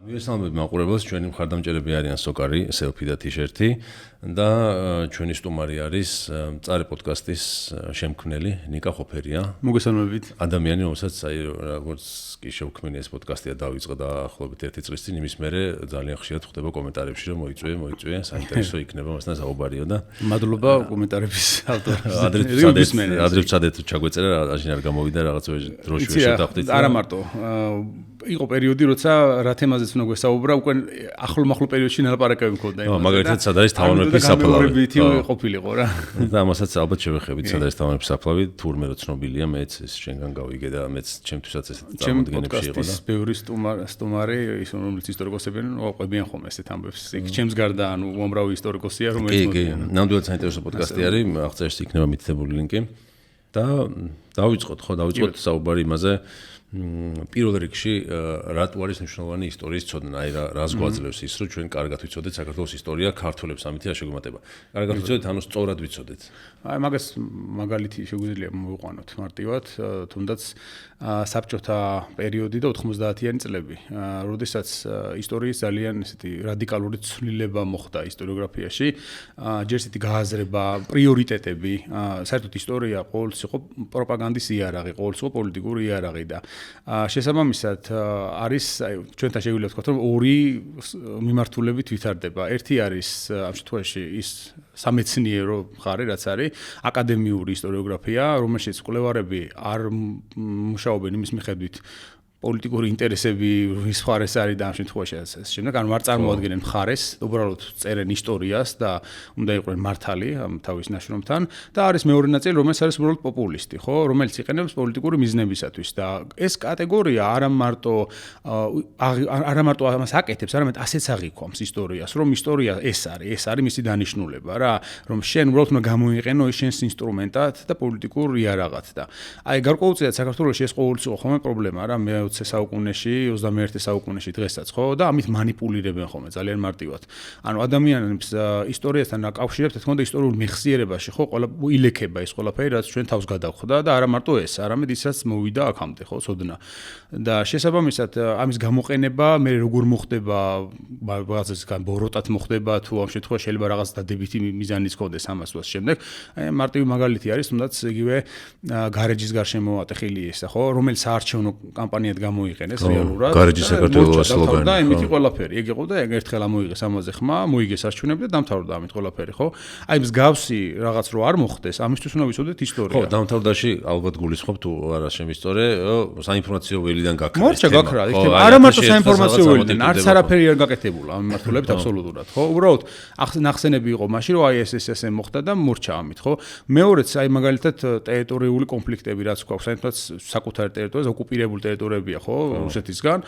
მივესალმებით მაყურებელს, ჩვენი მხარდამჭერები არიან სოკარი, სელფი და ტიშერტი და ჩვენი სტუმარი არის მწარე პოდკასტის შემქმნელი ნიკა ხოფერია. მოგესალმებით. ადამიანი, რომელსაც როგორც კი შევქმნი ეს პოდკასტია დავიწყე და ახლობით 1 წლის წინ იმის მერე ძალიან ხშირად ხვდება კომენტარებში, რომ მოიწვია, საინტერესო იქნება მასთან საუბარიო და მადლობა კომენტარების ავტორებს. ადრე ვცადეთ ჩაგვეწერა, აშინ არ გამოვიდა რაღაცა დროში შევდახდით. არა მარტო იყო პერიოდი, როცა რა თემაზეც უნდა გვესაუბრა, უკვე ახლო პერიოდში ნალაპარაკები მქონდა. მაგალითად, სად არის თავანებების საფლავი? ყოფილიყო რა. და ამასაც ალბათ შევეხებით, სად არის თავანებების საფლავი, თურმე რო ცნობილია, მეც ეს შენგან გავიგე და მეც ჩემთვისაც ეს წარმოდგენებში იყო და ბევრი სტუმარი, ის რომელიც ისტორიკოსებიან, ყვებიან ხოლმე ესეთ ამბებს. ჩემს გარდა, უამრავი ისტორიკოსია, რომელიც მოდიან. ნამდვილად საინტერესო პოდკასტი არის, აღწერში იქნება მითითებული ლინკი. და დავიწყოთ საუბარი იმაზე. პირველ რიგში რატო არის მნიშვნელოვანი ისტორიის ცოდნა, აი რას გვაძლევს ის, რომ ჩვენ კარგად ვიცოდეთ საქართველოს ისტორია, ქართველებს ამითი რა შეგვიმატება. კარგად ვიცოდეთ, ანუ სწორად ვიცოდეთ. აი მაგას მაგალითი შეგვიძლია მოვიყვანოთ მარტივად, თუნდაც საბჭოთა პერიოდი და 90-იანი წლები, როდესაც ისტორიის ძალიან ესეთი რადიკალური ცვლილება მოხდა ისტორიოგრაფიაში, ჯერ ესეთი გააზრება, პრიორიტეტები, საერთოდ ისტორია ყოველთვის იყო პროპაგანდის იარაღი, ყოველთვის იყო პოლიტიკური იარაღი და შესაბამისად არის ჩვენთან შეგვიძლია ვთქვათ, რომ ორი მიმართულებით ვითარდება. ერთი არის ამ შემთხვევაში ის სამეცნიერო მხარე, რაც არის აკადემიური ისტორიოგრაფია, რომელშიც კვლევარები არ მუშაობენ იმის მიხედვით პოლიტიკური ინტერესები ვის მხარეს არის და ამ შემთხვევაში ასე შემდეგ, ანუ არ წარმოადგენენ მხარეს, უბრალოდ წერენ ისტორიას და უნდა იყვნენ მართალი ამ თავის ნაშრომთან და არის მეორე ნაწილი, რომელიც არის უბრალოდ პოპულისტი, ხო, რომელიც იყენებს პოლიტიკური მიზნებისათვის და ეს კატეგორია არა მარტო ამას აკეთებს, არამედ ასეც აღიქვამს ისტორიას, რომ ისტორია ეს არის მისი დანიშნულება რა, რომ შენ უბრალოდ უნდა გამოიყენო ის შენს ინსტრუმენტად და პოლიტიკურ იარაღად და აი გარკვეულწილად საქართველოში ეს ყოველთვის იყო ხოლმე პრობლემა რა, 20 საუკუნეში, 21 საუკუნეში დღესაც, ხო? და ამით манипуლირებენ ხოლმე ძალიან მარტივად. ანუ ადამიანებს ისტორიასთან აკავშირებთ, თქონდა ისტორიულ მეხსიერებაში, ხო, ილექება ეს ყველაფერი, რაც ჩვენ თავს გადავხვდა და არა მარტო ეს, არამედ ისაც მოვიდა აქამდე, ხო, ცოდნა. და შესაბამისად ამის გამოყენება მე როგორ მოხდება, რაღაცას ბოროტად მოხდება, თუ ამ შემთხვევაში შეიძლება რაღაც დადებითი მიზანიც ჰქონდეს ამას ვას შემდეგ. აი მარტივი მაგალითი არის, თუნდაც იგივე გარეჯის გარშემო ატეხილი ესა, ხო, რომელიც საარჩევნო კამპანიად გამოიყენეს რეალურად. გარეჯის საქართველოს სლოგანი. და იმითი ყველაფერი. ეგ იყო და ეგ ერთხელ ამოიღეს ამაზე ხმა, მოიგეს არჩევნები და დამთავრდა ამით ყველაფერი, ხო? აი მსგავსი რაღაც რო არ მოხდეს, ამისთვის უნდა ვიცოდეთ ისტორია. ხო, დამთავრდაში ალბათ გულისხმობ თუ არა შემისწორე, საინფორმაციო ველიდან გაქრა. მორჩა გაქრა, არა მარტო საინფორმაციო ველიდან, არც არაფერი არ გაკეთებულა ამ მიმართულებით აბსოლუტურად, ხო? უბრალოდ ნახსენები იყო მაშინ, რომ აი ეს მოხდა და მორჩა ამით, ხო? მეორეც აი მაგალითად ტერიტორიული კონფლიქტები რაც გვაქვს, საერთოდ საკუთარი ტერიტორიაზე ოკუპირებული ტერიტორიებია, ხო, რუსეთისგან.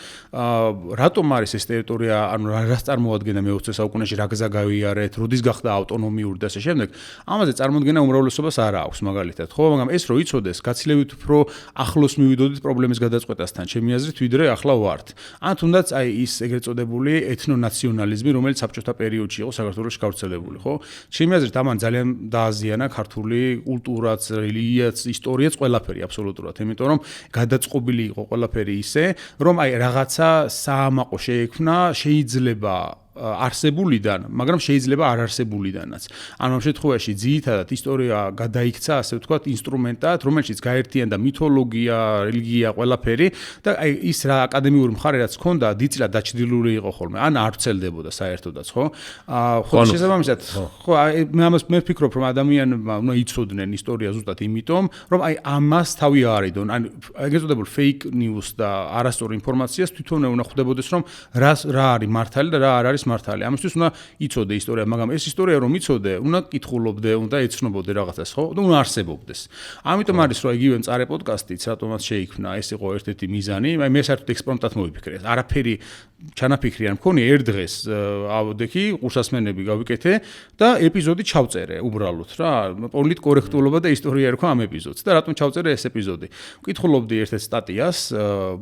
რატომ არის ეს ტერიტორია, ანუ რას წარმოადგენდა მე-20 საუკუნეში, რა გზა გავიარეთ, როდის გახდა ავტონომიური და ასე შემდეგ. ამაზე წარმოქმნა უმრავლესობას არ აქვს მაგალითად, ხო, მაგრამ ეს რო იცოდეს, გაცილებით უფრო ახლოს მივიდოდით პრობლემის გადაწყვეტასთან, ჩემი აზრით, ვიდრე ახლა ვართ. ან თუნდაც აი ის ეგრეთ წოდებული ეთნონაციონალიზმი, რომელიც საბჭოთა პერიოდში იყო საქართველოში გავრცელებული, ხო? ჩემი აზრით, ამან ძალიან დააზიანა ქართული კულტურაც, რელიგიაც, ისტორიაც, ყველაფერი აბსოლუტურად, იმიტომ რომ გადაწყობილი იყო ყველაფერი ისე, რომ აი რაღაცა საამაყო შეექმნა, შეიძლება არსებულიდან, მაგრამ შეიძლება არ არსებულიდანაც. ანუ ამ შემთხვევაში ძირითადად ისტორია გადაიქცა, ასე ვთქვათ, ინსტრუმენტად, რომელშიც გაერთიანდა მითოლოგია, რელიგია, ყველაფერი და აი ის რა აკადემიური მხარე რაც ჰქონდა, დიდწილად დაჩრდილული იყო ხოლმე, ან არ ვრცელდებოდა საერთოდაც, ხო? ხო, შესაბამისად, ხო, მე ვფიქრობ, რომ ადამიანებმა უნდა იცოდნენ ისტორია ზუსტად იმიტომ, რომ აი ამას თავი აარიდონ, ან ეგრეთ წოდებულ fake news და არასწორ ინფორმაციას თვითონ უნდა ხვდებოდეს, რომ რა არის მართალი და რა არ არის მართალი. ამისთვის უნდა იცოდე ისტორია, მაგრამ ეს ისტორია რომ იცოდე, უნდა კითხულობდე, უნდა ეცნობოდე რაღაცას, ხო? და უნდა არსებობდეს. ამიტომ არის რომ იგივე მწარე პოდკასტიც რატომაც შეიქმნა, ეს იყო ერთ-ერთი მიზანი. აი მე საერთოდ ექსპერიმენტად მოვიფიქრე. არაფერი ჩანაფიქრი არ მქონია, ერთ დღეს ავდექი, ყურსასმენები გავიკეთე და ეპიზოდი ჩავწერე უბრალოდ რა. პოლიტკორექტულობა და ისტორია ერქვა ამ ეპიზოდს და რატომ ჩავწერე ეს ეპიზოდი. ვკითხულობდი ერთ-ერთ სტატიას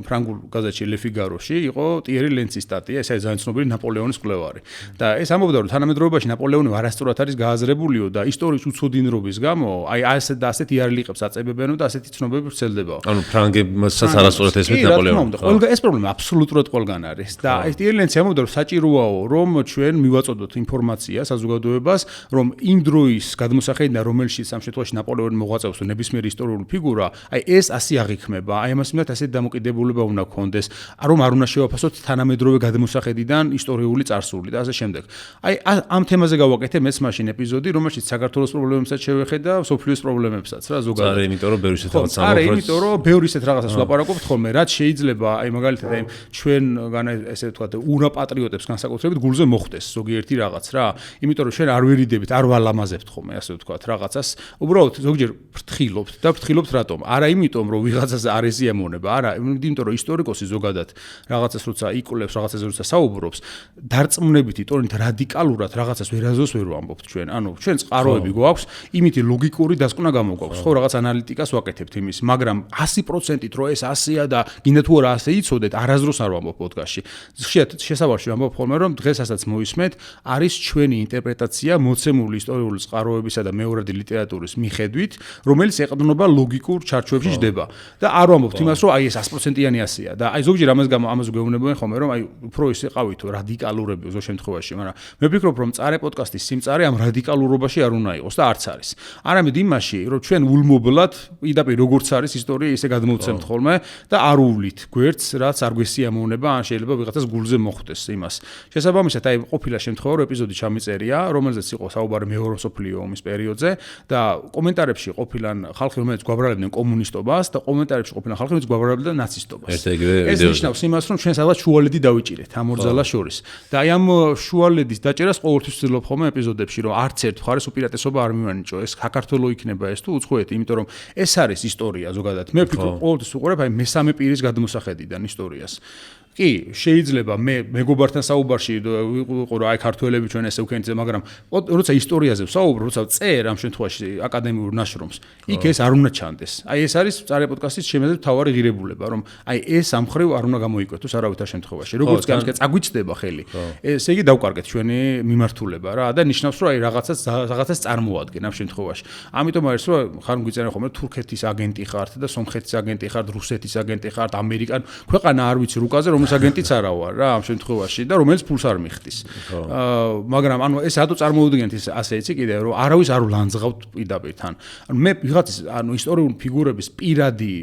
ფრანგულ გაზეთში Le Figaro-ში, იყო ტიერი ლენცის სტატია, ეს არის ძალიან ცნობილი ნაპოლეონის მკვლევარი. და ეს ამბობდა რომ თანამედროვეობაში ნაპოლეონი არასწორად არის გააზრებულიო და ისტორიის უცოდინრობის გამო აი ასეთ და ასეთ იარლიყებს აწებებენო და ასეთი ცნობები ვრცელდებაო. ანუ ფრანგებსაც არასწორად ესმით ნაპოლეონი. ყველგან ეს პრობლემა აბსოლუტურად ყველგან არის და ეს ტიერლენცი ამბობდა რომ საჭიროაო რომ ჩვენ მივაწოდოთ ინფორმაცია საზოგადოებას რომ იმ დროის გადმოსახედიდან რომელშიც ამ შემთხვევაში ნაპოლეონი მოღვაწეობს თუ ნებისმიერი ისტორიული ფიგურა, აი ეს ასე აღიქმება, აი ამას მიმართ ასეთი დამოკიდებულება უნდა გქონდეს, რომ არ უნდა შევაფასოთ თანამედროვე გადმოსახედიდან ისტორიული წარსული და ასე შემდეგ. აი ამ თემაზე გავაკეთე მეც მაშინ ეპიზოდი, რომელშიც საქართველოს პრობლემებსაც შევეხეთ და სოფლიოს პრობლემებსაც რა ზოგადად. არა, იმიტომ რომ ბევრი ისეთ რაღაც არა, იმიტომ რომ ბევრი ისეთ რაღაცას ვლაპარაკობთ ხოლმე, რაც შეიძლება აი მაგალითად აი ჩვენგან ესე ვთქვათ ურაპატრიოტებს განსაკუთრებით გულზე მოხდეს ზოგიერთი რაღაც რა. იმიტომ რომ ჩვენ არ ვერიდებით, არ ვალამაზებთ ხოლმე ასე ვთქვათ რაღაცას. უბრალოდ ზოგჯერ ფრთხილობთ და ფრთხილობთ რატომ? არა იმიტომ რომ ვიღაცას არ ესიამოვნება, არა, იმიტომ რომ ისტორიკოსი ზოგადად რაღაცას როცა იკვლევს, რაღაცაზე როცა საუბრობს, დარწმუნებითი ტონით რადიკალურად რაღაცას ვერაზოს ვერ ვამბობთ ჩვენ. ანუ ჩვენ წყაროები გვაქვს, იმითი ლოგიკური დასკვნა გამოგვაქვს. ხო, რაღაც ანალიტიკას ვაკეთებთ იმის, მაგრამ 100%-ით რომ ეს ასეა და გინდა თუ არა ასე იცოდეთ, არასდროს არ ვამბობ პოდკასტში. ხშირად შესავალში ვამბობ ხოლმე, რომ დღესაც მოისმენთ, არის ჩვენი ინტერპრეტაცია მოცემული ისტორიული წყაროებისა და მეორადი ლიტერატურის მიხედვით, რომელიც ეყრდნობა ლოგიკურ ჩარჩოებში ჯდება. და არ ვამბობთ იმას, რომ აი ეს 100%-იანი ასეა და აი ზოგჯერ ამას გვეუბნებიან ხოლმე, რომ აი უფრო ის ეყავით რადიკალურები ზოგ შემთხვევაში, მაგრამ მე ვფიქრობ, რომ წარე პოდკასტის სიმწარე ამ რადიკალურობაში არ უნდა იყოს და არც არის. არამედ იმაში, რომ ჩვენ ულმობლად პირდაპირ როგორც არის ისტორია ისე გადმოვცემთ ხოლმე და არ უვლით გვერდს, რაც არ გვესიამოვნება, ან შეიძლება ვიღაცას გულზე მოხვდეს იმას. შესაბამისად, აი ყოფილა შემთხვევა, რომ ეპიზოდი ჩამიწერია, რომელზეც იყო საუბარი მეორე მსოფლიო ომის პერიოდზე და კომენტარებში ყოფილან ხალხი, რომელიც გვაბრალებდნენ კომუნისტობას და კომენტარებში ყოფილან ხალხი, რომელიც გვაბრალებდნენ ნაცისტობას. ეს ნიშნავს იმას, რომ ჩვენ სადღაც შუალედი დავიჭირეთ ამ ორ ძალას შორის. და აი ამ შუალედის დაჭერას ყოველთვის ვცდილობ ხოლმე ეპიზოდებში, რომ არც ერთ მხარეს უპირატესობა არ მივანიჭო. ეს საქართველოს იქნება ეს თუ უცხოეთი, იმიტომ რომ ეს არის ისტორია ზოგადად. მე ვფიქრობ, ყოველთვის ვუყურებ აი მესამე პირის გადმოსახედიდან ისტორიას. კი, შეიძლება მე მეგობართან საუბარში ვიყო რა აი ქართველები ჩვენ ესე ვქენიძე, მაგრამ როცა ისტორიაზე ვსაუბრო, როცა წერ ამ შემთხვევაში აკადემიურ ნაშრომს, იქ ეს არ უნდა ჩანდეს. აი ეს არის წარე პოდკასტის შემეზე თავარი ღირებულება, რომ აი ეს ამ ხრივ არ უნდა გამოიკვეთოს არავითარ შემთხვევაში. როგორც კი ამის წაგვიცდება ხელი, ესე იგი დავკარგეთ ჩვენი მიმართულება რა და ნიშნავს რომ აი რაღაცას წარმოადგენ ამ შემთხვევაში. ამიტომ არის რომ ხარ მგვიწერენ ხოლმე თურქეთის აგენტი ხართ და სომხეთის აგენტი ხართ, რუსეთის აგენტი ხართ, ამერიკან ქვეყანა არ ვიცი რუკაზე რომელსაც აგენტიც არა ვარ რა ამ შემთხვევაში და რომელიც ფულს არ მიხდის. მაგრამ ანუ ეს რატო წარმოუდგენთ ის ასე იცი კიდე რომ არავის არ ვლანძღავთ პირდაპირ თან. ანუ მე ვიღაცის ანუ ისტორიული ფიგურების პირადი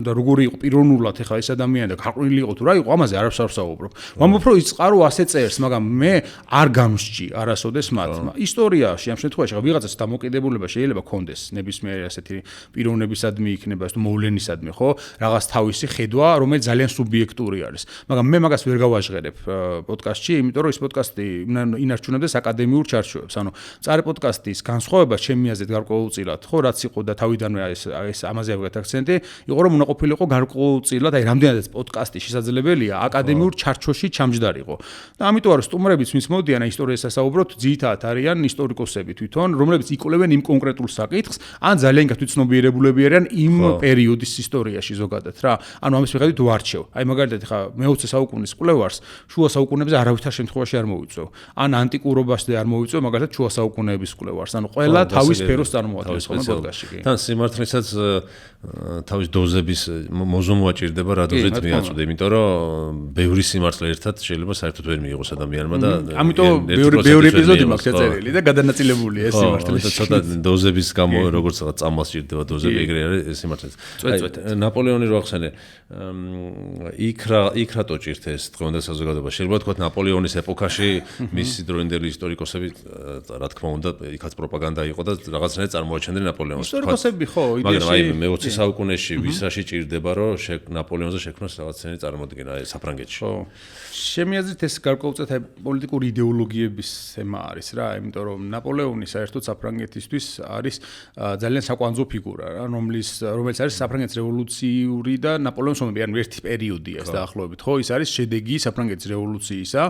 და როგორი იყო პიროვნულად ეხლა ეს ადამიანი და გაყრილი იყო თუ რა იყო ამაზე არაფერს არ ვსაუბრობ. ვამბობ რომ ის წყარო ასე წერს, მაგრამ მე არ გამსჭი არასოდეს მათ. ისტორიაში ამ შემთხვევაში ვიღაცას დამოკიდებულება შეიძლება ქონდეს ნებისმიერი ასეთი პიროვნებისადმი იქნება ეს თუ მოვლენისადმი ხო? რაღაც თავისი ხედვა, რომელიც ძალიან სუბიექტური არის. მაგრამ მე მაგას ვერ გავაჟღერებ პოდკასტში, იმიტომ რომ ეს პოდკასტი ინარჩუნებდეს აკადემიურ ჩარჩოებს. ანუ წარე პოდკასტის განსხვავება ჩემი აზრით გარკვეულწილად, ხო, რაც იყო და თავიდანვე ეს ამაზე ავიღეთ აქცენტი, იყო რომ უნდა ყოფილიყო გარკვეულწილად, აი რამდენადაც პოდკასტი შესაძლებელია აკადემიურ ჩარჩოში ჩამჯდარიყო. და ამიტომ არის სტუმრებიც ვინც მოდიან ისტორიას ასაუბროთ, ძირითადად არიან ისტორიკოსები თვითონ, რომლებიც იკვლევენ იმ კონკრეტულ საკითხს, ან ძალიან გათვითცნობიერებულები არიან იმ პერიოდის ისტორიაში ზოგადად რა. ანუ ამის მიხედვით ვარჩევ. აი მაგალითად ხა მე-20 საუკუნის კვლევარს შუა საუკუნეებზე არავითარ შემთხვევაში არ მოვიწვევ. ან ანტიკურობასზე არ მოვიწვევ, მაგალითად შუა საუკუნეების კვლევარს. ანუ ყველა თავის სფეროს წარმოადგენს ხოლმე პოდკასტში. თან სიმართლესაც თავის დოზების მოზომვა ჭირდება რა დოზით მიაწვდე, იმიტომ რომ ბევრი სიმართლე ერთად შეიძლება საერთოდ ვერ მიიღოს ადამიანმა და ამიტომ ბევრი ეპიზოდი მაქვს დაწერილი და გადანაწილებულია ეს სიმართლე. ცოტა დოზების გამო როგორც რაღაც წამას ჭირდება დოზები ეგრე არის სიმართლეც. ნაპოლეონი რო ახსენე იქ რატო ჭირთ ეს დღევანდელ საზოგადოებაში? შეიძლება თქვა ნაპოლეონის ეპოქაში მისი დროინდელი ისტორიკოსები რა თქმა უნდა იქაც პროპაგანდა იყო და რაღაცნაირად წარმოაჩენდნენ ნაპოლეონს. ისტორიკოსები ხო, მაგრამ აი მე-20 საუკუნეში ვის რაში ჭირდება რომ ნაპოლეონზე შექმნას რაღაცნაირი წარმოდგენა საფრანგეთში. ხო. ჩემი აზრით ეს გარკვეულწილად პოლიტიკური იდეოლოგიების თემა არის რა, იმიტომ რომ ნაპოლეონი საერთოდ საფრანგეთისთვის არის ძალიან საკვანძო ფიგურა რა, რომელიც არის საფრანგეთის რევოლუციური და ნაპოლეონის ომები, ანუ ერთი პერიოდი რევოლუცია ეს დაახლოებით, ხო? ის არის შედეგი საფრანგეთის რევოლუციისა,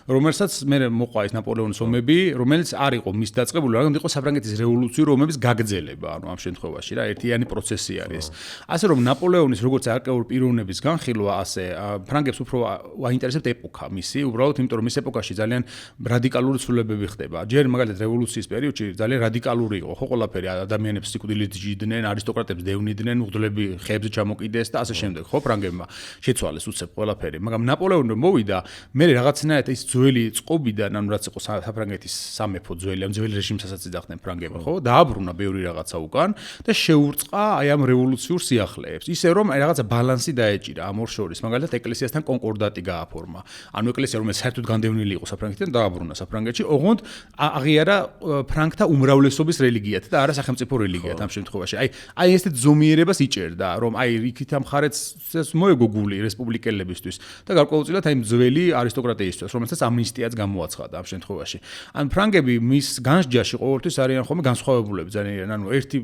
რომელსაც მე მოყვა ეს ნაპოლეონის ომები, რომელიც არ იყო მის დაწყებული, მაგრამ იყო საფრანგეთის რევოლუციური ომების გაგრძელება, ანუ ამ შემთხვევაში რა, ერთიანი პროცესი არის. ასე რომ ნაპოლეონის როგორც არკეულ პიროვნების განხილვა, ასე ფრანგებს უფრო აინტერესებთ ეპოქა მისი, უბრალოდ იმიტომ რომ მის ეპოქაში ძალიან რადიკალური ცვლილებები ხდება. ჯერ მაგალითად რევოლუციის პერიოდში ძალიან რადიკალური იყო, ხო, ყველაფერი ადამიანებს სიკვდილით ჯიდნენ, არისტოკრატებს დევნიდნენ, უღლები ხეებზე ჩამოკიდეს და ასე შემდეგ, ხო, ფრანგებმა შეცვალეს უცებ ყველაფერი. მაგრამ ნაპოლეონი მოვიდა, მე რაღაცნაირად ის ძველი წყობიდან, ანუ რაც იყო საფრანგეთის სამეფო ძველი, ამ ძველი რეჟიმსაც იძახდნენ ფრანგებმა, ხო, დააბრუნა ბევრი რაღაცა უკან და შეურწყა აი ამ რევოლუციურ სიახლეებს. ისე რომ აი რაღაცა ბალანსი დაეჭირა ამ ორ შორის. მაგალითად ეკლესიასთან კონკორდატი გააფორმა. ანუ ეკლესია რომელიც საერთოდ განდევნილი იყო საფრანგეთიდან დააბრუნა საფრანგეთში, ოღონდ აღიარა ფრანგთა უმრავლესობის რელიგიად და არა სახელმწიფო რელიგიად ამ შემთხვევაში. აი ესეთ ზომიერებას იჭერდა, რომ აი იქით ამ ხარეთს მოეგო გული რესპუბლიკელებისთვის და გარკვეულწილად აი ძველი არისტოკრატიისთვის, რომელსაც ამნისტიაც გამოაცხადა ამ შემთხვევაში. ან ფრანგები მის განსჯაში ყოველთვის არიან ხოლმე განსხვავებულები ძალიან, ანუ ერთი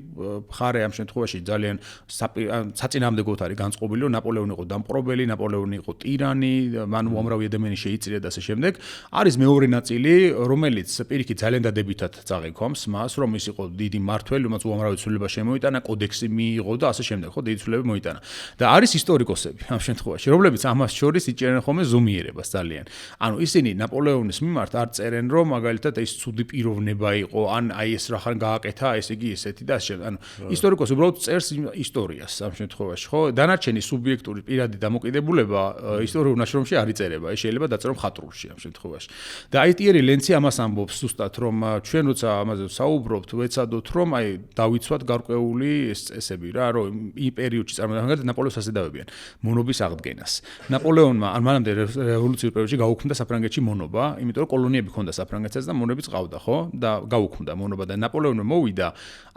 მხარე ამ შემთხვევაში ძალიან საწინააღმდეგოდ არის განწყობილი, რომ ნაპოლეონი იყო დამპყრობელი, ნაპოლეონი იყო ტირანი, მან უამრავი ადამიანი შეიწირა და ასე შემდეგ. არის მეორე ნაწილი, რომელიც პირიქით ძალიან დადებითად წაღიქომს მას, რომ ის იყო დიდი მმართველი, რომელიც უამრავი ცვლილება შემოიტანა, კოდექსი მიიღო და ასე შემდეგ, ხო, დიდი ცვლილებები მოიტანა. და არის ისტორიკოსები ამ შემთხვევაში, რომლებიც ამას შორის იჭერენ ხოლმე ზომიერებას ძალიან. ანუ ისინი ნაპოლეონის მიმართ არ წერენ, რომ მაგალითად ის ცუდი პიროვნება იყო, ან აი ეს რახან გააკეთა, ესე იგი ესეთი და ასე შემდეგ. ანუ ისტორიკოსი უბრალოდ წერს ისტორიას ამ შემთხვევაში, ხო? დანარჩენი სუბიექტური პირადი დამოკიდებულება ისტორიულ ნაშრომში არ იწერება, ეს შეიძლება დაწერო მხატვრულში ამ შემთხვევაში. და აი ტიერი ლენცი ამას ამბობს ზუსტად, რომ ჩვენ როცა ამაზე ვსაუბრობთ, ვეცადოთ, რომ აი დავიცვათ გარკვეული ეს წესები რა, რომ იმ პერიოდში წარმოგიდგენთ ნაპოლეონს ასე დავებიან მონობის აღდგენას. ნაპოლეონმა ან მანამდე რევოლუციურ პერიოდში გაუქმდა საფრანგეთში მონობა, იმიტომ რომ კოლონიები ჰქონდა საფრანგეთსაც და მონებიც ყავდა, ხო? და გაუქმდა მონობა და ნაპოლეონმა მოვიდა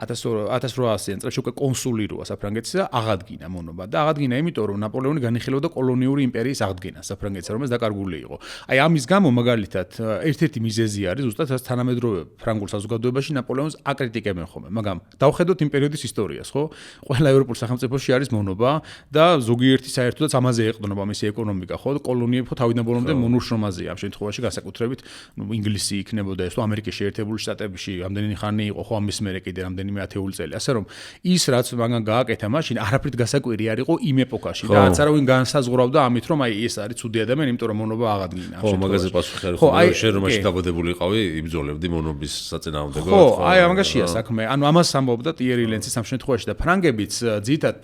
1800-იან წლებში უკვე კონსული როა საფრანგეთში და აღადგინა მონობა. და აღადგინა იმიტომ რომ ნაპოლეონი განიხილავდა კოლონიური იმპერიის აღდგენას საფრანგეთში, რომელიც დაკარგული იყო. აი ამის გამო მაგალითად ერთ-ერთი მიზეზი არის ზუსტად ეს თანამედროვე ფრანგულ საზოგადოებაში ნაპოლეონს აკრიტიკებენ ხოლმე, მაგრამ დავხედოთ იმ პერიოდის ისტორიას, ხო? ყველა ევროპულ სახელმწიფოში არის მონობა და ზოგიერთი საერთოდაც ამაზე ეყრდნობა მისი ეკონომიკა, ხო? კოლონიები ხო თავიდან ბოლომდე მონუშრომაზეა ამ შემთხვევაში განსაკუთრებით, ინგლისი იქნებოდა ეს თუ ამერიკის შეერთებული შტატებში ამდენი ხანი იყო, ხო, ამის მერე კიდე ამდენიმე ათეული წელი. ასე რომ ის რაც მაგან გააკეთა მაშინ არაფრით გასაკვირი არ იყო იმ ეპოქაში და არც არავინ განსაზღვრავდა ამით, რომ აი ეს არის ცუდი ადამიანი, იმიტომ რომ მონობა აღადგინა. ხო, მაგაზე პასუხი არის, ხო, შენ რომ მაშინ დაბადებული იყავი, იბრძოლებდი მონობის საწინააღმდეგოდ. ხო, აი ამაშია საქმე. ანუ ამას ამბობდა ტიერი ლენცის ამ შემთხვევაში და ფრანგებიც ძირითადად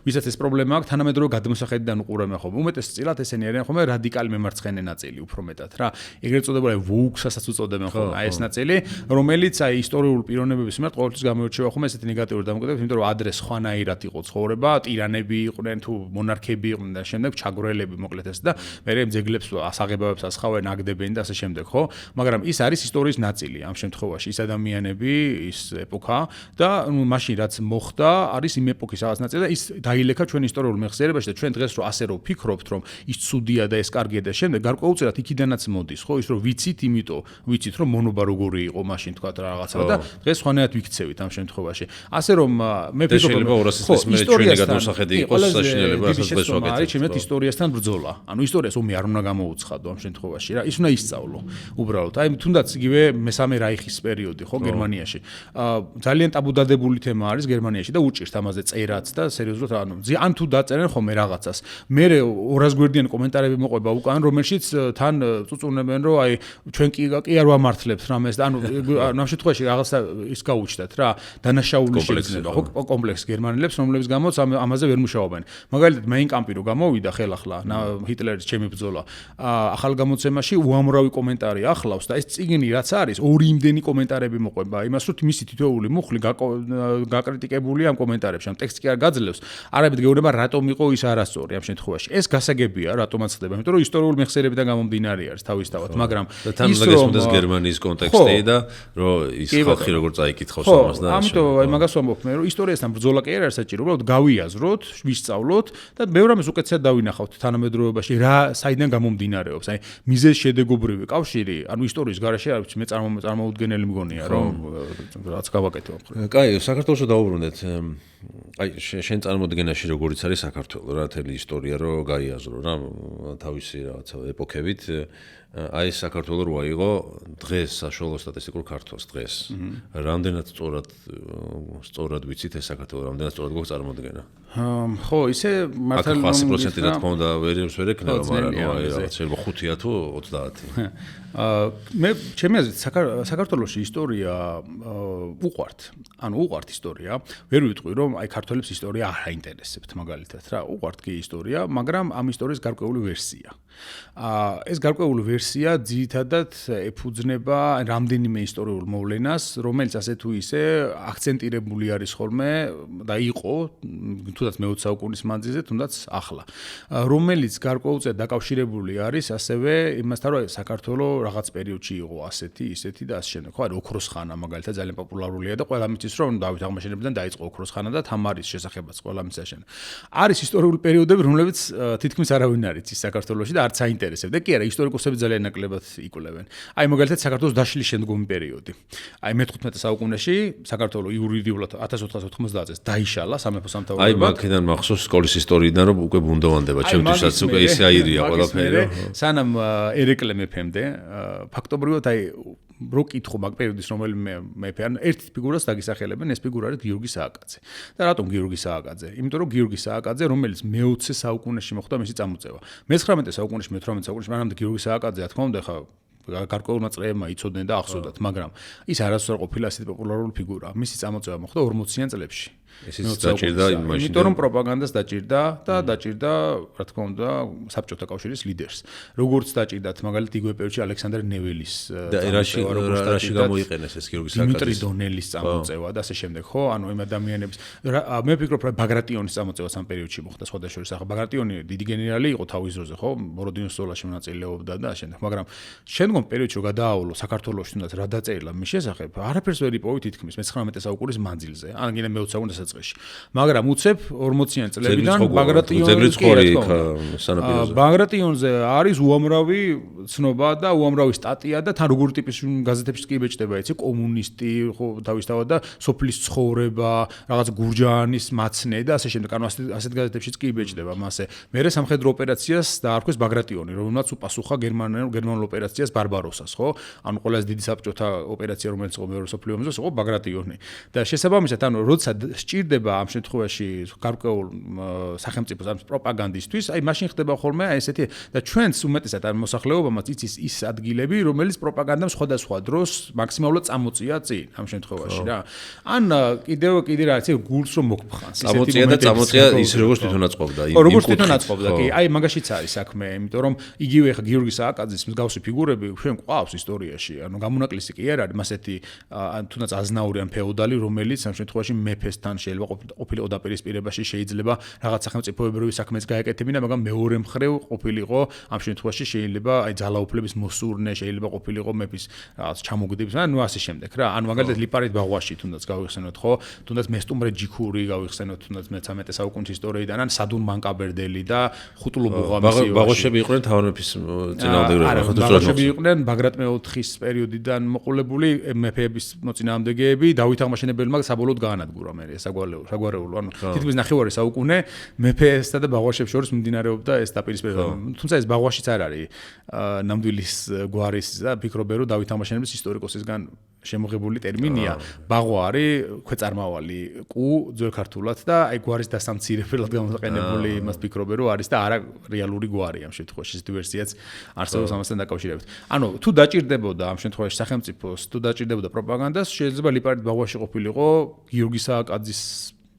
ვისაც ეს პრობლემა აქვს, თანამედროვე გადმოსახედიდან უყურებენ ხოლმე. უმეტესწილად ესენი არიან ხოლმე რადიკალი მემარცხენე ნაწილი უფრო მეტად რა. ეგრეთ წოდებული ვოუქსაც უწოდებენ ხოლმე აი ეს ნაწილი, რომელიც აი ისტორიულ პიროვნებების მიმართ ყოველთვის გამოირჩევა ხოლმე ესეთი ნეგატიური დამოკიდებულებით, იმიტომ რომ ადრე სხვანაირად იყო ცხოვრება, ტირანები იყვნენ თუ მონარქები იყვნენ და შემდეგ ჩაგვრელები მოკლედ ეს და მე ძეგლებს ასაღებავებს ასხავენ, აგდებენ და ასე შემდეგ, ხო? მაგრამ ის არის ისტორიის ნაწილი ამ შემთხვევაში, ის ადამიანები, ის ეპოქა და მაშინ რაც მოხდა, არის იმ ეპოქის რაღაც ნაწილი და ის დაილექა ჩვენ ისტორიულ მეხსიერებაში და ჩვენ დღეს რო ასე რო ვფიქრობთ, რომ ის ცუდია და ეს კარგია და შემდეგ გარკვეულწილად იქიდანაც მოდის, ხო? ის რომ ვიცით, იმიტომ ვიცით, რომ მონობა როგორი იყო მაშინ თქვა რაღაცა და დღეს ხანეათ ვიქცევით ამ შემთხვევაში. ასე რომ მე ვფიქრობ, შეიძლება 200 წლის მერე ჩვენი გადმოსახედი იყოს საშინელება, რასაც დღეს ვაკეთებთ. არის ჩემთვის ისტორიასთან ბრძოლა. ანუ ისტორიას ომი არ უნდა გამოუცხადო ამ შემთხვევაში რა. ის უნდა ისწავლო. უბრალოდ, აი თუნდაც იგივე მესამე რაიხის პერიოდი, ხო, გერმანიაში. ძალიან ტაბუდადებული თემა არის გერმანიაში და უჭირთ ამაზე წერაც და სერიოზულად ან თუ დაწერენ ხოლმე რაღაცას. მე 200 გვერდიანი კომენტარები მოყვება უკან, რომელშიც თან წუწუნებენ, რომ აი ჩვენ კი არ ვამართლებთ რამეს და ანუ ამ შემთხვევაში რაღაცა ის გაუჩნდათ რა, დანაშაული შეიძლება, ხო, კომპლექს გერმანელებს, რომლების გამოც ამაზე ვერ მუშაობენ. მაგალითად, მეინკამპი რო გამოვიდა ხელახლა, ჰიტლერის ჩემი ბრძოლა, ახალ გამოცემაში უამრავი კომენტარი ახლავს და ეს წიგნი რაც არის, ორი იმდენი კომენტარები მოყვება, იმას რომ მისი თითოეული მუხლი გაკრიტიკებული ამ კომენტარებში, ამ ტექსტი კი არ გაძლევს, არამედ გეუბნება რატომ იყო ის არასწორი ამ შემთხვევაში. ეს გასაგებია, რატომაც ხდება, იმიტომ რომ ისტორიული მეხსიერებიდან გამომდინარე არის თავისთავად, მაგრამ ის რომ გერმანიის კონტექსტი და რომ ის ხალხი როგორ წაიკითხავს ამას და ამიტომ აი მაგას ვამბობ მე, რომ ისტორიასთან ბრძოლა კი არ არის საჭირო, უბრალოდ გავიაზროთ, ვისწავლოთ და ბევრ რამეს უკეთესად დავინახავთ თანამედროვეობაში, რა საიდან გამომდინარეობს. აი მიზეზ-შედეგობრივი კავშირი, ანუ ისტორიის გარეშე არ ვიცი, მე წარმოუდგენელი მგონია, რომ რაც გავაკეთე. კაი, საქართველოში დავუბრუნდეთ. აი შენ წარმოდგენაში როგორიც არის საქართველო რა თელი ისტორია რო გაიაზრო რა თავისი რაღაცა ეპოქებით აი საქართველო რო აიღო დღეს საშუალო სტატისტიკურ ქართულს დღეს რამდენად სწორად ვიცით ეს საქართველო რამდენად სწორად გვაქვს წარმოდგენა ხო ისე მართალია 100% რა თქმა უნდა ვერ ექნება მაგრამ აი რაღაც შეიძლება 5-ია თუ 30 მე ჩემი აზრით საქართველოში ისტორია უყვართ ანუ უყვართ ისტორია ვერ ვიტყვი რომ აი ქართველებს ისტორია არ აინტერესებთ მაგალითად რა უყვართ კი ისტორია მაგრამ ამ ისტორიის გარკვეული ვერსია ეს გარკვეული ვერსია ძირითადად ეფუძნება რამდენიმე ისტორიულ მოვლენას რომელიც ასე თუ ისე აქცენტირებული არის ხოლმე და იყო თუნდაც მე-20 საუკუნის მანძილზე თუნდაც ახლა რომელიც გარკვეულწილად დაკავშირებული არის ასევე იმასთან რომ საქართველოს რაღაც პერიოდში იყო ასეთი ისეთი და ასე შემდეგ ხო არის ოქროს ხანა მაგალითად ძალიან პოპულარულია და ყველა მის რომ დავით აღმაშენებიდან დაიწყო ოქროს ხანა და თამარის შესახებაც ყველა მის აშენ არის ისტორიული პერიოდები რომლებიც თითქმის არავინ არ იცის საქართველოში და არც აინტერესებს და კი არა ისტორიკოსები ძალიან ნაკლებად იკვლევენ აი მაგალითად საქართველოს დაშლის შემდგომი პერიოდი აი მე-15 საუკუნეში საქართველოს იურიდიულად 1490 წელს დაიშალა სამეფო სამთავროებად აი მაგიდან მახსოვს სკოლის ისტორიიდან რომ უკვე ბუნდოვანდება ჩემთვისაც უკვე ისე აირია ყველაფერი სანამ ერეკლე მეფემდე ფაქტობრივად აი რო კითხო მაგ პერიოდის რომელიმე მეფე ან ერთ ფიგურას დაგისახელებენ ეს ფიგურა არის გიორგი სააკაძე და რატომ გიორგი სააკაძე იმიტომ რომ გიორგი სააკაძე რომელიც მე-20 საუკუნეში მოხდა მისი წამოწევა მე-19 საუკუნეში მე-18 საუკუნეში მანამდე გიორგი სააკაძე რა თქმა უნდა ხა გარკვეულმა წრეებმა იცოდნენ და ახსოვდათ მაგრამ ის არასდროს არ ყოფილა ასეთი პოპულარული ფიგურა მისი წამოწევა მოხდა 40-იან წლებში ისიც დაჭირდა იმაში იმიტომ რომ პროპაგანდას დაჭირდა და დაჭირდა რა თქმა უნდა საბჭოთა კავშირის ლიდერს როგორც დაჭირდათ მაგალითად იგივე პერიოდში ალექსანდრე ნეველის და რაში გამოიყენეს ეს გიორგი სააკაძის დიმიტრი დონელის წამოწევა და ასე შემდეგ ხო ანუ იმ ადამიანების მე ვფიქრობ რომ ბაგრატიონის წამოწევა სამ პერიოდში მოხდა სხვადასხვა ახლა ბაგრატიონი დიდი გენერალი იყო თავის დროზე ხო ბოროდინოს ბრძოლაში მონაწილეობდა და ასე შემდეგ მაგრამ შემდგომ პერიოდში რო გადააავლო საქართველოში თუნდაც რა დაწერილა მის შესახებ არაფერს ვერ იპოვით თითქმის მე-19 საუკუნის მანძილზე ან გინდა მე-20 საუკუნის წლებში მაგრამ უცებ 40-იან წლებიდან ბაგრატიონზე არის უამრავი ცნობა და უამრავი სტატია და თან როგორი ტიპის გაზეთებში კი იბეჭდება იცი კომუნისტი ხო თავისთავად და სოფლის ცხოვრება რაღაც გურჯაანის მაცნე და ასე შემდეგ ანუ ასეთ გაზეთებშიც კი იბეჭდება მასე მერე სამხედრო ოპერაციას დაარქვეს ბაგრატიონი რომელმაც უპასუხა გერმანულ ოპერაციას ბარბაროსას ხო ანუ ყველაზე დიდი საბჭოთა ოპერაცია რომელიც იყო მეორე მსოფლიო ომზე იყო ბაგრატიონი და შესაბამისად ანუ როცა სჭირდება ამ შემთხვევაში გარკვეულ სახელმწიფოს ამ პროპაგანდისტვის, აი მაშინ ხდება ხოლმე აი ესეთი და ჩვენც უმეტესად ამ მოსახლეობამაც იცის ის ადგილები, რომელიც პროპაგანდამ სხვადასხვა დროს მაქსიმალურად წამოწია წინ ამ შემთხვევაში რა. ან კიდე რა იცი გულს რომ მოგფხანს. წამოწია ის როგორც თვითონ აწყობდა. როგორც თვითონ აწყობდა კი. აი მაგაშიც არის საქმე, იმიტომ რომ იგივე ხა გიორგი სააკაძის მსგავსი ფიგურები ჩვენ ყავს ისტორიაში. ანუ გამონაკლისი კი არ არის მასეთი თუნდაც აზნაური ან ფეოდალი, რომელიც ამ შემთხვევაში მეფესთან შეიძლება ყოფილიყო დაპირისპირებაში შეიძლება რაღაც სახელმწიფოებრივი საქმეც გაეკეთებინა, მაგრამ მეორე მხრივ ყოფილიყო ამ შემთხვევაში შეიძლება აი ძალაუფლების მოსურნე, შეიძლება ყოფილიყო მეფის რაღაც ჩამოგდების, ანუ ასე შემდეგ რა. ანუ მაგალითად ლიპარიტ ბაღვაში თუნდაც გავიხსენოთ ხო, თუნდაც მესტუმრე ჯიქური გავიხსენოთ თუნდაც მე-13 საუკუნის ისტორიიდან, ან სადუნ მანკაბერდელი და ხუტლუ ბუღამისი. ბაღვაშები იყვნენ თავრების წინააღმდეგები, ხო ბაღვაშები იყვნენ ბაგრატ მე-4-ის პერიოდიდან მოყოლებული მეფეების მოწინააღმდეგეები, დავით აღმაშენებელმა საბოლოოდ გაანადგურა მე საგვარეულო, ანუ თითქმის ნახევარი საუკუნე მეფესა და ბაღვაშებს შორის მიმდინარეობდა ეს დაპირისპირება. თუმცა ეს ბაღვაშიც არ არის ნამდვილის გვარის და ფიქრობენ რომ დავით აღმაშენებლის ისტორიკოსისგან შემოღებული ტერმინია. ბაღვა არის ქვეწარმავალი კუ ძველ ქართულად და აი გვარის დასამცირებლად გამოყენებული იმას ფიქრობენ რომ არის და არა რეალური გვარი ამ შემთხვევაში ეს ვერსიაც არსებობს ამასთან დაკავშირებით. ანუ თუ დაჭირდებოდა ამ შემთხვევაში სახელმწიფოს, თუ დაჭირდებოდა პროპაგანდას, შეიძლება ლიპარიტ ბაღვაში ყოფილიყო გიორგი სააკაძის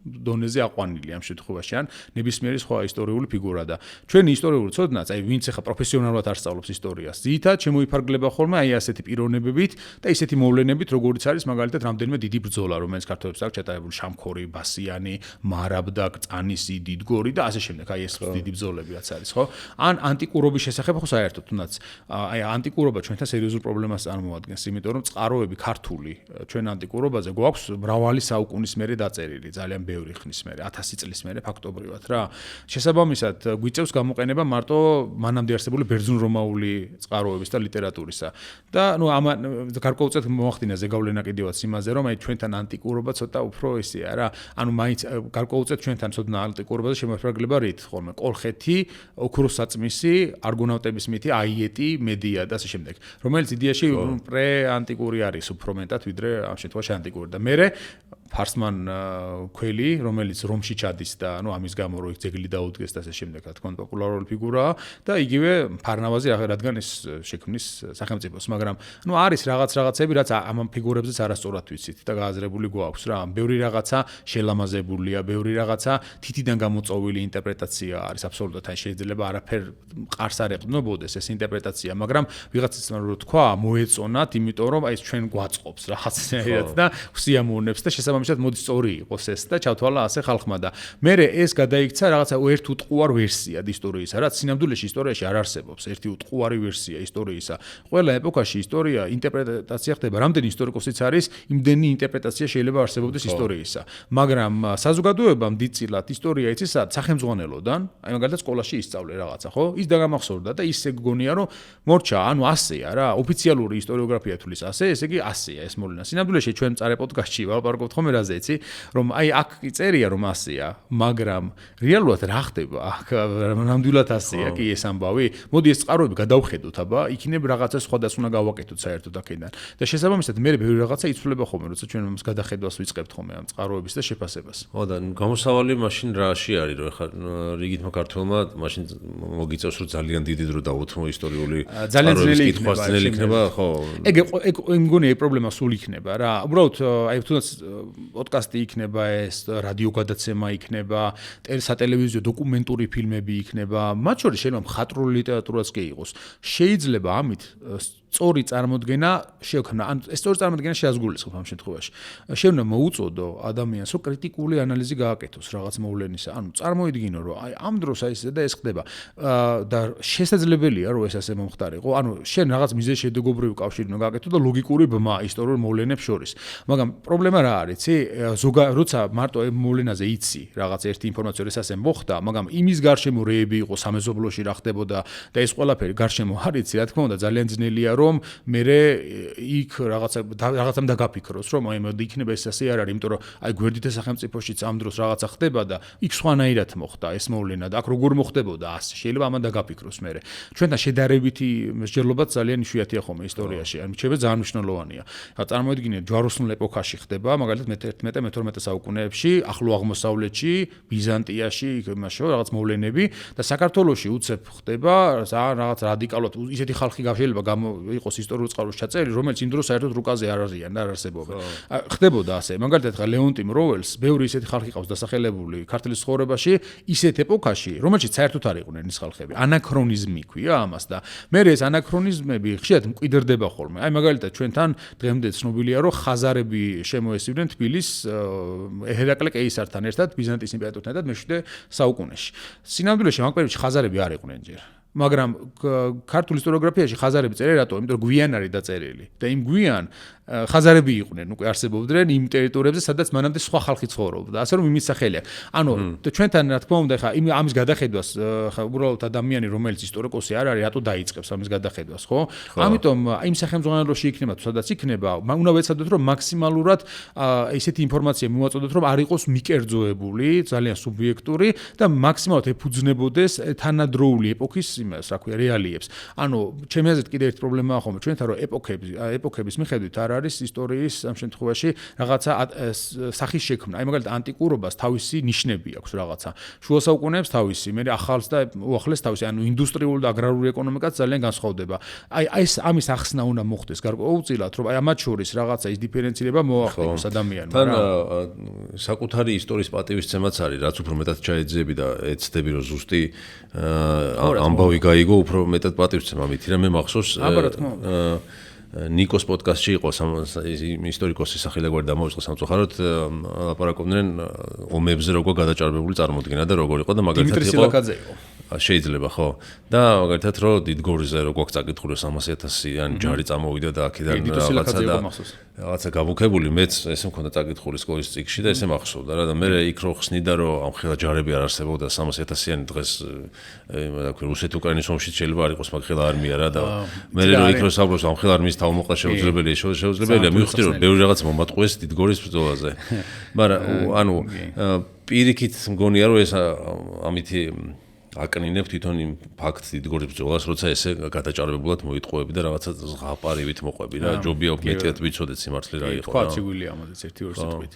დონეზე აყვანილი ამ შემთხვევაში ან ნებისმიერი სხვა ისტორიული ფიგურა და ჩვენი ისტორიული ცოდნაც აი ვინც ახლა პროფესიონალურად არ სწავლობს ისტორიას ძირითადად შემოიფარგლება ხოლმე აი ასეთი პიროვნებებით და ისეთი მოვლენებით როგორიც არის მაგალითად რამდენიმე დიდი ბრძოლა რომელიც ქართველებს აქვს ჩატარებული შამქორი, ბასიანი, მარაბდა, წანისი, დიდგორი და ასე შემდეგ აი ეს დიდი ბრძოლები რაც არის ხო ან ანტიკურობის შესახებ ხო საერთოდ თუნდაც აი ანტიკურობა ჩვენთან სერიოზულ პრობლემას წარმოადგენს იმიტომ რომ წყაროები ქართული ჩვენ ანტიკურობაზე გვაქვს მრავალი საუკუნის მერე დაწერილი ძალიან ბევრი ხნის მერე 1000 წლის მერე ფაქტობრივად რა შესაბამისად გვიწევს გამოყენება მარტო მანამდე არსებული ბერძნულ-რომაული წყაროების და ლიტერატურისა და ნუ ამან გარკვეულწილად მოახდინა ზეგავლენა კიდევაც იმაზე რომ აი ჩვენთან ანტიკურობა ცოტა უფრო ისეა რა ანუ მაინც გარკვეულწილად ჩვენთან ცოდნა ანტიკურობაზე შემოიფარგლება რით ხოლმე კოლხეთი ოქროს საწმისი არგონავტების მითი აიეტი მედია და ასე შემდეგ რომელიც იდეაში პრეანტიკური არის უფრო მეტად ვიდრე ამ შემთხვევაში ანტიკური და მე ფარსმან ქველი რომელიც რომში ჩადის და ანუ ამის გამო რო იქ ძეგლი დაუდგეს და ასე შემდეგ რა თქმა უნდა პოპულარული ფიგურაა და იგივე ფარნავაზი რადგან ეს შექმნის სახელმწიფოს მაგრამ ну არის რაღაცები რაც ამ ფიგურებზეც არასწორად ვიცით და გააზრებული გვაქვს რა ბევრი რაღაცა შელამაზებულია ბევრი რაღაცა თითიდან გამოწოვილი ინტერპრეტაცია არის აბსოლუტურად ან შეიძლება არაფერ ყარს არ ეყნობოდეს ეს ინტერპრეტაცია მაგრამ ვიღაცას რო თქვა მოეწონათ იმიტომ რომ აი ეს ჩვენ გვაწყობს რაღაცნაირად და სიამოვნებს და შესაბამისად მოდი სწორი იყოს ეს და ჩავთვალა ასე ხალხმა და მე ეს გადაიქცა რაღაცა ერთ უტყუარ ვერსიად ისტორიისა რაც სინამდვილეში ისტორიაში არ არსებობს ერთი უტყუარი ვერსია ისტორიისა ყველა ეპოქაში ისტორია ინტერპრეტაცია ხდება რამდენი ისტორიკოსიც არის იმდენი ინტერპრეტაცია შეიძლება არსებობდეს ისტორიისა მაგრამ საზოგადოებამ დიდწილად ისტორია იცის სახელმძღვანელოდან აი მაგალითად სკოლაში ისწავლე რაღაცა ხო ის დაგამახსოვრდა და ისე გგონია რომ მორჩა ანუ ასეა რა ოფიციალური ისტორიოგრაფია თulis ასე ესე იგი ასეა ეს მოვლენა სინამდვილეში ჩვენ წარე პოდკასტში ვალაპარაკობთ ხომ რაზე იცი რომ აი აქ წერია რომ ასეა მაგრამ რეალურად რა ხდება აქ ნამდვილად ასეა კი ეს ამბავი მოდი ეს წყაროები გადავხედოთ აბა იქნებ რაღაცა სხვადასხვა უნდა გავაკეთოთ საერთოდ აქედან და შესაბამისად მე ბევრი რაღაცა იცვლება ხოლმე როცა ჩვენ ამას გადახედვას ვიწყებთ ხოლმე ამ წყაროების და შეფასებას ხო და გამოსავალი მაშინ რაში არის რომ ეხლა რიგითმა ქართველმა მაშინ მოგიწევს რომ ძალიან დიდი დრო დაუთმო ისტორიული წყაროების კითხვას ძნელი იქნება ხო ეგ მგონია ეს პრობლემა სულ იქნება რა უბრალოდ აი თუნდაც პოდკასტი იქნება ეს რადიო გადაცემა იქნება სატელევიზიო დოკუმენტური ფილმები იქნება მათ შორის შეიძლება მხატვრული ლიტერატურაც კი იყოს შეიძლება ამით სწორი წარმოდგენა შეექმნა ან ეს სწორი წარმოდგენა შეազგულისხმოს ამ შემთხვევაში შეუნა მოუწოდო ადამიანს რომ კრიტიკული ანალიზი გააკეთოს რაღაც მოვლენისა ანუ წარმოიდგინო რომ აი ამ დროს აი ეს და ეს ხდება და შესაძლებელია რომ ეს ასე მომხდარიყო ანუ შენ რაღაც მიზეზშედეგობრივი კავშირი უნდა გააკეთო და ლოგიკური ბმა ისტორიულ მოვლენებს შორის მაგრამ პრობლემა რა არის იცი როცა მარტო ამ მოვლენაზე იცი რაღაც ერთი ინფორმაცია ეს ასე მოხდა მაგრამ იმის გარშემო რეები იყო სამეზობლოში რა ხდებოდა და ეს ყველაფერი გარშემო არის რა თქმა უნდა ძალიან ძნელია რომ მე იქ რაღაცამ დაგაფიქროს რომ აი მოდი იქნება ეს ასე არ არის იმიტომ რომ აი გვერდით სახელმწიფოშიც ამ დროს რაღაცა ხდება და იქ სხვანაირად მოხდა ეს მოვლენა და აქ როგორ მოხდებოდა ასე შეიძლება ამან დაგაფიქროს მე ჩვენთან შედარებითი მსჯელობაც ძალიან იშვიათია ხოლმე ისტორიაში ან შეიძლება ძალიან მნიშვნელოვანია რა წარმოიდგინეთ ჯვაროსნულ ეპოქაში ხდება მაგალითად მე-11-მე-12 საუკუნეებში ახლო აღმოსავლეთში ბიზანტიაში იმაშო რაღაც მოვლენები და საქართველოში უცებ ხდება რაღაც რადიკალურად ისეთი ხალხი შეიძლება იყოს ისტორიულ წყაროს ჩაწერი, რომელიც იმ დროს საერთოდ რუკაზე არ არიან და არ არსებობენ. ხდებოდა ასე. მაგალითად, ხა ლეონტი მროველს ბევრი ისეთი ხალხი ყავს დასახელებული ქართლის ცხოვრებაში, ისეთ ეპოქაში, რომელშიც საერთოდ არ იყვნენ ის ხალხები. ანაქრონიზმი ქვია ამას და მე ეს ანაქრონიზმები ხშირად მკვიდრდება ხოლმე. აი მაგალითად, ჩვენთან დღემდე ცნობილია, რომ ხაზარები შემოესივნენ თბილის ჰერაკლე კეისართან ერთად ბიზანტიის იმპერატორთან ერთად მე-7 საუკუნეში. სინამდვილეში მაგ პერიოდში ხაზარები არ იყვნენ ჯერ. მაგრამ ქართულ ისტორიოგრაფიაში ხაზარები წერენ რატო? იმიტომ რომ გვიან არის დაწერილი და იმ გვიან ხაზარები იყვნენ უკვე არსებობდნენ იმ ტერიტორიებზე, სადაც მანამდე სხვა ხალხი ცხოვრობდა. ასე რომ იმის სახელი აქვს. ანუ ჩვენთან რა თქმა უნდა ხა ამის გადახედვას ხა უბრალოდ ადამიანი რომელიც ისტორიკოსი არ არის, რატო დაიწყებს ამის გადახედვას, ხო? ამიტომ იმ სახელმძღვანელოში იქნება თუ სადაც იქნება, უნდა ვეცადოთ რომ მაქსიმალურად ესეთი ინფორმაცია მივაწოდოთ რომ არ იყოს მიკერძოებული, ძალიან სუბიექტური და მაქსიმალურად ეფუძნებოდეს თანადროული ეპოქის იმას, რა ქვია, რეალიებს. ანუ ჩემი აზრით კიდევ ერთი პრობლემაა ხოლმე ჩვენთან რომ ეპოქების მიხედვით არ არის ისტორიის ამ შემთხვევაში რაღაცა სახის შექმნა. აი მაგალითად ანტიკურობას თავისი ნიშნები აქვს რაღაცა. შუა საუკუნეებს თავისი, მე ახალს და უახლეს თავისი, ანუ ინდუსტრიული და აგრარული ეკონომიკაც ძალიან განსხვავდება. აი ეს ამის ახსნა უნდა მოხდეს გარკვეულწილად, რომ აი ამათ შორის რაღაცა ის დიფერენცირება მოახდინოს ადამიანმა. თან საკუთარი ისტორიის პატივისცემაც არის, რაც უფრო მეტად ჩაეძიები და ეცდები რომ ზუსტი ამბავი გაიგო, უფრო მეტად პატივისცემა მითი რა მე მახსოვს. ნიკოს პოდკასტში იყო ისტორიკოსი სახელი და გვერდი დამოვიწყო სამწუხაროდ ლაპარაკობდნენ ომებზე როგორ გადაჭარბებული წარმოდგენა და როგორ იყო და მაგალითად იყო შეიძლება ხო და მაგალითად რომ დიდგორიზე რო გვაქვს წაკითხული 300,000-იანი ჯარი წამოვიდა და აქედან რაღაცა გაბუქებული მეც ესე მქონდა წაკითხული სკოლის წიგში და ესე მახსოვდა რა და მე იქ რო ხსნიდა რომ ამ ხელა ჯარები არ არსებობდა 300,000-იანი დღეს რუსეთ-უკრაინის ომში შეიძლება არ იყოს მაგხელა არმია რა და მე რო იქ რო საუბრობს ამ ხელა არმიის თავმოყრა შეუძლებელია მივხვდი რომ ბევრი რაღაც მომატყუეს დიდგორის ბრძოლაზე მაგრამ ანუ პირიქით მგონია რომ ეს ამითი აკნინებ თვითონ იმ ფაქტს დიდგორის ბრძოლას, როცა ესე გადაჭარბებულად მოიტყუები და რაღაცა ზღაპარივით მოყვები რა, ჯობია მეტად ვიცოდეთ სიმართლე რა იყო რა. თქვა ციგვილი ამაზე ერთი-ორი სიტყვით.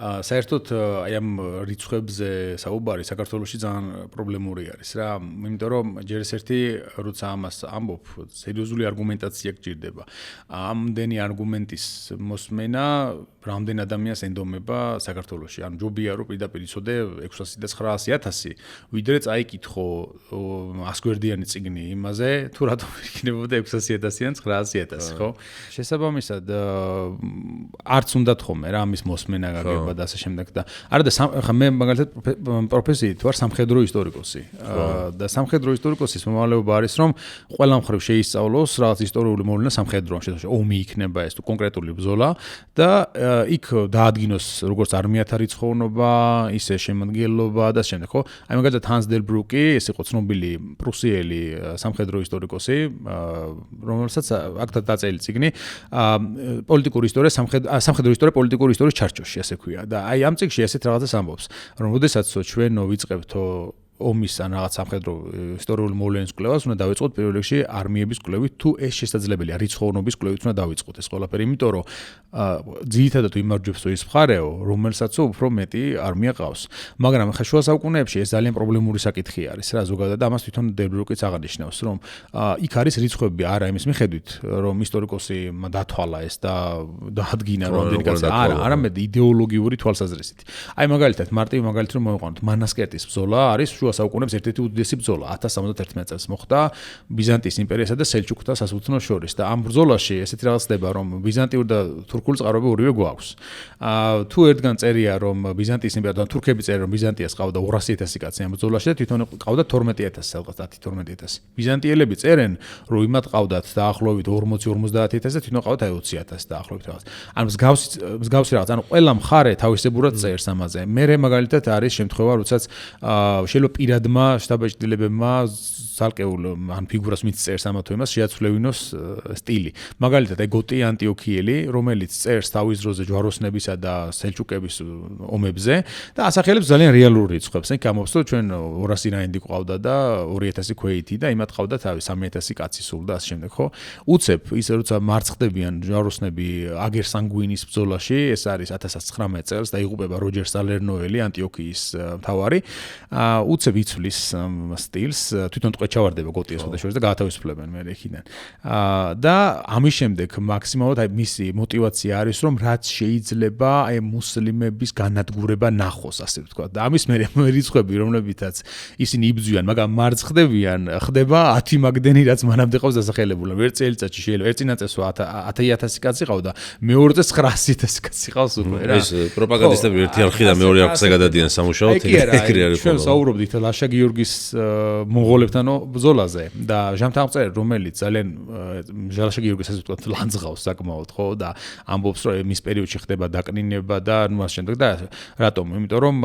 საერთოდ აი ამ რიცხვებზე საუბარი საქართველოში ძალიან პრობლემური არის რა, იმიტომ რომ ჯერ ერთი როცა ამას ამბობ, სერიოზული არგუმენტაცია გჭირდება. ამდენი არგუმენტის მოსმენა რამდენ ადამიანს ენდომება საქართველოში. ანუ ჯობია რომ პირდაპირ იცოდე 600 და 900,000, ვიდრე წაიკითხო 100 გვერდიანი წიგნი იმაზე, თუ რატომ იქნებოდა 600,000 ან 900,000, ხო? შესაბამისად არც უნდათ ხოლმე რა ამის მოსმენა გაგება და ასე შემდეგ და არა და ხა მე მაგალითად პროფესიით ვარ სამხედრო ისტორიკოსი და სამხედრო ისტორიკოსის მომავლობა არის რომ ყველა მხრივ შეისწავლოს რაღაც ისტორიული მოვლენა სამხედროში ომი იქნება ეს თუ კონკრეტული ბრძოლა და იქ დაადგინოს როგორც არმიათა რიცხოვნობა ისე შემადგენლობა და ასე შემდეგ ხო აი მაგალითად ჰანს დელ ბრუკი ეს იყო ცნობილი პრუსიელი სამხედრო ისტორიკოსი რომელსაც აქ დაწერილი წიგნი პოლიტიკური ისტორია სამხედრო ისტორია პოლიტიკური ისტორიის ჩარჩოში ასე ქვია და აი ამ წიგნში ესეთ რაღაცას ამბობს რომ როდესაც ჩვენ ვიწყებთო ომის ან რაღაც სამხედრო ისტორიული მოვლენის კვლევას უნდა დავიწყოთ პირველ რიგში არმიების კვლევით თუ ეს შესაძლებელია რიცხოვნობის კვლევით უნდა დავიწყოთ ეს ყველაფერი იმიტომ რომ ძირითადად იმარჯვებს ის მხარეო რომელსაც უფრო მეტი არმია ყავს მაგრამ ხა შუა საუკუნეებში ეს ძალიან პრობლემური საკითხი არის რა ზოგადად ამას თვითონ დებრუკიც აღნიშნავს რომ იქ არის რიცხვები არა იმის მიხედვით რომ ისტორიკოსი დათვალა ეს და დაადგინა რამდენი კაცი არა არამედ იდეოლოგიური თვალსაზრისით აი მაგალითად მარტივი მაგალითი რომ მოვიყვანოთ მანასკერტის ბრძოლა არის შუა საუკუნეების ერთ-ერთი უდიდესი ბრძოლა 1071 წელს მოხდა ბიზანტიის იმპერიასა და სელჩუკთა სასულთნოს შორის და ამ ბრძოლაში ესეთი რაღაც ხდება რომ ბიზანტიური და თურქული წყაროები ორივე გვაქვს. თუ ერთგან წერია რომ ბიზანტიის იმპერატორი და თურქები წერენ რომ ბიზანტიას ყავდა 200,000 კაცი ამ ბრძოლაში და თვითონ ყავდა 12,000 რაღაც 10-12,000. ბიზანტიელები წერენ რომ იმათ ყავდათ დაახლოებით 40-50,000 და თვითონ ყავდათ 20,000 დაახლოებით რაღაც. ანუ მსგავსი რაღაც ანუ ყველა მხარე თავისებურად წერს ამაზე. მე მაგალითად არის შემთხვევა როდესაც შეიძლება პირადმა შტაბ-ჭდილებებმა ზალკეულ ან ფიგურას მიწერს ამა თუ იმას შეაცვლევინოს სტილი. მაგალითად აი გოტი ანტიოქიელი, რომელიც წერს თავის დროზე ჯვაროსნებისა და სელჩუკების ომებზე და ასახელებს ძალიან რეალურ რიცხვებს. იქ ამბობს რომ ჩვენ 200 რაინდი ყავდა და 2000 ქვეითი და იმათ ყავდა თავის 3,000 კაცი სულ და ასე შემდეგ, ხო? უცებ ისე როცა მარცხდებიან ჯვაროსნები აგერ სანგუინის ბრძოლაში, ეს არის 1019 წელს და იღუპება როჯერ სალერნოელი ანტიოქიის მთავარი. უცებ იცვლის სტილს, თვითონ ტყვეჩავარდება გოტიას ხოდაშორის და გაათავისუფლებენ მე იქიდან. და ამის შემდეგ მაქსიმალურად აი მისი мотивация არის რომ რაც შეიძლება აი მუსლიმების განადგურება ნახოს ასე ვთქვა. და ამის მე რიცხვები რომლებითაც ისინი იბძვიან, მაგრამ მარცხდებიან, ხდება 10 მაგდენი რაც მანამდე ყავს დასახელებული. ერთ წელიწადში შეიძლება ერთ წინაწესო 10,000 კაცი ყავდა, მეორე წელს 900,000 კაცი ყავს უკვე რა. ეს პროპაგანდისტები ერთი არხიდან მეორე არხზე გადადიან სამუშაოდ, ეგრე არის. ჩვენ საუბრობდით ლაშა გიორგის მონღოლებთან ბრძოლაზე და ჟამთამწერი რომელიც ძალიან ლაშა გიორგის ასე ვთქვათ ლანძღავს საკმაოდ ხო და ამბობს რომ მის პერიოდში ხდება დაკნინება და ნუ ამ შემდეგ და რატომ? იმიტომ რომ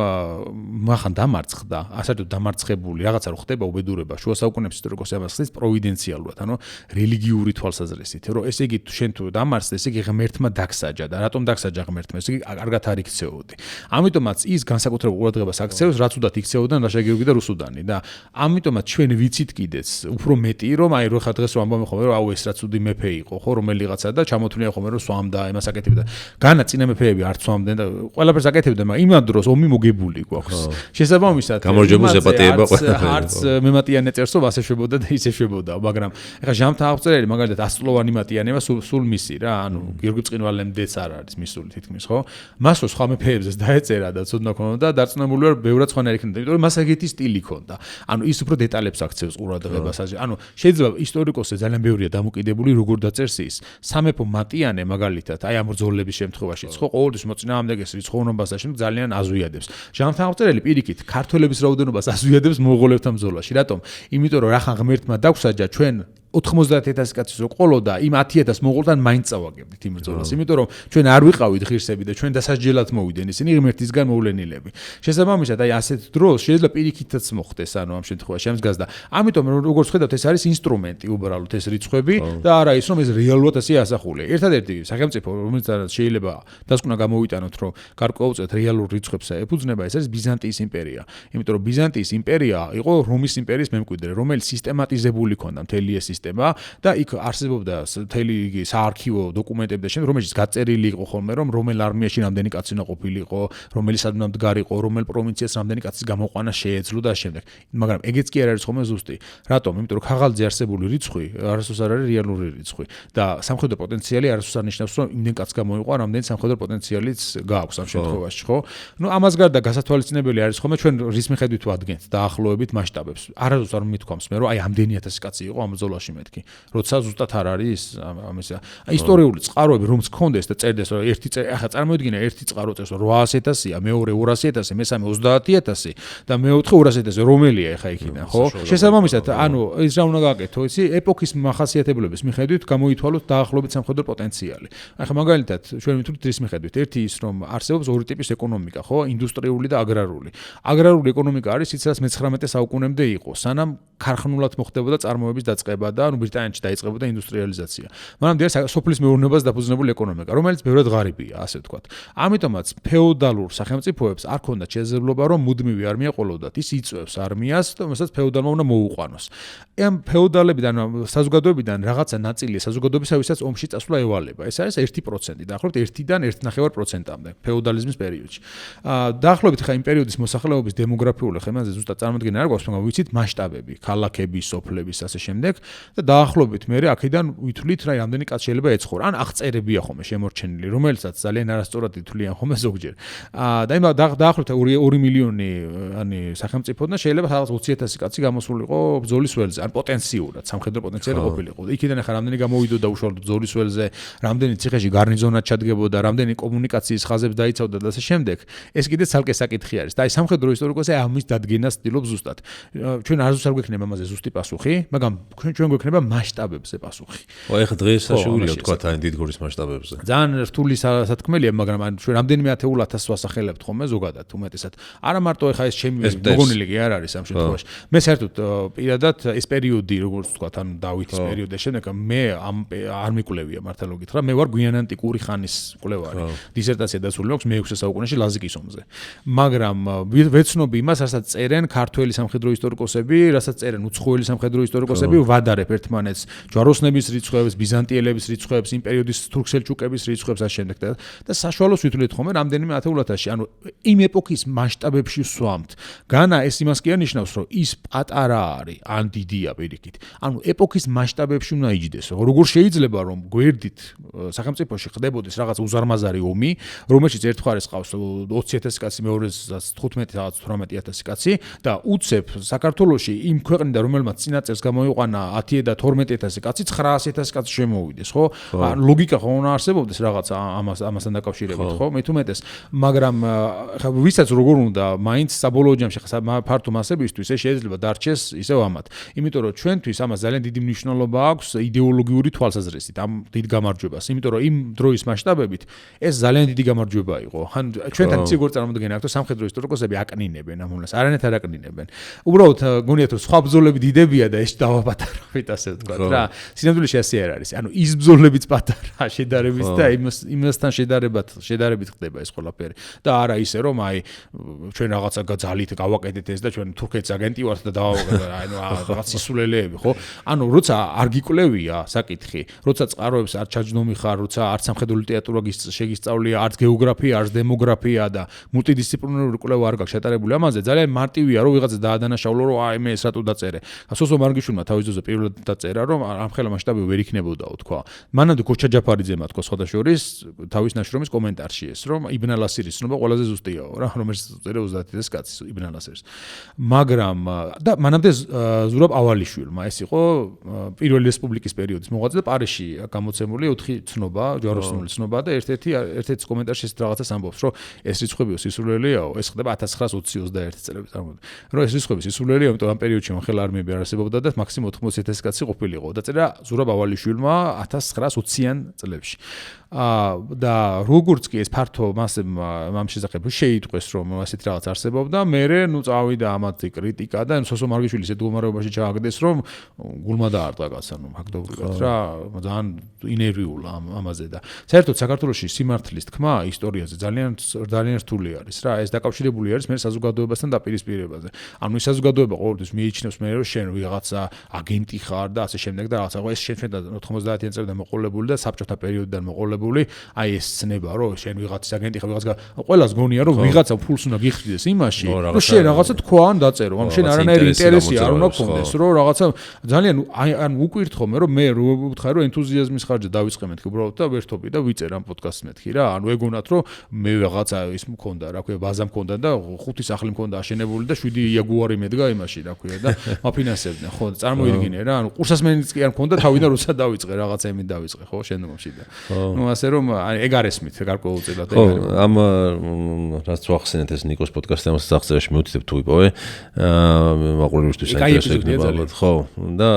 მახან დამარცხდა, ასეთო დამარცხებული რაღაცა რო ხდება უბედურება შუა საუკუნეების ისტორიკოსი ამას ხდის პროვიდენციალურად, ანუ რელიგიური თვალსაზრისით, რომ ესე იგი შენ თუ დამარცხდა, ესე იგი ღმერთმა დაგსაჯა და რატომ დაგსაჯა ღმერთმა? ესე იგი კარგად არ იქცეოდი. ამიტომაც ის განსაკუთრებულ ყურადღებას აქცევს, რაც უდათ იქცეოდნენ ლაშა გიორგი და რუსუდანი და ამიტომაც ჩვენ ვიცით კიდეც უფრო მეტი რომ აი რო ხა დღეს რომ ამბობენ ხოლმე რომ აუ ეს რაც უდი მეფე იყო ხო რომელიღაცა და ჩამოთვლია ხოლმე რომ სვამდა იმას აკეთებდა განა წინა მეფეები არ სვამდნენ და ყველაფერს აკეთებდნენ მაგრამ იმ დროს ომი მოგებული გვაქვს შესაბამისად გამარჯვებულს ეპატიება არც მემატიანე წერს რომ ასე შვებოდა და ისე შვებოდა მაგრამ ეხა ჟამთა აღწერელი მაგალითად 100-ლოვანი მატიანება სულ მისი რა ანუ გიორგი წყინვალემდეც არ არის მისული თითქმის ხო მას რო სხვა მეფეებზეც დაეწერა და ცოდნა ქონდა და დარწმუნებული ვარ ბევრად სხვანაირი იქნება იმიტომ რომ მას ეგეთი სტილი ქონდა ანუ ის უფრო დეტალებს აქცევს აძლევს ყურადღებას. ანუ შეიძლება ისტორიკოსზე ძალიან ბევრია დამოკიდებული როგორ დაწერს ის. სამეფო მატიანე მაგალითად, აი ამ ბრძოლების შემთხვევაშიც ხო ყოველთვის მოწინააღმდეგეს რიცხოვნობას და შემდეგ ძალიან აზვიადებს. ჟამთამოწერელი პირიქით ქართველების რაოდენობას აზვიადებს მონღოლებთან ბრძოლაში. რატომ? იმიტომ რომ რახან ღმერთმა დაგვსაჯა ჩვენ 90,000 კაცის რო ყოლოდა იმ 10,000 მონღოლთან მაინც წავაგებდით იმ ბრძოლას. იმიტომ რომ ჩვენ არ ვიყავით ღირსები და ჩვენ დასაჯელად მოვიდნენ ისინი ღმერთისგან მოვლენილები. შესაბამისად, აი ასეთ დროს შეიძლება პირიქითაც მოხდეს, ანუ ამ შემთხვევაში ამის გაზრდა. ამიტომ როგორც ხედავთ, ეს არის ინსტრუმენტი უბრალოდ ეს რიცხვები და არა ის რომ ეს რეალურად ასე ასახულია. ერთადერთი სახელმწიფო რომელიც შეიძლება დასკვნა გამოვიტანოთ, რომ გარკვეულწილად რეალურ რიცხვებს ეფუძნება, ეს არის ბიზანტიის იმპერია. იმიტომ რომ ბიზანტიის იმპერია იყო რომის იმპერიის მემკვიდრე, რომელიც სისტემატიზებული ქონდა მთელი ეს და იქ არსებობდა მთელი იგი საარქივო დოკუმენტები და შემდეგ რომელშიც გაწერილი იყო ხოლმე რომ რომელ არმიაში რამდენი კაცი უნდა ყოფილიყო, რომელი სადმე მდგარიყო, რომელ პროვინციას რამდენი კაცის გამოყვანა შეეძლო და შემდეგ. მაგრამ ეგეც კი არ არის ხოლმე ზუსტი. რატომ? იმიტომ რომ ხაღალზე არსებული რიცხვი არასდროს არ არის რეალური რიცხვი და სამხედრო პოტენციალი არასდროს არ ნიშნავს რომ იმდენ კაც გამოიყვა, რამდენი სამხედრო პოტენციალიც გააქვს ამ შემთხვევაში, ხო? ნუ ამას გარდა გასათვალისწინებელი არის ხოლმე ჩვენ რის მიხედვით ვადგენთ დაახლოებით მასშტაბებს. არასდროს არ მithქვამს მე რომ აი ამდენი 1000 კაცი იყო ამ ბრძოლაში მეთქი. როცა ზუსტად არ არის ამისა. ისტორიული წყაროები რომც გქონდეს და წერდეს რომ ერთი ახლა წარმოიდგინე ერთი წყარო წერს 800,000-ია, მეორე 200,000, მესამე 30,000 და მეოთხე 200,000 რომელია ახლა იქიდან, ხო? შესაბამისად, ანუ ის რა უნდა გააკეთო, იცი, ეპოქის მახასიათებლების მიხედვით გამოითვალოთ დაახლოებით სამხედრო პოტენციალი. ახლა მაგალითად, ჩვენ მithulით რის მიხედვით, ერთი ის რომ არსებობს ორი ტიპის ეკონომიკა, ხო? ინდუსტრიული და აგრარული. აგრარული ეკონომიკა არის ის, რაც მე-19 საუკუნემდე იყო, სანამ ქარხნულად მოხდებოდა წარმოების დაწყება და ანუ ბრიტანეთში დაიწყებოდა ინდუსტრიალიზაცია. მაგრამ დიახ, სოფლის მეურნეობას დაფუძნებული ეკონომიკა, რომელიც ბევრად ღარიბია, ასე ვთქვათ. ამიტომაც ფეოდალურ სახელმწიფოებს არ ქონდათ შესაძლებლობა, რომ მუდმივი არმია ყოლოდათ. ის იწვევს არმიას, რომელსაც ფეოდალმა უნდა მოუყვანოს. ამ ფეოდალებიდან, საზოგადოებიდან რაღაცა ნაწილი საზოგადოებისათვის ომში წასვლა ევალება. ეს არის 1%, დაახლოებით 1-დან 1.5%-მდე ფეოდალიზმის პერიოდში. დაახლოებით ხა იმ პერიოდის მოსახლეობის დემოგრაფიული ხემაზე ზუსტად წარმოდგენა არ გვაქვს, მაგრამ ვიცით მასშტაბები, ქალაქების, სოფლების ასე შემდეგ და დაახლოებით მე აქედან ვითვლით რა რამდენი კაც შეიძლება ეცხოვრო. ან აღწერებია ხოლმე შემორჩენილი, რომელსაც ძალიან არასწორად ითვლიან ხოლმე ზოგჯერ. და იმ დაახლოებით 2 მილიონი ანი სახელმწიფოდან შეიძლება რაღაც 20,000 კაცი გამოსულიყო ბრძოლის ველზე, ან პოტენციურად სამხედრო პოტენციალი ყოფილიყო. იქიდან ახლა რამდენი გამოვიდოდა უშუალოდ ბრძოლის ველზე, რამდენი ციხეში გარნიზონად ჩადგებოდა, რამდენი კომუნიკაციის ხაზებს დაიცავდა და ასე შემდეგ. ეს კიდე ცალკე საკითხი არის. და აი სამხედრო ისტორიკოსი ამის დადგენას ცდილობს ზუსტად. ჩვენ არასდროს არ გვექნება ამაზე ზუსტი პასუხი, მაგრამ ჩვენ გვექნება მასშტაბებზე პასუხი. ეხლა დღეს საშუალია თქვა თან დიდგორის მასშტაბებზე. ძალიან რთული სათქმელია, მაგრამ ჩვენ რამდენიმე 10,000 ვასახელებთ ხოლმე ზოგადად უმეტესად. არა მარტო ეხლა ეს ჩემი მოგონილი კი არ არის ამ შემთხვევაში. მე საერთოდ პირადად ეს პერიოდი როგორც თქვა თან დავითის პერიოდი შემდეგ მე არ მიკვლევია მართლა გითხრა, მე ვარ გვიანანტიკური ხანის მკვლევარი. დისერტაცია დასრულებული აქვს მე-6 საუკუნეში ლაზიკის ომზე. მაგრამ ვეცნობი იმას, რასაც წერენ ქართველი სამხედრო ისტორიკოსები, რასაც წერენ უცხოელი სამხედრო ისტორიკოსები, ვადარებ ერთმანეთს ჯვაროსნების რიცხვებს, ბიზანტიელების რიცხვებს, იმ პერიოდის თურქ-სელჩუკების რიცხვებს ასე შემდეგ და საშუალოს ვითვლით ხოლმე რამდენიმე 10,000-ში. ანუ იმ ეპოქის მასშტაბებში ვსვამთ. განა ეს იმას კი ანიშნავს, რომ ის პატარა არის, ან დიდია პირიქით. ანუ ეპოქის მასშტაბებში უნდა იჯდეს. როგორ შეიძლება რომ გვერდით სახელმწიფოში ხდებოდეს რაღაც უზარმაზარი ომი, რომელშიც ერთგვარეს ყავს 20,000 კაცი, მეორეს 15,000 კაცი და უცებ საქართველოში იმ ქვეყნიდან რომელმაც წინაწელს გამოიყვანა 10 და 12,000 კაცი 900,000 კაცი შემოვიდეს, ხო? ლოგიკა ხო უნდა არსებობდეს რაღაც ამასთან დაკავშირებით, ხო? მე თუ მეტეს, მაგრამ ხა ვისაც როგორ უნდა მაინც საბოლოო ჯამში ხა ფართო მასებისთვის ეს შეიძლება დარჩეს ისევ ამათ. იმიტომ რომ ჩვენთვის ამას ძალიან დიდი მნიშვნელობა აქვს იდეოლოგიური თვალსაზრისით ამ დიდ გამარჯვებას. იმიტომ რომ იმ დროის მასშტაბებით ეს ძალიან დიდი გამარჯვება იყო. ხან ჩვენთან ციგორ წარმოდგენა აქვს, სამხედრო ისტორიკოსები აკნინებენ ამას, არანაირად არ აკნინებენ. უბრალოდ გონიათ რომ სხვა ბრძოლები დიდებია და ეს დავაპატარავით ასე ვთქვათ რა. სინამდვილეში ასე არ არის. ანუ ის ბრძოლებიც პატარა შედარებით და იმასთან შედარებით ხდება ეს ყველაფერი. და არა ისე რომ აი ჩვენ რაღაცა ძალით გავაკეთეთ ეს და ჩვენ თურქეთის აგენტი ვართ და ანუ რაღაც სისულელეები, ხო? ანუ როცა არ გიკვლევია საკითხი, როცა წყაროებს არ ჩაჯდომი ხარ, როცა არც სამხედრო ლიტერატურა შეგისწავლია, არც გეოგრაფია, არც დემოგრაფია და მულტიდისციპლინარული კვლევა არ გაქვს შეტარებული ამაზე, ძალიან მარტივია რომ ვიღაცა დაადანაშაულო რომ აი მე ეს რატო დაწერე. სოსო მარგიშვილმა თავის ძოზე პირველად დაწერა, რომ ამხელა მასშტაბი ვერ იქნებოდაო თქვა. მანამდე გოჩა ჯაფარიძემ თქვა სხვადასხვა თავის ნაშრომის კომენტარში ეს, რომ იბნ ალასირის ცნობა ყველაზე ზუსტიაო რა, რომელიც წერა 30-ის კაცის იბნ ალასირის. მაგრამ და მანამდე ზურაბ ავალიშვილმა ეს იყო პირველი რესპუბლიკის პერიოდის მოღვაწე და პარიზში გამოცემული 4 ცნობა, ჯვაროსნული ცნობა და ერთ-ერთი კომენტარში ეს რაღაცას ამბობს, რომ ეს რიცხვებიო სისულელიაო, ეს ხდება 1920-21 წლებში წარმოიდგინე. რომ ეს რიცხვები სისულელია, იმიტომ ამ პერიოდში ხელ არმიები არ არსებობდა და მაქსიმუმ 80,000 კაცი ყოფილიყო. დაწერა ზურაბ ავალიშვილმა 1920-იან წლებში. და როგორც კი ეს ფართო მასებმა ამ შესახებ შეიტყვეს, რომ ასეთ რაღაც არსებობდა, მერე წავიდა ამათი კრიტიკა და სოსო მარგიშვილის ეს მდგომარეობაში ჩააგდეს, რომ გულმა დაარტყა კაცს, ფაქტობრივად რა, ძალიან ინერვიულა ამაზე და საერთოდ საქართველოში სიმართლის თქმა ისტორიაზე ძალიან რთული არის რა, ეს დაკავშირებული არის მე საზოგადოებასთან დაპირისპირებაზე. ანუ ეს საზოგადოება ყოველთვის მიიჩნევს მე რომ შენ ვიღაცა აგენტი ხარ და ასე შემდეგ და რაღაცა, ეს შენ 90-იან წლიდან მოყოლებული და საბჭოთა პერიოდიდან მოყოლებული, აი ეს ცნება რომ შენ ვიღაცის აგენტი ხარ, ვიღაცა ყველას გონია რომ ვიღაცა ფულს უნდა გიხდიდეს იმაში, რომ შენ რაღაცა თქვა ან დაწერო, ამ შენ არანაირი ინტერესი არ უნდა გქონდეს, რომ რაღაცა ძალიან ან უკვირთ ხოლმე რომ მე ვუთხარი რომ ენთუზიაზმის ხარჯზე დავიწყე მეთქი უბრალოდ და ვერთობი და ვიწერ ამ პოდკასტს მეთქი რა, ანუ ეგონათ რომ მე რაღაცა ის მქონდა, რა ქვია, ბაზა მქონდა და 5 სახლი მქონდა აშენებული და 7 იაგუარი მედგა იმაში, რა ქვია და მაფინანსებდნენ, ხო, წარმოიდგინე რა, ანუ ყურსასმენიც კი არ მქონდა, თავიდან როცა დავიწყე რაღაცა იმით დავიწყე, ხო, შენდომში და ნუ ასე რომ ეგ არ ესმით გარკვეულწილად ეგ არის. ამ რაც ვახსენეთ ეს ნიკოს პოდკასტი ამას აღწერაში მივთითებ თუ იპოვე მაყურებელისთვის საინტერესო იქნება ალბათ, ხო, და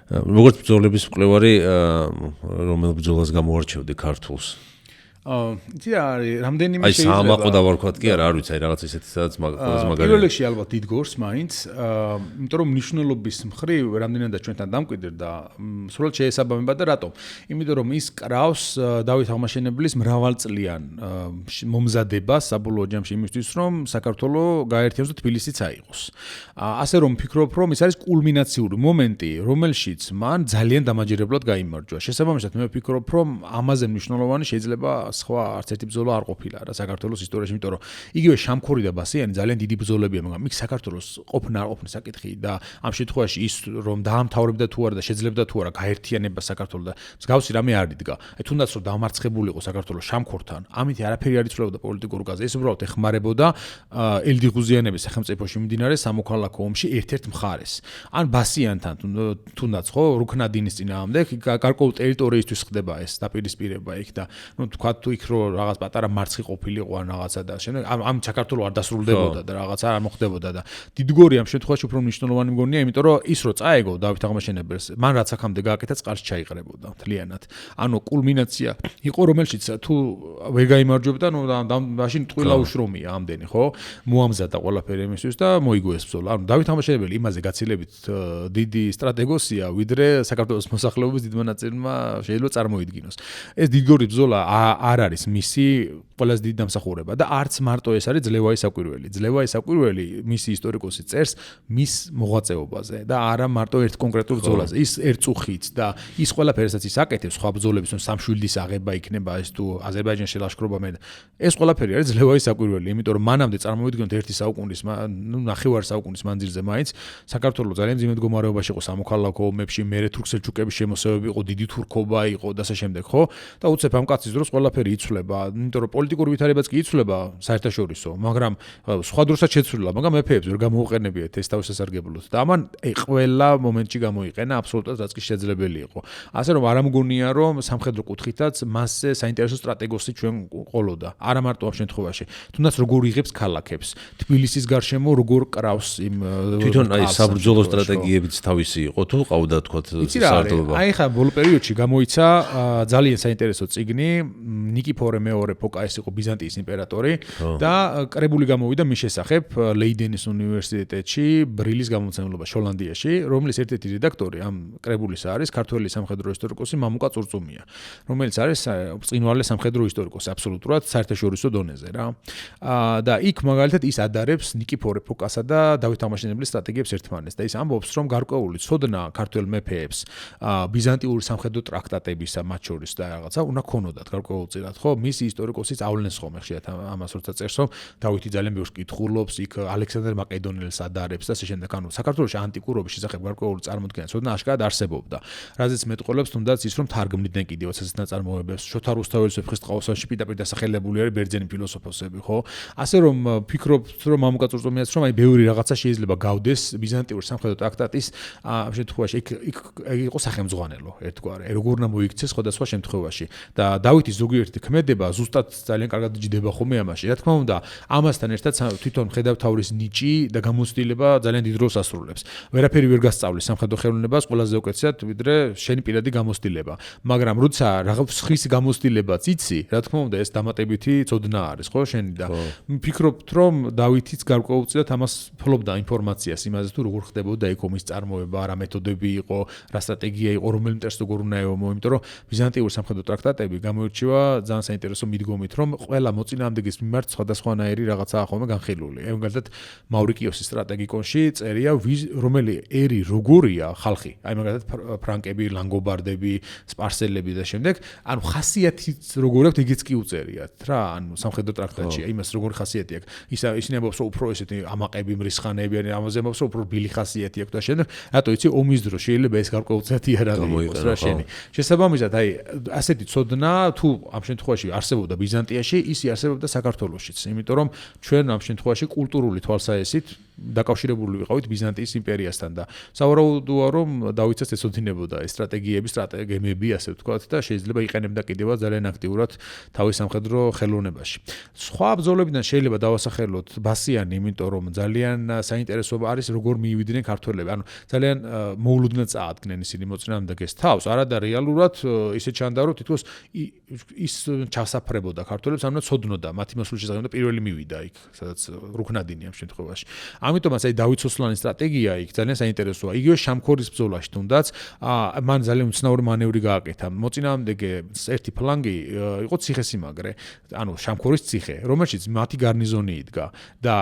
როგორც ბრძოლების მკვლევარი რომელ ბრძოლას გამოარჩევდი ქართულს? იცი რა არის, რამდენიმე შეიძლება. აი სამაყო დავარქვათ კი არა, არ ვიცი, აი რაღაც ისეთი სადაც ყველაზე მაგარი. პირველ რიგში ალბათ დიდგორს მაინც, იმიტომ რომ მნიშვნელობის მხრივ რამდენადაც ჩვენთან დამკვიდრდა, სრულად შეესაბამება და რატომ? იმიტომ რომ ის კრავს დავით აღმაშენებლის მრავალწლიან მომზადებას საბოლოო ჯამში იმისთვის, რომ საქართველოს გაერთიანოს და თბილისიც აიღოს. ასე რომ ვფიქრობ, რომ ის არის კულმინაციური მომენტი, რომელშიც მან ძალიან დამაჯერებლად გაიმარჯვა. შესაბამისად, მე ვფიქრობ, რომ ამაზე მნიშვნელოვანი შეიძლება სხვა არც ერთი ბრძოლა არ ყოფილა რა საქართველოს ისტორიაში, იმიტომ რომ იგივე შამქორი და ბასიანი ძალიან დიდი ბრძოლებია, მაგრამ იქ საქართველოს ყოფნა არ ყოფნა საკითხი და ამ შემთხვევაში ის რომ დაამთავრებდა თუ არა და შეძლებდა თუ არა გაერთიანება საქართველოს და მსგავსი რამე არ იდგა. აი თუნდაც რომ დამარცხებულიყო საქართველოს შამქორთან, ამით არაფერი არ იცვლებოდა პოლიტიკურ გაზზე, ეს უბრალოდ ეხმარებოდა ელდიღუზიანების სახელმწიფოში მიმდინარე სამოქალაქო ომში ერთ-ერთ მხარეს. ან ბასიანთან თუნდაც ხო რუქნადინის წინააღმდეგ გარკვეულ ტერიტორიისთვის ხდება ეს დაპირისპირება იქ და ნუ თქვა თუ იქ რო რაღაც პატარა მარცხი ყოფილიყო ან რაღაცა და შემდეგ ამ საქართველოს არ დასრულდებოდა და რაღაცა არ მოხდებოდა და დიდგორი ამ შემთხვევაში უფრო მნიშვნელოვანი მგონია, იმიტომ რომ ის რო წაეგო დავით აღმაშენებელს, მან რაც აქამდე გააკეთა წყარს ჩაიყრებოდა მთლიანად. ანუ კულმინაცია იყო, რომელშიც თუ ვერ გაიმარჯვებდა, ნუ მაშინ ტყუილა უშრომია ამდენი, ხო? მოამზადა ყველაფერი იმისთვის და მოიგო ეს ბრძოლა. ანუ დავით აღმაშენებელი იმაზე გაცილებით დიდი სტრატეგოსია, ვიდრე საქართველოს მოსახლეობის დიდმა ნაწილმა შეიძლება წარმოიდგინოს. ეს დიდგორი ბრძოლა არ არის მისი ყველაზე დიდი დამსახურება და არც მარტო ეს არის ძლევაის საკვირველი. ძლევაის საკვირველი მისი ისტორიკოსი წერს მის მოღვაწეობაზე და არა მარტო ერთ კონკრეტულ ბრძოლაზე. ის ერწუხით და ის ყველაფერსაც ის აკეთებს სხვა ბრძოლების, სამშვილდის აღება იქნება ეს თუ აზერბაიჯანში ლაშქრობა მე. ეს ყველაფერი არის ძლევაის საკვირველი, იმიტომ რომ მანამდე წარმოვიდგინოთ ერთი საუკუნის, ნუ ნახევარი საუკუნის მანძილზე მაინც საქართველოს ძალიან მძიმე მდგომარეობაში იყო სამოქალაქო ომებში, მერე თურქ-სელჩუკების შემოსევები იყო, დიდი თურქობა იყო და ასე შემდეგ, ხო? და უცებ ამ კაცის დროს ყველაფერი იცვლება, იმიტომ რომ პოლიტიკური ვითარებაც კი იცვლება საერთაშორისო, მაგრამ სხვა დროსაც შეცვლილა, მაგრამ მეფეებს ვერ გამოუყენებიათ ეს თავისასარგებლოდ და ამან ყველა მომენტში გამოიყენა აბსოლუტურად რაც კი შესაძლებელი იყო. ასე რომ არ ამგონია რომ სამხედრო კუთხითაც მასზე საინტერესო სტრატეგოსი ჩვენ ყოლოდა. არა მარტო ამ შემთხვევაში, თუნდაც როგორ იღებს ქალაქებს, თბილისის გარშემო როგორ კრავს იმ თვითონ აი საბრძოლო სტრატეგიებიც თავისი იყო თუ ყავდა თქვა საერთოდ. აი ხა ბოლო პერიოდში გამოიცა ძალიან საინტერესო წიგნი ნიკიფორე მეორე ფოკა ეს იყო ბიზანტიის იმპერატორი და კრებული გამოვიდა მის შესახებ ლეიდენის უნივერსიტეტში ბრილის გამომცემლობაში ჰოლანდიაში, რომლის ერთ-ერთი რედაქტორი ამ კრებულის არის ქართველი სამხედრო ისტორიკოსი მამუკა წურწუმია, რომელიც არის ბრწყინვალე სამხედრო ისტორიკოსი აბსოლუტურად საერთაშორისო დონეზე რა. და იქ მაგალითად ის ადარებს ნიკიფორე ფოკასა და დავით აღმაშენებლის სტრატეგიებს ერთმანეთს და ის ამბობს, რომ გარკვეული ცოდნა ქართველ მეფეებს ბიზანტიური სამხედრო ტრაქტატებისა მათ შორის და რაღაცა უნდა ქონოდათ გარკვეულ უწირათ, ხო? მისი ისტორიკოსიც ავლენს ხომ ხშირად ამას როცა წერს, რომ დავითი ძალიან ბევრს კითხულობს, იქ ალექსანდრე მაკედონელს ადარებს და ასე შემდეგ. ანუ საქართველოში ანტიკურობის შესახებ გარკვეული წარმოდგენა ცოდნა აშკარად არსებობდა. რაზეც მეტყოლებს თუნდაც ის, რომ თარგმნიდნენ კიდევ ასეთ ნაწარმოებებს. შოთა რუსთაველის ვეფხისტყაოსანში პირდაპირ დასახელებული არის ბერძენი ფილოსოფოსები, ხო? ასე რომ ფიქრობთ, რომ მამუკაწურწუმიაც რომ აი ბევრი რაღაცა შეიძლება გავდეს ბიზანტიური სამხედრო ტრაქტატის ამ შემთხვევაში იქ იყო სახელმძღვანელო ერთგვარი. როგორ უნდა მოიქცეს სხვადასხვა შემთხვევაში და დავითის ზოგიერთი ქმედება ზუსტად ძალიან კარგად ჯდება ხოლმე ამაში. რა თქმა უნდა, ამასთან ერთად თვითონ მხედავთავრის ნიჭი და გამოცდილება ძალიან დიდ როლს ასრულებს. ვერაფერი ვერ გასწავლის სამხედრო ხელოვნებას ყველაზე უკეთესად, ვიდრე შენი პირადი გამოცდილება. მაგრამ როცა რაღაც ხის გამოცდილებაც იცი, რა თქმა უნდა, ეს დამატებითი ცოდნა არის, ხო, შენი და ვფიქრობთ, რომ დავითიც გარკვეულწილად ამას ფლობდა ინფორმაციას იმაზე, თუ როგორ ხდებოდა ეკომის წარმოება, რა მეთოდები იყო, რა სტრატეგია იყო, რომელ მტერს როგორ უნდა ეომო, იმიტომ რომ ბიზანტიური სამხედრო ტრაქტატები გამოირჩევა ძალიან საინტერესო მიდგომით, რომ ყველა მოწინააღმდეგის მიმართ სხვადასხვანაირი რაღაცაა ხოლმე განხილული. მაგალითად, მავრიკიოსის სტრატეგიკონში წერია, რომელი ერი როგორია ხალხი, აი მაგალითად ფრანკები, ლანგობარდები, სპარსელები და შემდეგ, ანუ ხასიათიც როგორ აქვს, იგიც კი უწერიათ რა, ანუ სამხედრო ტრაქტატში, იმას როგორი ხასიათი აქვს. ისინი ამბობს, რომ უფრო ესეთი ამაყები, მრისხანები არიან, ამაზე ამბობს, რომ უფრო რბილი ხასიათი აქვს და შემდეგ, რატო იცი, ომის დროს შეიძლება ეს გარკვეულწილად იარაღი იყოს რა შენი. შესაბამისად, აი ასეთი ცოდნა თუ ამ შემთხვევაში არსებობდა ბიზანტიაში, ის არსებობდა საქართველოშიც, იმიტომ რომ ჩვენ ამ შემთხვევაში კულტურული თვალსაჩინით დაკავშირებული ვიყავით ბიზანტიის იმპერიასთან და სავარაუდოა რომ დავითსაც ეცოდინებოდა ეს სტრატეგემები ასე ვთქვათ და შეიძლება იყენებდა კიდევაც ძალიან აქტიურად თავის სამხედრო ხელოვნებაში. სხვა ბრძოლებიდან შეიძლება დავასახელოთ ბასიანი, იმიტომ რომ ძალიან საინტერესო არის როგორ მიივიდნენ ქართველები. ანუ ძალიან მოულოდნელად წაადგნენ ისინი მოწინააღმდეგეს თავს, არადა რეალურად ისე ჩანდა რომ თითქოს ის ჩასაფრებოდა ქართველებს, ანუ ცოდნოდა მათი მოსვლის შესახებ და პირველი მივიდა იქ, სადაც რუქნადინი ამ შემთხვევაში. ამიტომაც აი დავით სოსლანის სტრატეგია იქ ძალიან საინტერესოა. იგივე შამქორის ბრძოლაში თუნდაც მან ძალიან უცნაური მანევრი გააკეთა. მოწინააღმდეგეს ერთი ფლანგი იყო ციხესიმაგრე, ანუ შამქორის ციხე, რომელშიც მათი გარნიზონი იდგა და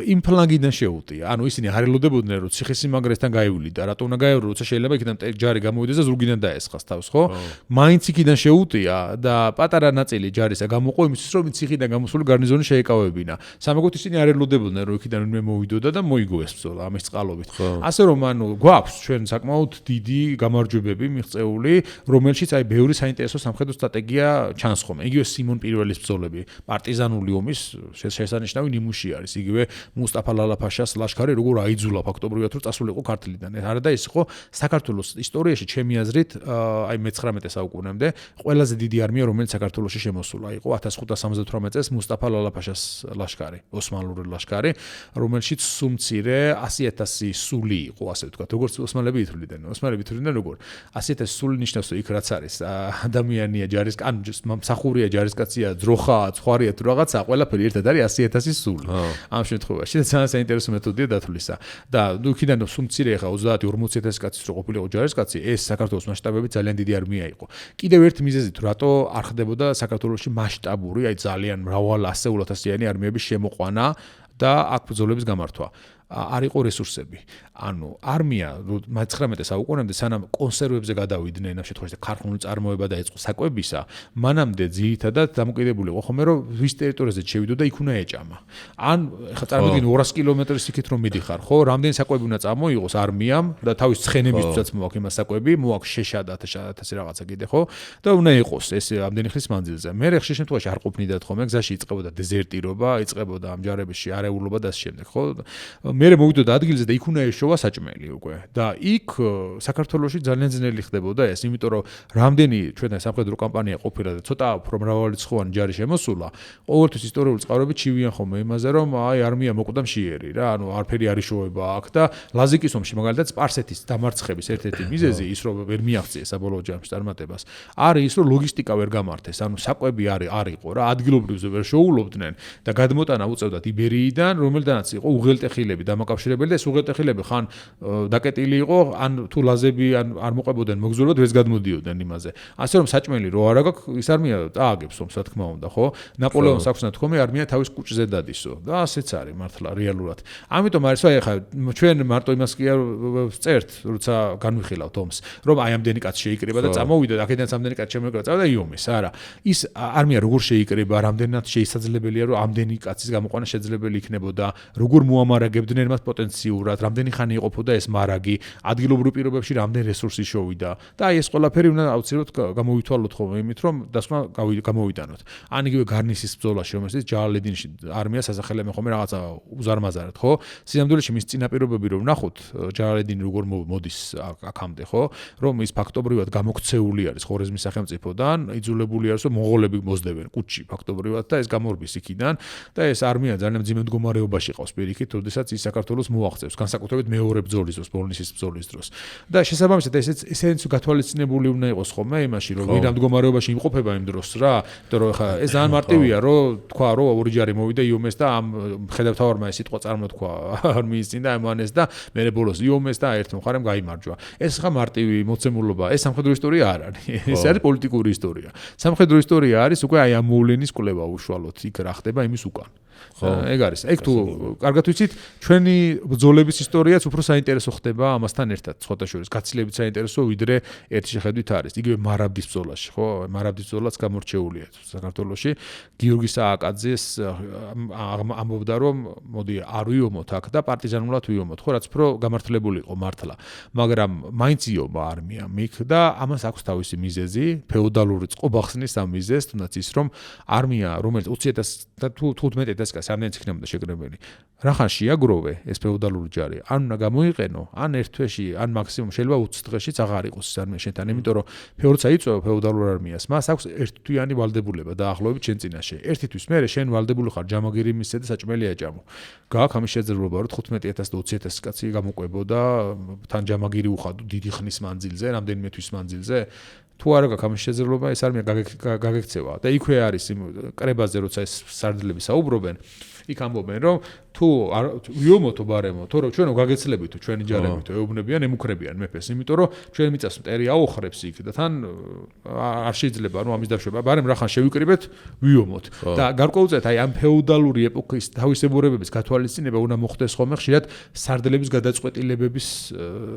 იმ ფლანგიდან შეუტია. ანუ ისინი არ ელოდებოდნენ რომ ციხესიმაგრესთან გაივლიდა, რატო უნდა გაევლო, როცა შეიძლება იქიდან ჯარი გამოვიდეს და ზურგიდან დაესხას თავს, ხო? მაინც იქიდან შეუტია და პატარა ნაწილი ჯარისა გამოყო იმისთვის რომ ციხიდან გამოსული გარნიზონი შეეკავებინა. სამაგოთ ისინი არ ელოდებოდნენ რომ იქიდან ვინმე მოვიდოდა და მოიგო ეს ბრძოლა ამის წყალობით. ასე რომ ანუ გვაქვს ჩვენ საკმაოდ დიდი გამარჯვებები მიღწეული, რომელშიც აი ბევრი საინტერესო სამხედრო სტრატეგია ჩანს ხოლმე. იგივე სიმონ პირველის ბრძოლები, პარტიზანული ომის შესანიშნავი ნიმუში არის. იგივე მუსტაფა ლალაფაშას ლაშქარი როგორ აიძულა ფაქტობრივად რომ წასულიყო ქართლიდან. არადა ის იყო საქართველოს ისტორიაში ჩემი აზრით აი მე-19 საუკუნემდე ყველაზე დიდი არმია რომელიც საქართველოში შემოსულა იყო 1578 წელს მუსტაფა ლალაფაშას ლაშქარი, ოსმალური ლაშქარი, რომელშიც სუმცირე 100,000 სული იყო, ასე ვთქვათ, როგორც ოსმალები ითვლიდნენ. ოსმალები ითვლიდნენ როგორ 100,000 სული ნიშნავს, რომ იქ რაც არის, ადამიანია, ჯარისკაცი, მსახურია, ჯარისკაცია, ძროხაა, ცხარია თუ რაღაცა, ყველაფერი ერთად არის 100,000 სული. ამ შემთხვევაში და ძალიან საინტერესო მეთოდია დათვლისა. და იქიდან სუმცირე ხა 30-40,000 კაცის რო ყოფილიყო ჯარისკაცი, ეს საქართველოს მასშტაბებით ძალიან დიდი არმია იყო. კიდევ ერთი მიზეზი თუ რატო არ ხდებოდა საქართველოში მასშტაბური, აი ძალიან მრავალ ასეულათასიანი არმიების შემოყვანა და აქ ბრძოლების გამართვა. არ იყო რესურსები. ანუ არმია 19 საუკუნემდე სანამ კონსერვებზე გადავიდნენ ამ შემთხვევაში ქარხნული წარმოება დაიწყო საკვებისა, მანამდე ძირითადად დამოკიდებული იყო ხოლმე რომ ვის ტერიტორიაზე შევიდო და იქ უნდა ეჭამა. ან ხა წარმოგიდგენთ 200 კილომეტრის იქით რომ მიდიხარ, ხო? რამდენი საკვები უნდა წამოიღოს არმიამ და თავის ცხენებისთვისაც მოაქვს იმას საკვები, მოაქვს შეშა და 1000 რაღაცა კიდე, ხო? და უნდა იყოს ეს რამდენი ხნის მანძილზე. მე ხშირ შემთხვევაში არ ყოფნიდათ ხოლმე, გზაში იწყებოდა დეზერტირობა, იწყებოდა ამ ჯარებში არეულობა და ამ შემდეგ, ხო? მე მოვიდოდა ადგილზე და იქ უნდა ეშოვა საჭმელი უკვე და იქ საქართველოში ძალიან ძნელი ხდებოდა ეს, იმიტომ რომ რამდენი ჩვენთან სამხედრო კამპანია ყოფილა და ცოტა უფრო მრავალრიცხოვანი ჯარი შემოსულა, ყოველთვის ისტორიული წყაროები ჩივიან ხოლმე იმაზე, რომ აი არმია მოკვდა მშიერი რა, ანუ არაფერი არ იშოვება აქ და ლაზიკის ომში მაგალითად სპარსეთის დამარცხების ერთ-ერთი მიზეზი ის რომ ვერ მიაღწიეს საბოლოო ჯამში წარმატებას, არის ის რომ ლოგისტიკა ვერ გამართეს, ანუ საკვები არ იყო რა, ადგილობრივზე ვერ შოულობდნენ და გადმოტანა უწევდათ იბერიიდან, რომელთანაც იყო უღელტეხილები დამაკავშირებელი და ეს უღელტეხილები ხან დაკეტილი იყო, ან თუ ლაზები ან არ მოყვებოდნენ მოგზაურობად ვეს გადმოდიოდნენ იმაზე. ასე რომ საჭმელი რო არა გაქვს, ის არმია დააგებს ომს, რა თქმა უნდა, ხო? ნაპოლეონს აქვს ნათქვამი არმია თავის კუჭზე დადისო და ასეც არის მართლა რეალურად. ამიტომ არის აი ხა ჩვენ მარტო იმას კი არ წერთ, როცა განვიხილავთ ომს, რომ აი ამდენი კაცი შეიკრიბა და წამოვიდა, აქედან ამდენი კაცი შემოიკრიბა, წავიდა იომეს, არა. ის არმია როგორ შეიკრიბა, რამდენად შესაძლებელია, რომ ამდენი კაცის გამოყვანა შეძლებელი იქნებოდა, როგორ მოამარაგებდნენ მას პოტენციურად, რამდენი ხანი იყოფოდა ეს მარაგი, ადგილობრივ პირობებში რამდენი რესურსი შოვიდა და აი ეს ყველაფერი უნდა აუცილებლად გამოვითვალოთ ხოლმე იმით, რომ დასკვნა გამოვიტანოთ. ან იგივე გარნისის ბრძოლაში, რომელსაც ჯალალედინის არმიას ასახელებენ ხოლმე რაღაცა უზარმაზარად, ხო? სინამდვილეში მის წინაპირობები რომ ნახოთ, ჯალალედინი როგორ მოდის აქამდე, ხო? რომ ის ფაქტობრივად გამოქცეული არის ხორეზმის სახელმწიფოდან, იძულებული არის რომ მონღოლები მოსდებენ კუჭში ფაქტობრივად და ეს გამორბის იქიდან და ეს არმია ძალიან მძიმე მდგომარეობაში ყავს პირიქით, როდესაც ის საქართველოს მოაღწევს, განსაკუთრებით მეორე ბრძოლის დროს, ბოლნისის ბრძოლის დროს. და შესაბამისად ესეც გათვალისწინებული უნდა იყოს ხოლმე იმაში, რომ ვინ ამ მდგომარეობაში იმყოფება იმ დროს რა, იმიტომ რომ ხა ეს ძალიან მარტივია, რომ თქვა, რომ ორი ჯარი მოვიდა იომეს და ამ ხედავთავარმა ეს სიტყვა წარმოთქვა არმიის წინ და ამანეს და მე ბოლოს იომეს და ერთ მხარემ გაიმარჯვა. ეს ხა მარტივი მოცემულობა, ეს სამხედრო ისტორია არ არის. ეს არის პოლიტიკური ისტორია. სამხედრო ისტორია არის უკვე აი ამ მოვლენის კვლევა უშუალოდ იქ რა ხდება იმის უკან. ეგ არის. ეგ თუ კარგად ვიცით, ჩვენი ბრძოლების ისტორიაც უფრო საინტერესო ხდება ამასთან ერთად, სხვათა შორის გაცილებით საინტერესო ვიდრე ერთი შეხედვით არის. იგივე მარაბდის ბრძოლაში, ხო? მარაბდის ბრძოლაც გამორჩეულია საქართველოში. გიორგი სააკაძეს ამბობდა, რომ მოდი არ ვიომოთ აქ და პარტიზანულად ვიომოთ, ხო, რაც უფრო გამართლებული იყო მართლა. მაგრამ მაინც იომა არმიამ იქ და ამას აქვს თავისი მიზეზი, ფეოდალური წყობა ხსნის ამ მიზეზს, თუნდაც ის რომ არმია, რომელიც 20,000 და თუ 15,000 კაცს ამდენიც იქნებოდა შეკრებილი. რახან შეაგროვე ეს ფეოდალური ჯარი, ან უნდა გამოიყენო, ან ერთ თვეში, ან მაქსიმუმ შეიძლება 20 დღეშიც აღარ იყოს ეს არმია შენთან, იმიტომ რომ როცა იწვევ ფეოდალურ არმიას, მას აქვს ერთთვიანი ვალდებულება დაახლოებით შენ წინაშე. ერთი თვის მერე შენ ვალდებული ხარ ჯამაგირი მისცე და საჭმელი აჭამო. გააქვს ამის შეძლებლობა, რომ 15,000 და 20,000 კაცი გამოყვებო და თან ჯამაგირი უხადო დიდი ხნის მანძილზე, რამდენიმე თვის მანძილზე. თუ არა გაქვს ამის შეძლებლობა, ეს არმია გაგექცევა და იქვე არის იმ კრებაზე, როცა ეს სარდლები საუბრობენ, იქ ამბობენ, რომ თუ ვიომოთო ბარემო, თორე ჩვენო გაგეცლებითო ჩვენი ჯარებითო ეუბნებიან, ემუქრებიან მეფეს, იმიტომ რომ ჩვენ მიწას მტერი აოხრებს იქ და თან არ შეიძლება რომ ამის დაშვება, ბარემ რახან შევიკრიბეთ, ვიომოთ. და გარკვეულწილად აი ამ ფეოდალური ეპოქის თავისებურებების გათვალისწინება უნდა მოხდეს ხოლმე ხშირად სარდლების გადაწყვეტილებების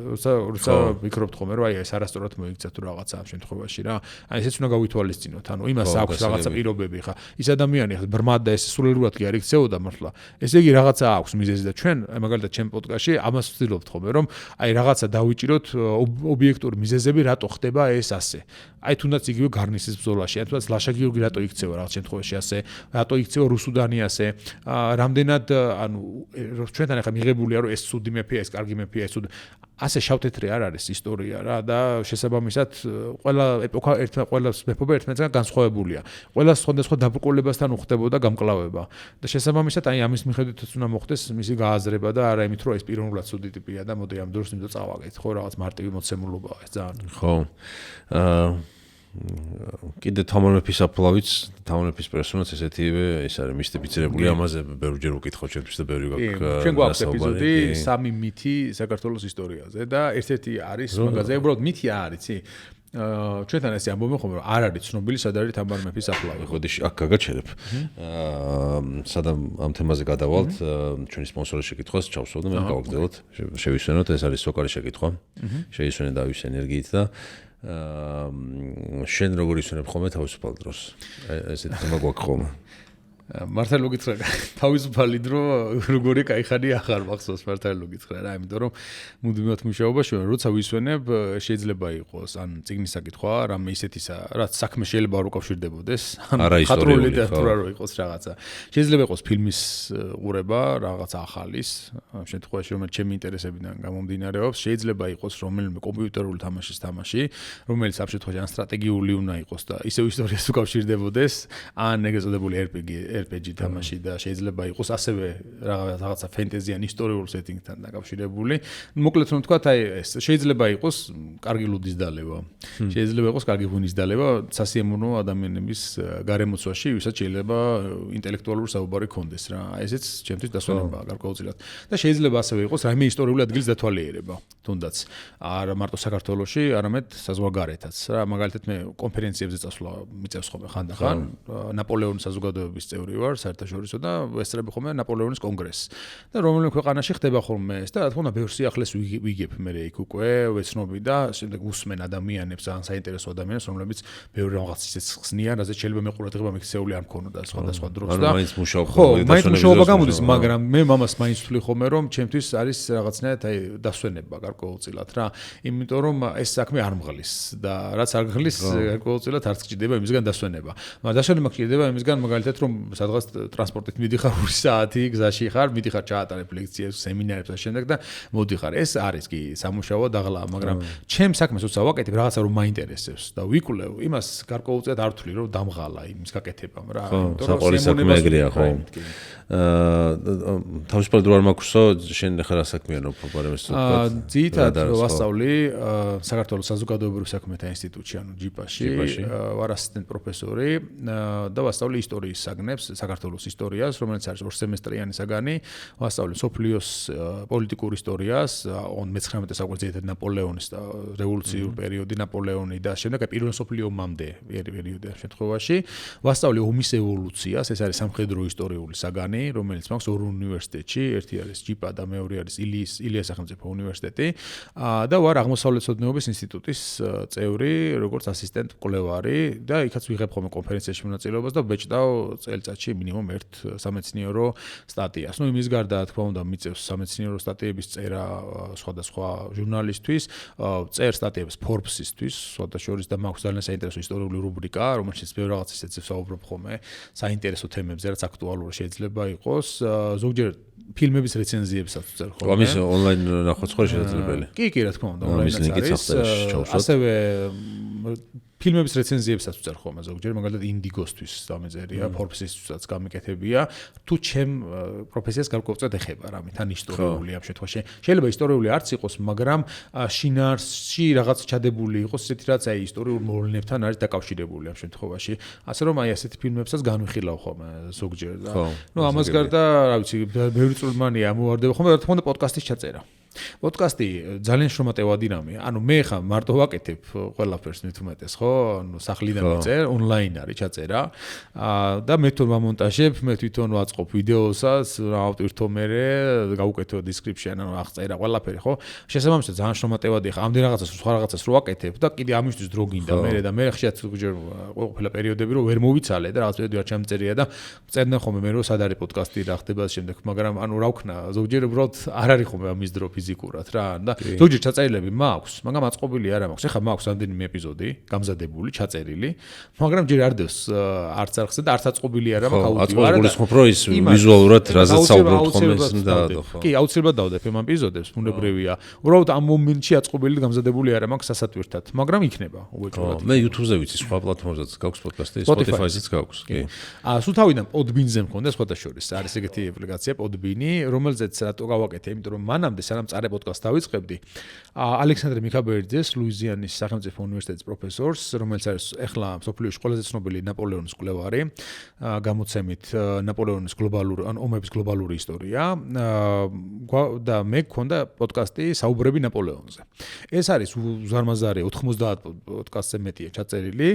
როცა ვიქრობთ ხოლმე, რომ აი ეს არასწორად მოიქცა თუ რაღაცა ამ შემთხვევაში რა. აი ესეც უნდა გავითვალისწინოთ, ანუ იმას აქვს რაღაცა პირობები ხა. ის ადამიანი ხა ბრმად და ეს სულელურად კი არ იქცეოდა მართლა. ესე იგი რაღაცა აქვს მიზეზი და ჩვენ მაგალითად ჩემ პოდკასტში ამას ვცდილობთ ხოლმე რომ აი რაღაცა დავიჭიროთ ობიექტური მიზეზები რატო ხდება ეს ასე. აი თუნდაც იგივე გარნისის ბრძოლაში, აი თუნდაც ლაშა გიორგი რატო იქცევა რაღაც შემთხვევაში ასე, რატო იქცევა რუსუდანი ასე, რამდენად ანუ ჩვენთან ახლა მიღებულია რომ ეს ცუდი მეფეა, ეს კარგი მეფეა, ეს ასე შავთეთრი არ არის ისტორია რა და შესაბამისად ყველა ეპოქა ყველა მეფობა ერთმანეთთან განსხვავებულია. ყველა სხვადასხვა დაბრკოლებასთან უხდებოდა გამკლავება და შესაბამისად აი ამის მიხედვითაც უნდა მოხდეს მისი გააზრება და არა იმით რომ ეს პიროვნულად ცუდი ტიპია და მოდი ამ დროს იმდო წავაგეთ ხო რაღაც მარტივი მოცემულობაა ეს ძალიან. ხო. კიდე თამარ მეფის აფლავიც, თამარ მეფის პერსონაც ესეთივე ის არის მისტიფიცირებული, ამაზე ბევრჯერ ვკითხავ ჩემთვის და ბევრი გაქვს. ჩვენ გვაქვს ეპიზოდი 3 მითი საქართველოს ისტორიაზე და ერთ-ერთი არის მაგაზე, უბრალოდ მითი არის, იცი? ჩვენთან ესე ამბობენ ხოლმე რომ არ არის ცნობილი სად არის თამარ მეფის აფლავი. ხოდი აქ გაგაჩერებ. სადამ ამ თემაზე გადავალთ, ჩვენი სპონსორის შეკითხვას ჩავსვათ და მე გავაგრძელოთ. შევისვენოთ, ეს არის სოკარი შეკითხვა. შეისვენე დავის ენერგიით და შენ როგორ ისვენებ ხოლმე თავისუფალ დროს? ესეთი თემა გვაქვს ხოლმე. მართალი გითხრა, თავისუფალი დრო როგორი кайხანი ახარ მახსოვს მართალი გითხრა რა, იმიტომ რომ მუდმივად მუშაობაში ვარ, როცა ვისვენებ, შეიძლება იყოს ან წიგნის საკითხვა, რამე ისეთისა, რაც საქმე შეიძლება არ უკავშირდებოდეს, ან ხატრული ლიტერატურა რო იყოს რაღაცა. შეიძლება იყოს ფილმის ყურება, რაღაცა ახალის, ამ შემთხვევაში რომელიც ჩემი ინტერესებიდან გამომდინარეობს, შეიძლება იყოს რომელიმე კომპიუტერული თამაშის თამაში, რომელიც ამ შემთხვევაში ან სტრატეგიული უნდა იყოს და ისევ ისტორიას უკავშირდებოდეს, ან ეგრეთ წოდებული RPG RPG თამაში და შეიძლება იყოს ასევე რაღაცა ფენტეზიან ისტორიულ სეტინგთან დაკავშირებული. მოკლედ რომ თქვა, აი ეს შეიძლება იყოს კარგი ლუდის დალევა. შეიძლება იყოს კარგი ღვინის დალევა სასიამოვნო ადამიანების გარემოცვაში, ვისაც შეიძლება ინტელექტუალური საუბარი კონდეს რა. ესეც ჩემთვის დასვენებაა გარკვეულწილად. და შეიძლება ასევე იყოს რაიმე ისტორიული ადგილის დათვალიერება, თუნდაც არა მარტო საქართველოში, არამედ საზღვარგარეთაც. რა მაგალითად მე კონფერენციებზე წასვლა მიწევს ხოლმე ხანდახან. ნაპოლეონის საზოგადოების წევრი ვარ საერთაშორისო და ვესწრები ხოლმე ნაპოლეონის კონგრესს. და რომელიმე ქვეყანაში ხდება ხოლმე ეს და რა თქმა უნდა ბევრ სიახლეს ვიგებ მე იქ უკვე ვეცნობი და შემდეგ უსმენ ადამიანებს, ან საინტერესო ადამიანებს, რომლებიც ბევრ რაღაცას ისეც ხსნიან, რაზეც შეიძლება მე ყურადღება მიქცეული არ მქონოდა სხვადასხვა დროს და მაინც მუშაობა მაინც მუშაობა გამოდის, მაგრამ მე მამას მაინც ვთვლი ხოლმე რომ ჩემთვის არის რაღაცნაირად აი დასვენება გარკვეულწილად რა. იმიტომ რომ ეს საქმე არ მღლის და რაც არ გღლის გარკვეულწილად არც გჭირდება იმისგან დასვენება. მაგრამ დასვენება გჭირდება იმისგან მაგალითად რომ სადღაც ტრანსპორტით მიდიხარ 2 საათი გზაში ხარ, მიდიხარ ჩაატარებ ლექციებს, სემინარებს და შემდეგ და მოდიხარ. ეს არის კი სამუშაო დაღლა, მაგრამ ჩემ საქმეს უცა ვაკეთებ რაღაცა რომ მაინტერესებს და ვიკვლევ, იმას გარკვეულწილად არ ვთვლი რომ დამღალა იმის გაკეთებამ რა. იმიტომ რომ საყვარელი საქმე ეგრეა ხო. თავისუფლად რო არ მაქვს, შენ ახლა რა საქმიანობ პრობლემებს თქვა? ძირითადად ვასწავლი საქართველოს საზოგადოებრივ საქმეთა ინსტიტუტში, ანუ ჯიპაში, ვარ ასისტენტ პროფესორი და ვასწავლი ისტორიის საგნებს, საქართველოს ისტორიას, რომელიც არის 2 სემესტრიანი საგანი. ვასწავლი სოფლიოს პოლიტიკურ ისტორიას, 19 საუკუნის ძირითადად ნაპოლეონის და რევოლუციურ პერიოდი, ნაპოლეონი და შემდეგ პირველ სოფლიო ომამდე პერიოდი ამ შემთხვევაში. ვასწავლი ომის ევოლუციას, ეს არის სამხედრო ისტორიული საგანი, რომელიც მაქვს 2 უნივერსიტეტში, ერთი არის ჯიპა და მეორე არის ილიას სახელმწიფო უნივერსიტეტი და ვარ აღმოსავლეთმცოდნეობის ინსტიტუტის წევრი, როგორც ასისტენტ მკვლევარი და იქაც ვიღებ ხოლმე კონფერენციაში მონაწილეობას და ვბეჭდავ წელიწადში მინიმუმ 1 სამეცნიერო სტატიას. ნუ იმის გარდა რა თქმა უნდა მიწევს სამეცნიერო სტატიების წერა სხვადასხვა ჟურნალისტვის, წერ სტატიებს Forbes-ისთვის, სხვადასხვა და მაქვს ძალიან საინტერესო ისტორიული რუბრიკა, რომელშიც ბევრ რაღაცას ვსაუბრობ ხოლმე საინტერესო თემებზე, რაც აქტუალური შეიძლება იყოს. ზოგჯერ ფილმების რეცენზიებსაც ვწერ ხოლმე. ამის ონლაინ ნახვა სხვა შესაძლებელი. კი, რა თქმა უნდა, ონლაინაც არის. ასევე ფილმების რეცენზიებსაც ვწერ ხოლმე ზოგჯერ, მაგალითად ინდიგოსთვის დამეწერია, Forbes-ისთვისაც გამიკეთებია. თუ ჩემ პროფესიას გარკვეულწილად ეხება რამე, თან ისტორიული ამ შემთხვევაში. შეიძლება ისტორიული არც იყოს, მაგრამ შინაარსში რაღაც ჩადებული იყოს ისეთი რაც აი ისტორიულ მოვლენებთან არის დაკავშირებული ამ შემთხვევაში. ასე რომ აი ასეთი ფილმებსაც განვიხილავ ხოლმე ზოგჯერ და ნუ ამას გარდა, რა ვიცი, ბევრი წვრილმანია ამოვარდება ხოლმე, რა თქმა უნდა პოდკასტის ჩაწერა. პოდკასტი ძალიან შრომატევადი რამეა. ანუ მე ხა მარტო ვაკეთებ ყველაფერს მithumetes, ხო? ანუ სახლიდან ვიწერ, ონლაინ არის ჩაწერა. და მე თვითონ ვამონტაჟებ, მე თვითონ ვაწყობ ვიდეოსაც, ავტვირთო მე, გავუკეთო description, ანუ აღწერა ყველაფერი, ხო? შესაბამისად ძალიან შრომატევადი ხა. ამდენ რაღაცას სხვა რაღაცას რო ვაკეთებ და კიდე ამისთვის დრო გინდა მე და მე ხშირად ზოგჯერ ყოფილა პერიოდები რომ ვერ მოვიცალე და რაღაც პერიოდი არ ჩამწერია და წერდნენ ხოლმე მე რომ სად არის პოდკასტი რა ხდება შემდეგ, მაგრამ ანუ რა ვქნა, ზოგჯერ უბრალოდ არ არის ხოლმე ამის დრო ფიზიკურად რა და ზოგჯერ ჩაწერილები მაქვს, მაგრამ აწყობილი არა მაქვს. ეხლა მაქვს რამდენიმე ეპიზოდი გამზადებული, ჩაწერილი, მაგრამ ჯერ არ დევს არც არხზე და არც აწყობილი არა მაქვს აუდიო. აწყობილი ხმობ რო ის ვიზუალურად რაზეც საუბრობთ ხოლმე ეს დაადო. კი, აუცილებლად დავდებ ამ ეპიზოდებს, ბუნებრივია. უბრალოდ ამ მომენტში აწყობილი და გამზადებული არა მაქვს სასატვირთად, მაგრამ იქნება უეჭვად. მე YouTube-ზე ვიცი, სხვა პლატფორმაზეც გაქვს პოდკასტი, Spotify-ზეც გაქვს, კი. სულ თავიდან Podbean-ზე მქონდა სხვადასხვა არის ეგეთი აპლიკაცია Podbean-ი, რომელზეც რატო გავაკეთე, იმიტომ რომ მანამდე სანამ წარე პოდკასტს დავიწყებდი, ალექსანდრე მიქაბერიძეს, ლუიზიანის სახელმწიფო უნივერსიტეტის პროფესორს, რომელიც არის ახლა მსოფლიოში ყველაზე ცნობილი ნაპოლეონის მკვლევარი, გამოცემით ნაპოლეონის გლობალური ან ომების გლობალური ისტორია და მე გქონდა პოდკასტი საუბრები ნაპოლეონზე. ეს არის უზარმაზარი 90 პოდკასტზე მეტია ჩაწერილი,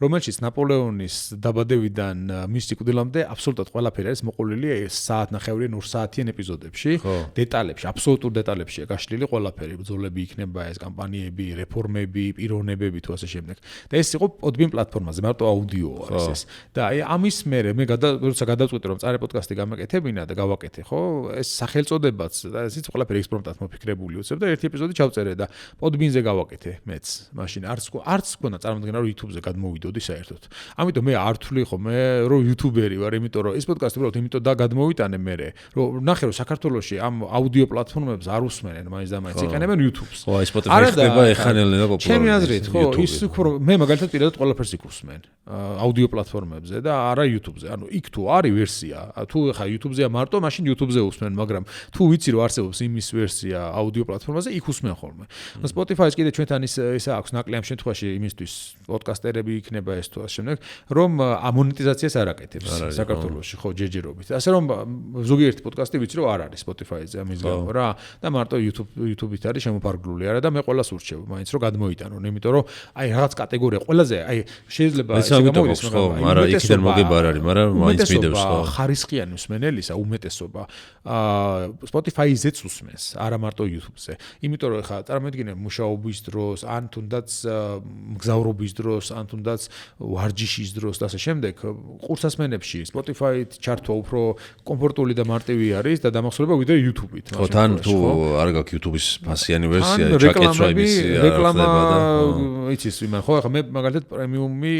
რომელშიც ნაპოლეონის დაბადებიდან მის სიკვდილამდე აბსოლუტურად ყველაფერი არის მოყოლილი საათნახევრიან 2 საათიან ეპიზოდებში, დეტალებში, აბსოლუტურ დეტალებშია გაშლილი ყველაფერი, ბრძოლები იქნება ეს კამპანიები, რეფორმები, პიროვნებები თუ ასე შემდეგ. და ეს იყო Podbean პლატფორმაზე, მარტო აუდიო არის ეს. და აი ამის მერე მე როცა გადავწყვიტე რომ წარე პოდკასტი გამეკეთებინა და გავაკეთე, ხო? ეს სახელწოდებაც და ესეც ყველაფერი ექსპრომტად მოფიქრებული უცებ და ერთი ეპიზოდი ჩავწერე და Podbean-ზე გავაკეთე მეც. მაშინ არც მქონდა წარმოდგენა რომ YouTube-ზე გადმოვიდოდი საერთოდ. ამიტომ მე არ ვთვლი ხოლმე რომ YouTuber-ი ვარ, იმიტომ რომ ეს პოდკასტი უბრალოდ იმიტომ და გადმოვიტანე მე, რომ ნახე რომ საქართველოში ამ აუდიო პლატფორმებს არ უსმენენ, მაინც და მაინც იყენებენ YouTube-ს. ხო, აი Spotify ხდება ეხანელენ და პოპულარული. ჩემი აზრით, ხო, ის უფრო მე მაგალითად პირადად ყველაფერს იქ უსმენ. აუდიო პლატფორმებზე და არა YouTube-ზე. ანუ იქ თუ არის ვერსია, თუ ხა YouTube-ზეა მარტო, მაშინ YouTube-ზე უსმენ, მაგრამ თუ ვიცი რომ არსებობს იმის ვერსია აუდიო პლატფორმაზე, იქ უსმენ ხოლმე. Spotify-ს კიდე ჩვენთან ის აქვს ნაკლი ამ შემთხვევაში იმისთვის პოდკასტერები იქნება ეს თუ ასე შემდეგ, რომ ამონეტიზაციას არ აკეთებს საქართველოში, ხო, ჯერჯერობით. ასე რომ ზოგიერთი პოდკასტი ვიცი რომ არ არის Spotify-ზე ამის გამო რა და მარტო YouTube-ით არის შემოფარგლული არა და მე ყველას ურჩევ, მაინც რომ გადმოიტანონ, იმიტომ რომ აი რაღაც კატეგორია ყველაზე აი შეიძლება ესე გამოვიდეს, მაგრამ იქიდან მოგება არ არის, მაგრამ მაინც მიდევს ხო. ხარისხიანი მსმენელისა უმეტესობა Spotify-ზეც უსმენს, არა მარტო YouTube-ზე. იმიტომ რომ ხა წარმოვიდგინე მუშაობის დროს, ან თუნდაც მგზავრობის დროს, ან თუნდაც ვარჯიშის დროს და ასე შემდეგ, ყურსასმენებში Spotify-ით ჩართვა უფრო კომფორტული და მარტივი არის და დამახსოვრება ვიდრე YouTube-ით. ხო, თან თუ არ გაქვს YouTube-ის ფასიანი ვერსია, ჩაკეცვა იმის რეკლამა იცის იმან, ხო, ხა მე მაგალითად პრემიუმი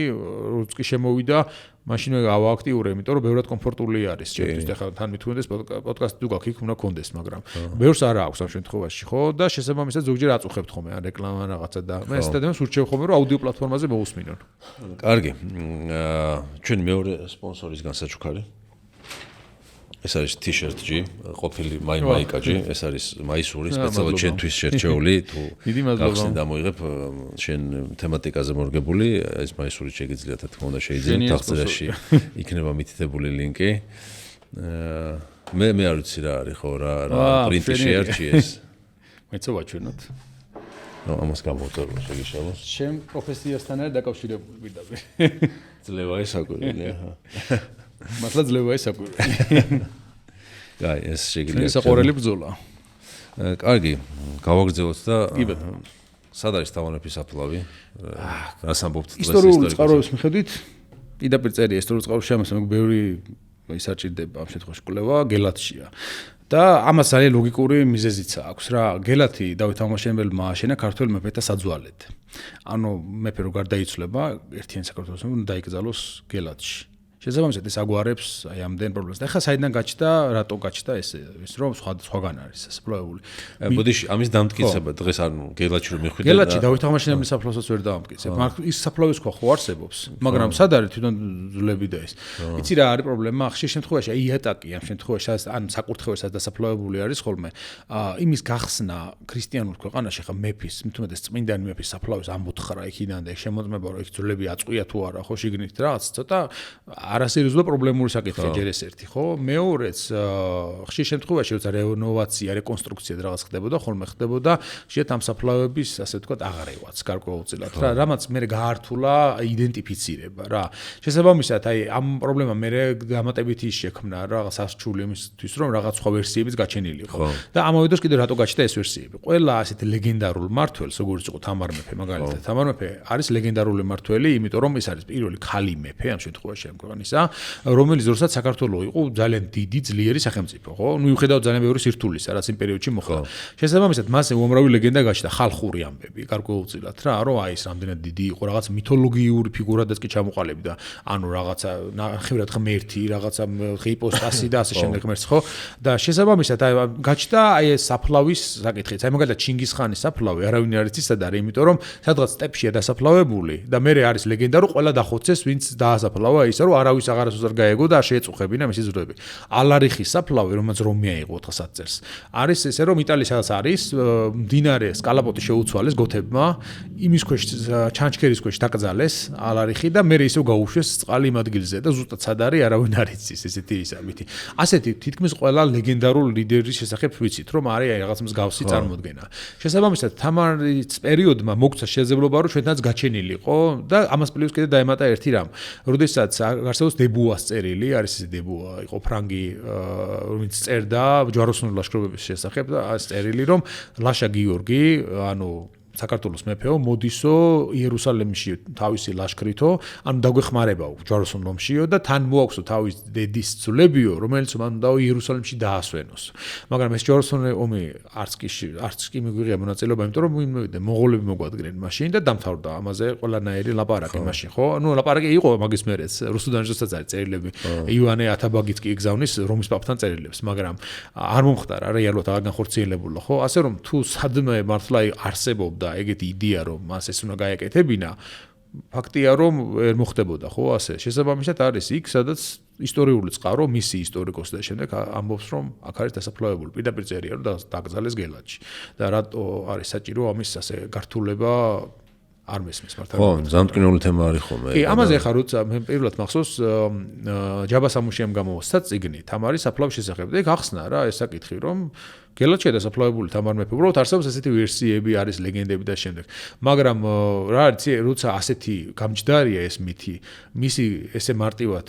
როც კი შემოვიდა მაშინვე ავააქტიურე, იმიტომ რომ ბევრად კომფორტული არის ჩემთვის. ახლა თან მithundes პოდკასტი თუ გაქვს იქ უნდა კონდეს, მაგრამ ბევრს არ აქვს ამ შემთხვევაში, ხო? და შესაბამისად ზოგჯერ აწუხებთ ხოლმე ან რეკლამა რაღაცა და მე ეს ადამიანს ურჩევ ხოლმე რომ აუდიო პლატფორმაზე მოусმინონ. კარგი. ჩვენი მეორე სპონსორისგან საჩუქარი. ეს არის T-shirt-ი, ყოფილი მაიკაჯი, ეს არის მაისური, სპეციალურად ჩვენთვის შერჩეული, თუ გახსნი დამოიღებ შენ თემატიკაზე მორგებული, ეს მაისური შეგიძლიათ რა თქმა უნდა შეიძლება თახწერაში იქნება მითითებული ლინკი. მე არ ვიცი რა არის ხო რა პრინტი შეარჩიეს. მეცო ვაჩვენოთ. ნუ ამას გამოვწერო შეგიშალოს. შენ პროფესიასთან არის დაკავშირებული პირდაპირ. ძლევა ეს აკვირველი აჰა. მართლა ძლევა ეს აკვირველი. გაი, ეს შეგიძლიათ. ეს აყორელი ბრძოლა. კარგი, გავაგრძელოთ და სად არის თავანაფის საფლავი? რას ამბობთ დღეს ისტორიული წყაროების მიხედვით? პირდაპირ წერია ისტორიული წყაროებში ამას მე ბევრი ისაჭირდება ამ შემთხვევაში კვლევა გელათშია. და ამას ძალიან ლოგიკური მიზეზიც აქვს რა. გელათი დავით აღმაშენებელმა ააშენა ქართველ მეფეთა საძვალედ. ანუ მეფე რო გარდაიცვლება, ერთიანი საქართველოს უნდა დაიკრძალოს გელათში. შესაბამისად ეს აგვარებს აი ამდენ პრობლემას. და ხა საიდან გაჩნდა, რატო გაჩნდა ეს რომ სხვაგან არის სასაფლავებული. ბოდიში ამის დამტკიცება დღეს ანუ გელათში რომ მიხვიდე. გელათში დავით აღმაშენებლის საფლავსაც ვერ დავამტკიცებ. მაგრამ ის საფლავის ხო არსებობს, მაგრამ სად არის თვითონ ძვლები და ეს. იცი რა არის პრობლემა? ხშირ შემთხვევაში აი იატაკი ამ შემთხვევაში ან საკურთხეველსაც დასაფლავებული არის ხოლმე. იმის გახსნა ქრისტიანულ ქვეყანაში ხა მეფის, თუმცა წმინდანი მეფის საფლავის ამოთხრა იქიდან და შემოწმება რომ იქ ძვლები აწყვია თუ არა, ხო შიგნით რაღაც ცოტა არასერიოზული პრობლემური საკითხია ჯერ ეს ერთი, ხო? მეორეც ხშირ შემთხვევაში როცა რენოვაცია, რეკონსტრუქცია რაღაც ხდებოდა, ხოლმე ხდებოდა შეიძლება ამ საფლავების, ასე ვთქვათ, აღარევაც გარკვეულწილად რა, რამაც მე გაართულა იდენტიფიცირება რა. შესაბამისად, აი ამ პრობლემამ მე დამატებითი შექმნა რაღაც ასჩული იმისთვის, რომ რაღაც სხვა ვერსიებიც გაჩენილიყო. და ამავე დროს კიდე რატო გაჩნდა ეს ვერსიები? ყველა ასეთ ლეგენდარულ მმართველს, როგორც იყო თამარ მეფე, მაგალითად, თამარ მეფე არის ლეგენდარული მმართველი, იმიტომ რომ ეს არის პირველი ქალი მეფე ამ შემთხვევაში ამ ქვეყანისა, რომელიც როდესაც საქართველოს იყო ძალიან დიდი ძლიერი სახელმწიფო, ხო? ნუ მიუხედავად ძალიან ბევრი სირთულისა, რაც იმ პერიოდში მოხდა. შესაბამისად, მასზე უამრავი ლეგენდა გაჩნდა, ხალხური ამბები, გარკვეულწილად რა, რომ აი ეს რამდენად დიდი იყო, რაღაც მითოლოგიური ფიგურადაც კი ჩამოყალიბდა, ანუ რაღაცა ნახევრად ღმერთი, რაღაცა ჰიპოსტასი და ასე შემდეგ ღმერთს, ხო? და შესაბამისად, აი გაჩნდა აი ეს საფლავის საკითხიც. აი მაგალითად ჩინგისხანის საფლავი არავინ არ იცის სად არის, იმიტომ რომ სადღაც სტეპშია დასაფლავებული და მე არის ლეგენდა, რომ ყველა დახოცეს, ვინც დაასაფლავა ისე, რომ არავის აღარასოდეს არ გაეგო და არ შეეწუხებინა მისი ძვლები. ალარიხის საფლავი, რომელიც რომია იყო 400 წელს, არის ესე, რომ იტალიის სადაც არის, მდინარე სკალაპოტი შეუცვალეს გოთებმა, იმის ქვეშ ჩანჩქერის ქვეშ დაკრძალეს ალარიხი და მე ისევ გაუშვეს წყალი იმ ადგილზე და ზუსტად სად არის არავინ არ იცის ესეთი ისაბითი. ასეთი თითქმის ყველა ლეგენდარულ ლიდერის შესახებ ვიცით, რომ არის რაღაც მსგავსი წარმოდგენა. შესაბამისად, თამარის პერიოდმა მოგცა შესაძლებლობა, რომ ჩვენთანაც გაჩენილიყო და ამას პლუს კიდე დაემატა ერთი რამ. როდესაც არსებობს დებუას წერილი, არის ეს დებუა, იყო ფრანგი, რომელიც წერდა ჯვაროსნული ლაშქრობების შესახებ და ეს წერილი, რომ ლაშა გიორგი, ანუ საქართველოს მეფეო მოდისო იერუსალიმში თავისი ლაშქრითო, ანუ დაგვეხმარებაო ჯვაროსნულ ომშიო და თან მოაქვსო თავის დედის ძლებიო, რომელიც მან დაო იერუსალიმში დაასვენოს. მაგრამ ეს ჯვაროსნული ომი არც კი მიგვიღია მონაწილეობა, იმიტომ რომ მოვიდა მონღოლები მოგვადგნენ მაშინ და დამთავრდა ამაზე ყველანაირი ლაპარაკი მაშინ, ხო? ანუ ლაპარაკი იყო მაგის მერეც, რუსუდანჟოსაც არის წერილები. ივანე ათაბაგიც კი იგზავნის რომის პაპთან წერილებს, მაგრამ არ მომხდარა რეალურად არ განხორციელებულა, ხო? ასე რომ თუ სადმე მართლა არსებობდა ეგეთი იდეა, რომ მას ეს უნდა გაეკეთებინა, ფაქტია რომ ვერ მოხდებოდა, ხო, ასე. შესაბამისად არის იქ, სადაც ისტორიული წყარო, მისი ისტორიკოსი და შემდეგ ამბობს, რომ აქ არის დასაფლავებული. პირდაპირ წერია, რომ დაკრძალეს გელათში. და რატო არის საჭირო ამის ასე გართულება არ მესმის მართლა. ხო, ზამთკინული თემა არის ხოლმე. კი, ამაზე ხარ როცა მე პირველად მახსოვს ჯაბა სამუშიამ გამოვასცა წიგნი თამარის საფლავის შესახებ. და ეგ ახსნა რა ეს საკითხი, რომ გელათშია დასაფლავებული თამარ მეფე. უბრალოდ არსებობს ესეთი ვერსიები, არის ლეგენდები და შემდეგ. მაგრამ რა არის, როცა ასეთი გამჯდარია ეს მითი, მისი ესე მარტივად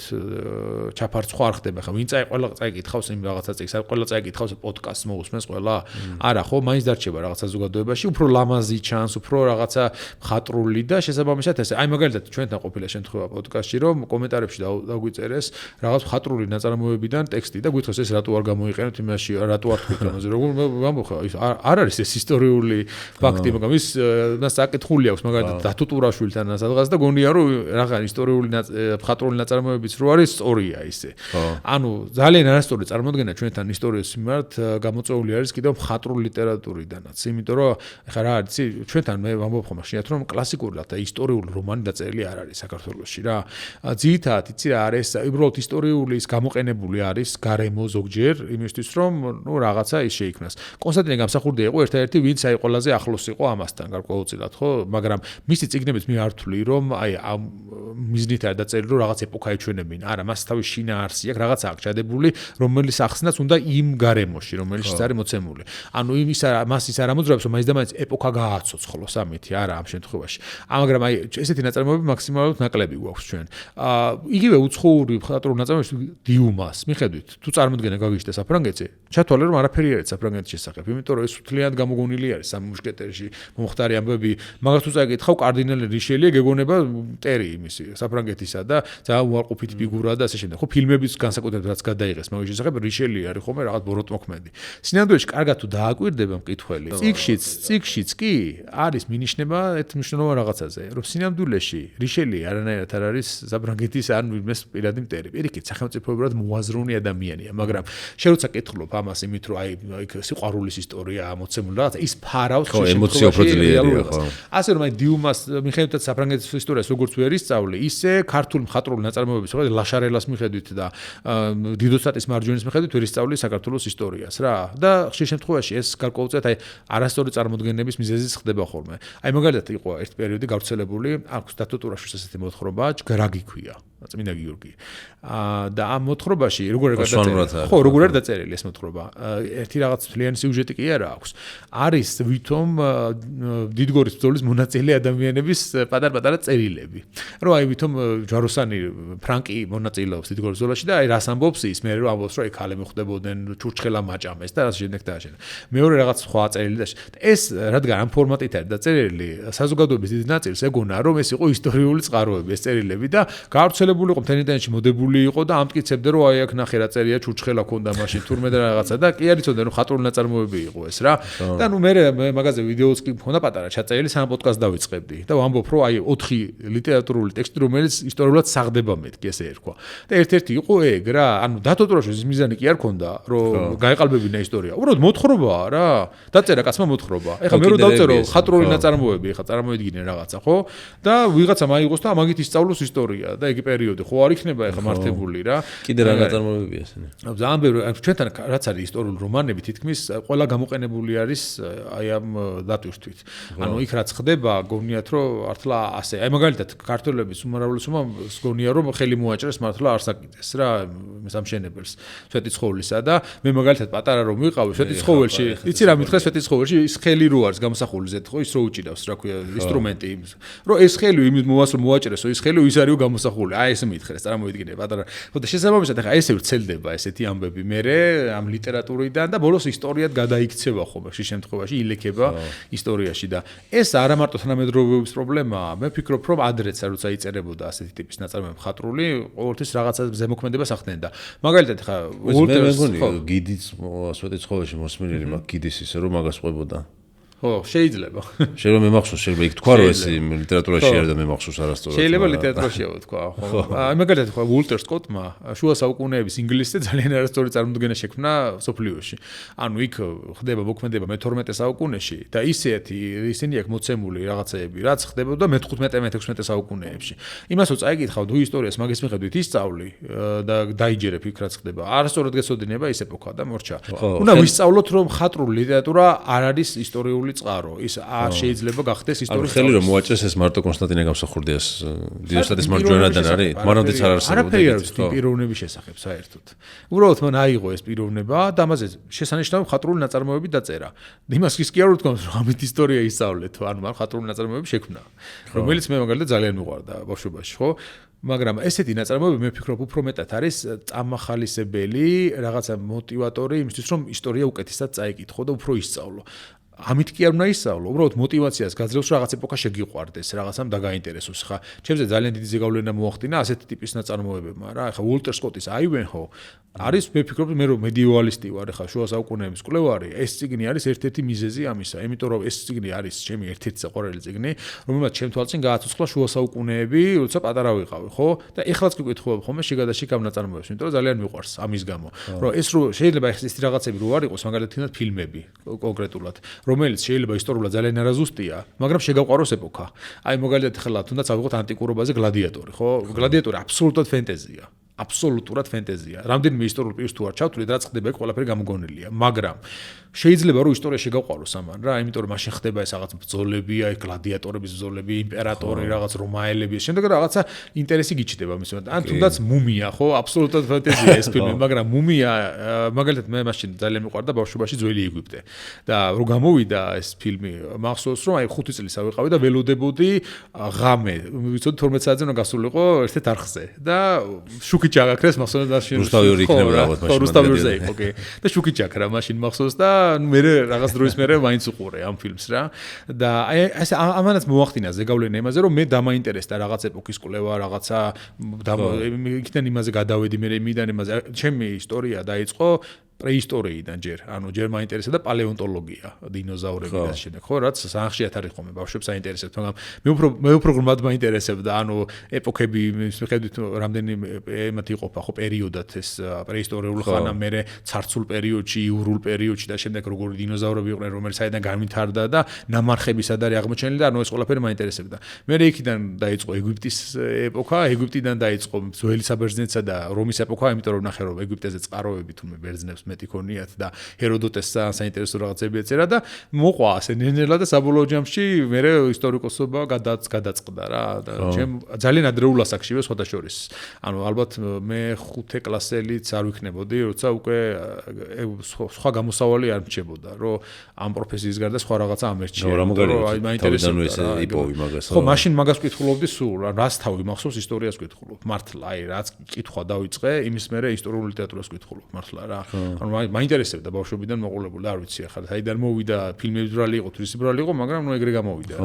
ჩაფარცხვა არ ხდება. ხა ვინ ყველა წაიკითხავს იმ რაღაცა წიგს, ყველა წაიკითხავს პოდკასტს მოусმენს ყველა? არა, ხო, მაინც დარჩება რაღაცა ზოგადოებაში, უფრო ლამაზი ჩანს, უფრო რაღაცა მხატვრული და შესაბამისად ესე. აი მაგალითად ჩვენთან ყოფილა შემთხვევა პოდკასტში, რომ კომენტარებში დაგვიწერეს რაღაც მხატვრული ნაწარმოებიდან ტექსტი და გვითხოვს ეს რატო არ გამოიყენოთ იმაში, რატო არ თქვით ამაზე. ვამბობ, არ არის ეს ისტორიული ფაქტი, მაგრამ მას საკითხული აქვს მაგალითად დათო ტურაშვილთან სადღაც და გონია რომ რაღაც ისტორიული მხატვრული ნაწარმოებიც რო არის სწორია ისე. ანუ ძალიან არასწორი წარმოდგენა ჩვენთან ისტორიის მიმართ გამოწვეული არის კიდევ მხატვრული ლიტერატურიდანაც, იმიტომ რომ ხა რა არის, ჩვენთან მე ვამბობ ხომ ხშირად რომ კლასიკური და ისტორიული რომანი დაწერილი არ არის საქართველოში რა. ძირითადად იცი რა არის, უბრალოდ ისტორიული ის გამოყენებული არის გარემო ზოგჯერ იმისთვის რომ ნუ რაღაცა ის შეიქმნას. კონსტანტინე გამსახურდია იყო ერთ-ერთი, ვინც აი ყველაზე ახლოს იყო ამასთან გარკვეულწილად, ხო? მაგრამ მისი წიგნებიც მე არ ვთვლი, რომ აი ამ მიზნით არ დაწერილი, რომ რაღაც ეპოქა ეჩვენებინ. არა, მას თავის შინაარსი აქვს, რაღაცა აქვს ჩადებული, რომელიც ახსნაც უნდა იმ გარემოში, რომელშიც არის მოცემული. ანუ მას ის არ ამოძრავებს, რომ მაინც და მაინც ეპოქა გააცოცხლოს ამითი, არა ამ შემთხვევაში. მაგრამ აი ესეთი ნაწარმოები მაქსიმალურად ნაკლები გვაქვს ჩვენ. იგივე უცხოური მხატვრული ნაწარმოებები დიუმას, მიხედვით, თუ წარმოდგენა გაგიჩნდა საფრანგეთზე, ჩათვალე რომ არაფერი არის საფრანგეთის შესახებ, იმიტომ რომ ეს უთლიანად გამოგონილი არის სამ მუშკეტერში მომხდარი ამბები. მაგას თუ წაიკითხავ, კარდინალ რიშელიე გეგონება ტერი იმისი საფრანგეთისა და ძალიან უარყოფითი ფიგურაა და ასე შემდეგ. ხო, ფილმებიც განსაკუთრებით რაც გადაიღეს მაგის შესახებ, რიშელიე არის ხომ რაღაც ბოროტმოქმედი. სინამდვილეში კარგად თუ დააკვირდება მკითხველი, წიგშიც კი არის მინიშნება ერთ მნიშვნელოვან რაღაცაზე, რომ სინამდვილეში რიშელიე არანაირად არ არის საფრანგეთის ან ვინმეს პირადი მტერი. პირიქით, სახელმწიფოებრივად მოაზროვნე ადამიანია, მაგრამ შენ როცა კითხულობ ამას იმით, რომ აი სიყვარულის ისტორია მოცემული რაღაცა, ის ფარავს შემთხვევაში. ასე რომ აი დიუმას მიხედვით საფრანგეთის ისტორიას როგორც ვერ ისწავლი, ისე ქართული მხატვრული ნაწარმოებების შესახებ ლაშარელას მიხედვით და დიდოსტატის მარჯვენის მიხედვით ვერ ისწავლი საქართველოს ისტორიას რა. და ხშირ შემთხვევაში ეს გარკვეულწილად აი არასწორი წარმოდგენების მიზეზიც ხდება ხოლმე. აი მაგალითად იყო ერთ პერიოდი გავრცელებული, აქვს დათო ტურაშვილის ესეთი მოთხრობა, ჯგრა გიქვია, წმინდა გიორგი. და ამ მოთხრობაში როგორ არის დაწერილი ეს მოთხრობა? ერთი რაღაც თლიანი სიუჟეტი კი არა აქვს. არის ვითომ დიდგორის ბრძოლის მონაწილე ადამიანების პატარ-პატარა წერილები. რომ აი ვითომ ჯვაროსანი ფრანკი მონაწილეობს დიდგორის ბრძოლაში და აი რას ამბობს ის, მე რომ ამბობს რომ აი ქალები ხვდებოდნენ, ჩურჩხელა მაჭამეს და ასე შემდეგ და ასე. მეორე რაღაც სხვა წერილი და ეს რადგან ამ ფორმატით არის დაწერილი, საზოგადოების დიდი ნაწილს ეგონა რომ ეს იყო ისტორიული წყაროები, ეს წერილები და გავრცელებული იყო მთელი დანიაში მოდებული იყო და ამტკიცებდა რომ აი აქ ნახე რა წერია, ჩურჩხელა ქონდა მაშინ თურმე და რაღაცა და კი არ იცოდნენ რომ ხატრული ნაწარმოები იყო ეს რა. და ნუ მე მაგაზე ვიდეოც კი მქონდა პატარა ჩაწერილი, სამ პოდკასტს დავიწყებდი და ვამბობ რომ აი 4 ლიტერატურული ტექსტი რომელიც ისტორიულად საღდება მეთქი ესე ერქვა. და ერთ-ერთი იყო ეგ რა, ანუ დათო ტურაშვილის მიზანი კი არ ქონდა რომ გაეყალბებინა ისტორია. უბრალოდ მოთხრობაა რა. დაწერა კაცმა მოთხრობა. ეხლა მე რო დავწერო ხატრული ნაწარმოები, ეხლა წარმოედგინე რაღაცა, ხო? და ვიღაცა მაიღოს და მაგით ისწავლოს ისტორია და ეგ პერიოდი ხო არ იქნება ეხლა მართებული რა. კიდე რა ნაწარმოებია ესენი? ძალიან ბევრი ჩვენთან რაც არის ისტორიული რომანები თითქმის ყველა გამოყენებული არის აი ამ დატვირთვით. ანუ იქ რაც ხდება, გონიათ რომ მართლა ასე. აი მაგალითად ქართველების უმრავლესობა გონია რომ ხელი მოაჭრეს მართლა არსაკიდეს რა სამშენებელს სვეტიცხოვლისა და მე მაგალითად პატარა რომ ვიყავი სვეტიცხოველში, იცი რა მითხეს სვეტიცხოველში ის ხელი რო არის გამოსახული ზეთ ხო ის რო უჭირავს რა ქვია ინსტრუმენტი იმის. რომ ეს ხელი იმის მოასწრესო ის ხელი ის არისო გამოსახული. აი ეს მითხეს წარმოიდგინე პატარა. ხო და შესაბამისად ახლა ესე ვრცელდება ესეთი ამბები მე ამ ლიტერატურიდან და ბოლოს ბოლოს ისტორიად გადაიქცევა ხოლმე ხშირ შემთხვევაში ილექება ისტორიაში და ეს არა მარტო თანამედროვეობის პრობლემაა, მე ვფიქრობ, რომ ადრეც როცა იწერებოდა ასეთი ტიპის ნაწარმოები მხატვრული, ყოველთვის რაღაცა ზემოქმედებას ახდენდა და მაგალითად ხა უოლტერს გიდიც ასეთი ცხოველში მოსმენილი მაგ გიდის ისე რომ მაგას ყვებოდა ხო, შეიძლება. შეიძლება მემახსოვს, შეიძლება იქ თქვა რომ ეს ლიტერატურაში არ და მემახსოვს არასწორად. შეიძლება ლიტერატურაშია თქვა, ხო. მაგალითად ხო უოლტერ სკოტმა შუა საუკუნეების ინგლისზე ძალიან არასწორი წარმოდგენა შექმნა სოფლიოში. ანუ იქ ხდება მოქმედება მე-12 საუკუნეში და ისინი აქ მოცემული რაღაცეები, რაც ხდებოდა მე-15-16 საუკუნეებში. იმას რო წაიკითხავ თუ ისტორიას მაგის მიხედვით ისწავლი და დაიჯერებ იქ რაც ხდება. არასწორად გეცოდინება ის ეპოქა და მორჩა. უნდა ვისწავლოთ რომ ხატრული ლიტერატურა არ არის ისტორიული წყარო ის არ შეიძლება გახდეს ისტორიის ხელი რომ მოაჭრეს ეს მარტო კონსტანტინე გამსახურდიას დიდოსტატის მარჯვენადან არის მანამდეც არ არსებობდა არაფერი არ ვიცი პიროვნების შესახებ საერთოდ უბრალოდ მან აიღო ეს პიროვნება და ამაზე შესანიშნავი ხატრული ნაწარმოები დაწერა იმას ის კი არ ვთქვამს რომ ამით ისტორია ისწავლეთ ანუ მან ხატრული ნაწარმოები შექმნა რომელიც მე მაგალითად ძალიან მიყვარდა ბავშვობაში ხო მაგრამ ესეთი ნაწარმოები მე ვფიქრობ უფრო მეტად არის წამახალისებელი რაღაცა мотиваტორი იმისთვის რომ ისტორია უკეთესად წაიკითხო და უფრო ისწავლო ამით კი არ უნდა ისწავლო, უბრალოდ мотиваციას გაძლევს რაღაც ეპოქა შეგიყვარდეს, რაღაცამ დაგაინტერესოს. ხა, ჩემზე ძალიან დიდი ზეგავლენა მოახდინა ასეთი ტიპის ნაწარმოებებმა რა. ხა, უოლტერ სკოტის აივენჰო არის მე ვფიქრობ მე რომ მედიევალისტი ვარ, ხა, შუა საუკუნეების კვლევარი, ეს წიგნი არის ერთ-ერთი მიზეზი ამისა, იმიტომ რომ ეს წიგნი არის ჩემი ერთ-ერთი საყვარელი წიგნი, რომელმაც ჩემ თვალწინ გააცოცხლა შუა საუკუნეები, როცა პატარა ვიყავი, ხო? და ეხლაც კი ვკითხულობ ხოლმე შეგადაში ამ ნაწარმოებებს, იმიტომ რომ ძალიან მიყვარს ამის გამო. რომ ეს რო შეიძლება ეს რაღაცები რო არ იყოს, მაგალითად ფილმები კონკრეტულად რომელიც შეიძლება ისტორიულად ძალიან არაზუსტია, მაგრამ შეგაყვაროს ეპოქა. აი მაგალითად ახლა თუნდაც ავიღოთ ანტიკურობაზე გლადიატორი, ხო? გლადიატორი აბსოლუტურად ფენტეზია. აბსოლუტურად ფენტეზია. რამდენიმე ისტორიულ პირს თუ არ ჩავთვლით, რაც ხდება, ეს ყველაფერი გამოგონილია, მაგრამ შეიძლება რომ ისტორია შეგაყვაროს ამან რა, იმიტომ რომ მაშინ ხდება ეს რაღაც ბრძოლები, აი გლადიატორების ბრძოლები, იმპერატორი, რაღაც რომაელები, შემდეგ რაღაცა ინტერესი გიჩნდება მის მომენტ. ან თუნდაც მუმია, ხო, აბსოლუტურად ფენტეზია ეს ფილმი, მაგრამ მუმია, მაგალითად მე მაშინ ძალიან მიყვარდა ბავშვობაში ძველი ეგვიპტე. და რო გამოვიდა ეს ფილმი, მახსოვს რომ აი 5 წელს ავიყავი და ველოდებოდი ღამე, ვიცოდი 12 საათზე უნდა გასულიყო ერთ-ერთ არხზე და შუქი ჩაგაქრეს მახსოვს მაშინ რუსთავი ორი იქნება რაღაც მაშინ რუსთავი ორზე იყო კი და შუქი ჩაქრა მაშინ მახსოვს და მე რაღაც დროის მერე მაინც უყურე ამ ფილმს რა და აი ეს ამანაც მოახდინა ზეგავლენა იმაზე რომ მე დამაინტერესდა რაღაც ეპოქის კვლევა რაღაცა იქიდან იმაზე გადავედი მე იმიდან იმაზე ჩემი ისტორია დაიწყო პრეისტორიიდან ჯერ, ანუ ჯერ მაინტერესებდა პალეონტოლოგია, დინოზავრები და შემდეგ, ხო, რაც საახშიათ არის ხოლმე ბავშვებს აინტერესებთ, მაგრამ მე უფრო გრმად მაინტერესებდა, ანუ ეპოქები მიხედვით რამდენი ემათ იყოფა, ხო, პერიოდად ეს პრეისტორიული ხანა, მერე ცარცულ პერიოდში, იურულ პერიოდში და შემდეგ როგორი დინოზავრები იყვნენ, რომელიც საიდან განვითარდა და ნამარხები სად არის აღმოჩენილი და ანუ ეს ყველაფერი მაინტერესებდა. მერე იქიდან დაიწყო ეგვიპტის ეპოქა, ეგვიპტიდან დაიწყო ძველი საბერძნეთსა და რომის ეპოქა, იმიტომ რომ ნახე რომ ეგვიპტეზე წყაროები თუმე ბერძნებს მეტი ქონიათ და ჰეროდოტეს საინტერესო რაღაცები ეწერა და მოყვა ასე ნენელა და საბოლოო ჯამში მე ისტორიკოსობა გადაწყდა რა და ჩემ ძალიან ადრეულ ასაკშივე სხვადასხვის ანუ ალბათ მე 5 კლასელიც არ ვიქნებოდი როცა უკვე სხვა გამოსავალი არ მრჩებოდა რომ ამ პროფესიის გარდა სხვა რაღაცა ამერჩია რომ აი მაინტერესებდა იპოვი მაგას ხო მაშინ მაგას ვკითხულობდი სულ რას თავი მახსოვს ისტორიას ვკითხულობ მართლა აი რაც კითხვა დავიწყე იმის მერე ისტორიულ ლიტერატურას ვკითხულობ მართლა რა ანუ მაინტერესებდა ბავშვობიდან მოყოლებულ და არ ვიცი ახლა საიდან მოვიდა ფილმების ბრალი იყო თუ ის ბრალი იყო მაგრამ ნუ ეგრე გამოვიდა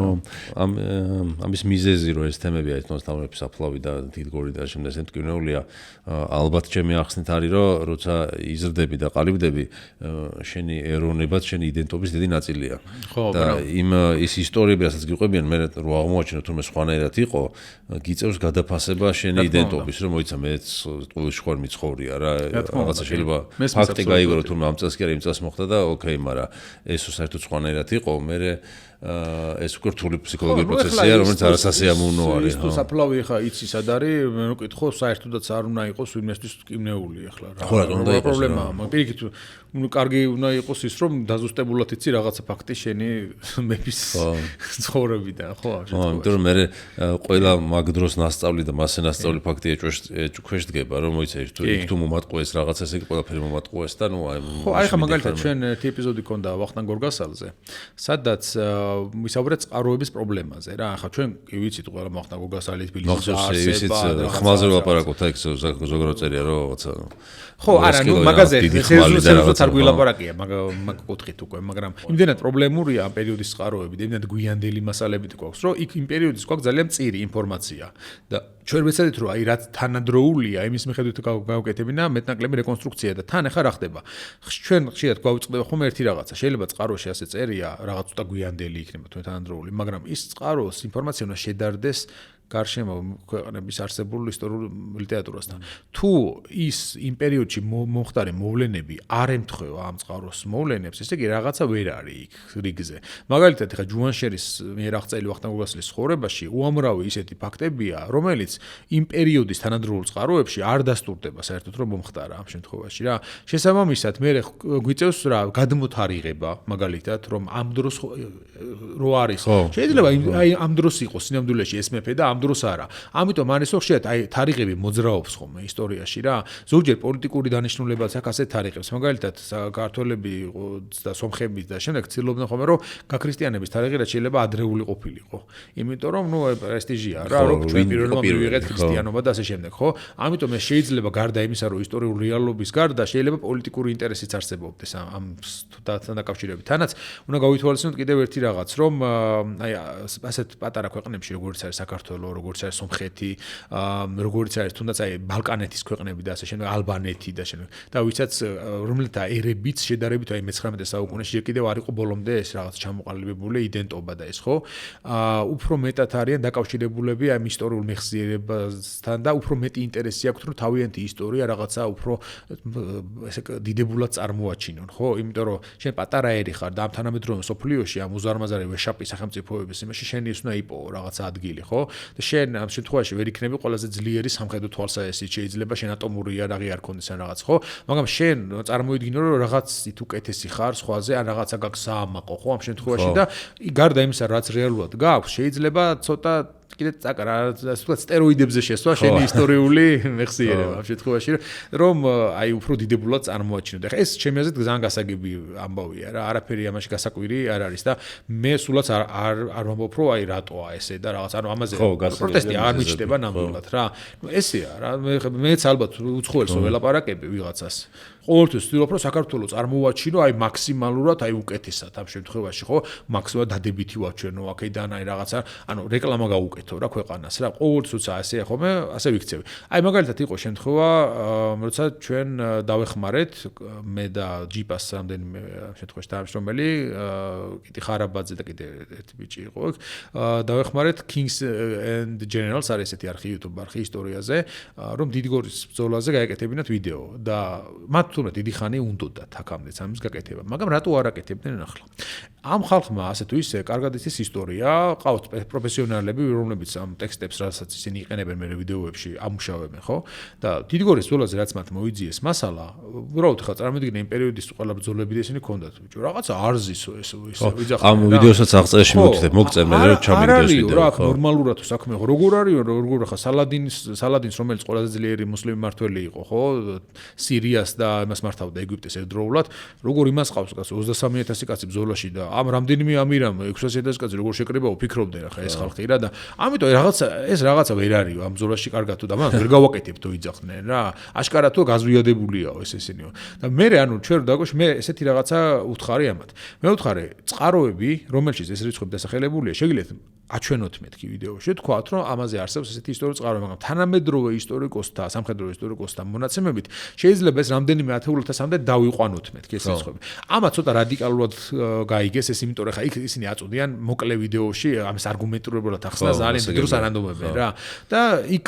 ამის მიზეზი რომ ეს თემები არის თვითონ საფლავი და დიდგორი და შემდეგ ეს მტკივნეულია ალბათ ჩემი ახსნით არის რომ როცა იზრდები და ყალიბდები შენი ეროვნებაც შენი იდენტობის დიდი ნაწილია და ის ისტორიები რასაც გიყვებიან მე რო აღმოაჩინო თუმე სხვანაირად იყო გიწევს გადაფასება შენი იდენტობის რომ მოიცა მეც ყოველში ხარ მიცხოვრია რა რაღაცა შეიძლება ფაქტი გაიგო თუმე ამ წელს კი არა იმ წელს მოხდა და ოკეი მაგრამ ეს საერთოდ სხვანაირად იყო მე ეს უკვე რთული ფსიქოლოგიური პროცესია რომელიც არასასიამოვნო არის თუ საფლავი ხა იცი სად არის მე ვკითხო საერთოდაც არ უნდა იყოს ვინმესთვის მკივნეული ახლა რა ხო რა უნდა იყოს პრობლემაა მაგრამ პირიქით კარგი უნდა იყოს ის რომ დაზუსტებულად იცი რაღაცა ფაქტი შენი მეფის ცხოვრებიდან ხო იმიტომ რომ მე ყველა მაგ დროს ნასწავლი და მასე ნასწავლი ფაქტი ეჭქვეშ დგება რომ მოიცე თუ მომატყუეს რაღაცა ესე ყველაფერი მომატყუეს და ნუ აი ხო აი ხა მაგალითად ჩვენ ერთი ეპიზოდი ქონდა ვახტანგ გორგასალზე სადაც ვისაუბრეთ წყაროების პრობლემაზე რა. ახლა ჩვენ კი ვიცით ყველა მოხდა გოგასალი თბილისის არსება. ხმალზე ვლაპარაკობთ ეგ ზოგადად წერია რომ რაღაცა. ხო, არა, ნუ მაგაზე სერიოზულად არ გვილაპარაკია, მაგ კუთხით უკვე, მაგრამ იმდენად პრობლემურია ამ პერიოდის წყაროები, იმდენად გვიანდელი მასალებიც გვაქვს, რომ იქ იმ პერიოდის გვაქვს ძალიან მწირი ინფორმაცია და ჩვენ ვეცადეთ რომ აი რაც თანადროულია, იმის მიხედვით გავუკეთებინა მეტნაკლები რეკონსტრუქცია და თან ახლა რა ხდება? ჩვენ ხშირად გვაუწყდება ხომ ერთი რაღაცა, შეიძლება წყაროში ასე წერია, რაღაც ცოტა გვიანდელი იქნება თუ თანადროული, მაგრამ ის წყაროს ინფორმაცია უნდა შედარდეს გარშემო ქვეყნების არსებულ ისტორიულ ლიტერატურასთან. თუ ის იმ პერიოდში მომხდარი მოვლენები არ ემთხვევა ამ წყაროს მოვლენებს, ესე იგი რაღაცა ვერ არის იქ რიგზე. მაგალითად, ხა ჯუანშერის მიერ აღწერილი ვახტანგ გოგასლის ცხოვრებაში უამრავი ისეთი ფაქტებია, რომელიც იმ პერიოდის თანადროულ წყაროებში არ დასტურდება საერთოდ რომ მომხდარა ამ შემთხვევაში რა. შესაბამისად, მე გვიწევს რა გადმოთარიღება, მაგალითად, რომ ამ დროს რო არის. შეიძლება აი ამ დროს იყოს სინამდვილეში ეს მეფე და ამ დროს არა. ამიტომ არის ხშირად აი თარიღები მოძრაობს ხოლმე ისტორიაში რა. ზოგჯერ პოლიტიკური დანიშნულებაც აქ ასე თარიღებს. მაგალითად, ქართველები და სომხები და შემდეგ ცდილობდნენ ხოლმე რომ გაქრისტიანების თარიღი რაც შეიძლება ადრეული ყოფილიყო. იმიტომ რომ ნუ პრესტიჟია რა, რომ ჩვენ პირველმა მივიღეთ ქრისტიანობა და ასე შემდეგ, ხო? ამიტომ ეს შეიძლება გარდა იმისა, რომ ისტორიული რეალობის გარდა შეიძლება პოლიტიკური ინტერესიც არსებობდეს ამ თთან დაკავშირებით. თანაც უნდა გავითვალისწინოთ კიდევ ერთი რაღაც, რომ აი ასეთ პატარა ქვეყნებში როგორც არის საქართველო, როგორც არის სომხეთი, როგორც არის თუნდაც აი ბალკანეთის ქვეყნები და ასე შემდეგ, ალბანეთი და შემდეგ. და ვისაც რომელთა ერებიც შედარებით აი მე-19 საუკუნეში ჯერ კიდევ არ იყო ბოლომდე ეს რაღაც ჩამოყალიბებული იდენტობა და ეს ხო? უფრო მეტად არიან დაკავშირებულები ამ ისტორიულ მეხსიერებასთან და უფრო მეტი ინტერესი აქვთ რომ თავიანთი ისტორია რაღაცა უფრო ესე დიდებულად წარმოაჩინონ, ხო? იმიტომ რომ შენ პატარა ერი ხარ და ამ თანამედროვე სოფლიოში ამ უზარმაზარი ვეშაპი სახელმწიფოების იმაში შენი ის უნდა იპოვო რაღაცა ადგილი, ხო? და შენ ამ შემთხვევაში ვერ იქნები ყველაზე ძლიერი სამხედრო თვალსაჩინო, შეიძლება შენ ატომური იარაღი არ ქონდეს ან რაღაც, ხო? მაგრამ შენ წარმოიდგინე რომ რაღაც ით უკეთესი ხარ სხვაზე, ან რაღაცა გაქვს საამაყო, ხო? ამ შემთხვევაში და გარდა იმისა, რაც რეალურად გაქვს, შეიძლება ცოტა კიდე წაკრა, ასე ვთქვათ, სტეროიდებზე შესვა შენი ისტორიული მეხსიერება ამ შემთხვევაში, რომ აი უფრო დიდებულად წარმოაჩინოთ. ეხლა ეს ჩემი აზრით ძალიან გასაგები ამბავია რა, არაფერი ამაში გასაკვირი არ არის და მე სულაც არ ვამბობ, რომ აი რატოა ესე და რაღაც, ანუ ამაზე პროტესტი არ მიჩნდება ნამდვილად რა. ესეა რა, მეც ალბათ უცხოელს ველაპარაკები ვიღაცას. ყოველთვის ვცდილობ რომ საქართველოს წარმოვაჩინო აი მაქსიმალურად აი უკეთესად ამ შემთხვევაში ხო მაქსიმალურად დადებითი ვაჩვენო აქედან აი რაღაცა ანუ რეკლამა გავუკეთო რა ქვეყანას რა ყოველთვის ასეა ხომ ასე ვიქცევი აი მაგალითად იყო შემთხვევა როცა ჩვენ დავეხმარეთ მე და ჯიპას რამდენიმე შემთხვევაში თანამშრომელი კიდე ხარაბაძე და კიდე ერთი ბიჭი იყო დავეხმარეთ Kings and Generals არის ესეთი არხი YouTube არხი ისტორიაზე რომ დიდი გორის ბრძოლაზე გაეკეთებინათ ვიდეო და მათ თუნდაც დიდი ხანი უნდოდათ აქამდეც ამის გაკეთება, მაგრამ რატო არ აკეთებდნენ ახლა? ამ ხალხმა ასე თუ ისე კარგად იცის ისტორია, ყავთ პროფესიონალები, რომლებიც ამ ტექსტებს, რასაც ისინი იყენებენ მე ვიდეოებში, ამუშავებენ, ხო? და დიდი გორის ბრძოლაზე რაც მათ მოიძიეს მასალა, უბრალოდ ხა წარმოიდგინე იმ პერიოდის ყველა ბრძოლები და ისინი ქონდათ, ბიჭო, რაღაცა არზისო ეს ვიძახა. ამ ვიდეოსაც აღწერაში მოგწევ, მოგწერმე რომ ჩამიგდეს ვიდეო. რა, ნორმალურად თუ საქმე ხო, როგორ არის, როგორ ხა სალადინს რომელიც ყველაზე ძლიერი მუსლიმი მმართველი იყო, ხო? სირიას და იმას მართავდა ეგვიპტეს ერთდროულად, როგორ იმას ყავს კაცო 23000 კაცი ბრძოლაში და ამ რამდენიმე ამირამ 600000 კაცი როგორ შეკრებაო ფიქრობდნენ ახლა ეს ხალხი რა და ამიტომ რაღაცა ვერ არის ამ ბრძოლაში კარგად თუ და მაგრამ ვერ გავაკეთებ თუ იძახდნენ რა აშკარად თუ გაზვიადებულიაო ეს ესენიო და მე ანუ ჩვენ დაგოშ მე ესეთი რაღაცა უთხარი ამათ მე უთხარი წყაროები რომელშიც ეს რიცხვები დასახელებულია შეგიძლიათ აჩვენოთ მეთქი ვიდეოში თქვათ რომ ამაზე არსებობს ესეთი ისტორიული წყაროები მაგრამ თანამედროვე ისტორიკოსთა სამხედრო ისტორიკოსთა მონაცემებით შეიძლება ეს რამდენიმე ათეულათასამდე დავიყვანოთ მეთქი ეს რიცხვები ამათ ცოტა რადიკალურად გაიგეს ეს იმიტომ რომ ხა იქ ისინი აწოდიან მოკლე ვიდეოში ამის არგუმენტირებულად ახსნა ძალიან დროს არანდომებენ რა და იქ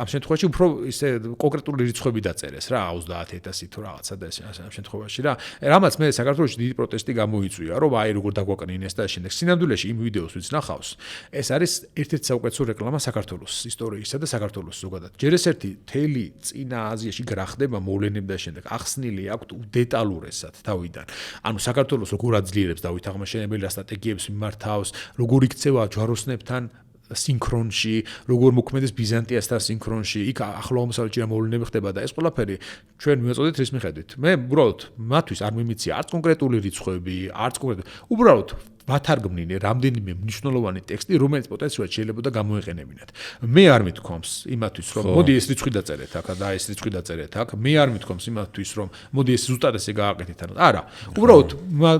ამ შემთხვევაში უფრო ისე კონკრეტული რიცხვები დაწერეს რა 30000 თუ რაღაცა და ეს ამ შემთხვევაში რა რამაც მე საქართველოში დიდი პროტესტი გამოიწვია რომ აი როგორ დაგვაკნინეს და შემდეგ სინამდვილეში იმ ვიდეოს ვიც ნახავს ეს არის ერთ-ერთი საუკეთესო რეკლამა საქართველოს ისტორიისა და საქართველოს ზოგადად. ჯერ ეს ერთი თელი წინა აზიაში გრახდება მოვლენები და შემდეგ ახსნილი აქვთ დეტალურესად თავიდან. ანუ საქართველოს როგორ აძლიერებს დავით აღმაშენებელი სტრატეგიებს მიმართავს, როგორ იქცევა ჯვაროსნებთან სინქრონში, როგორ მოქმედებს ბიზანტიასთან სინქრონში, იქ ახლო აღმოსავლეთში რა მოვლენები ხდება და ეს ყველაფერი ჩვენ მივაწოდეთ რის მიხედვით. მე უბრალოდ მათთვის არ მიმიცია არც კონკრეტული რიცხვები, არც კონკრეტული, უბრალოდ ვათარგმნინე რამდენიმე მნიშვნელოვანი ტექსტი, რომელიც პოტენციალურად შეიძლება გამოეყენებინათ. მე არ მithქვამს იმათვის, რომ მოდი ეს რიცხვი დაწერეთ აქ და ეს რიცხვი დაწერეთ აქ. მე არ მithქვამს იმათვის, რომ მოდი ეს ზუსტად ესე გააკეთეთ. არა, უბრალოდ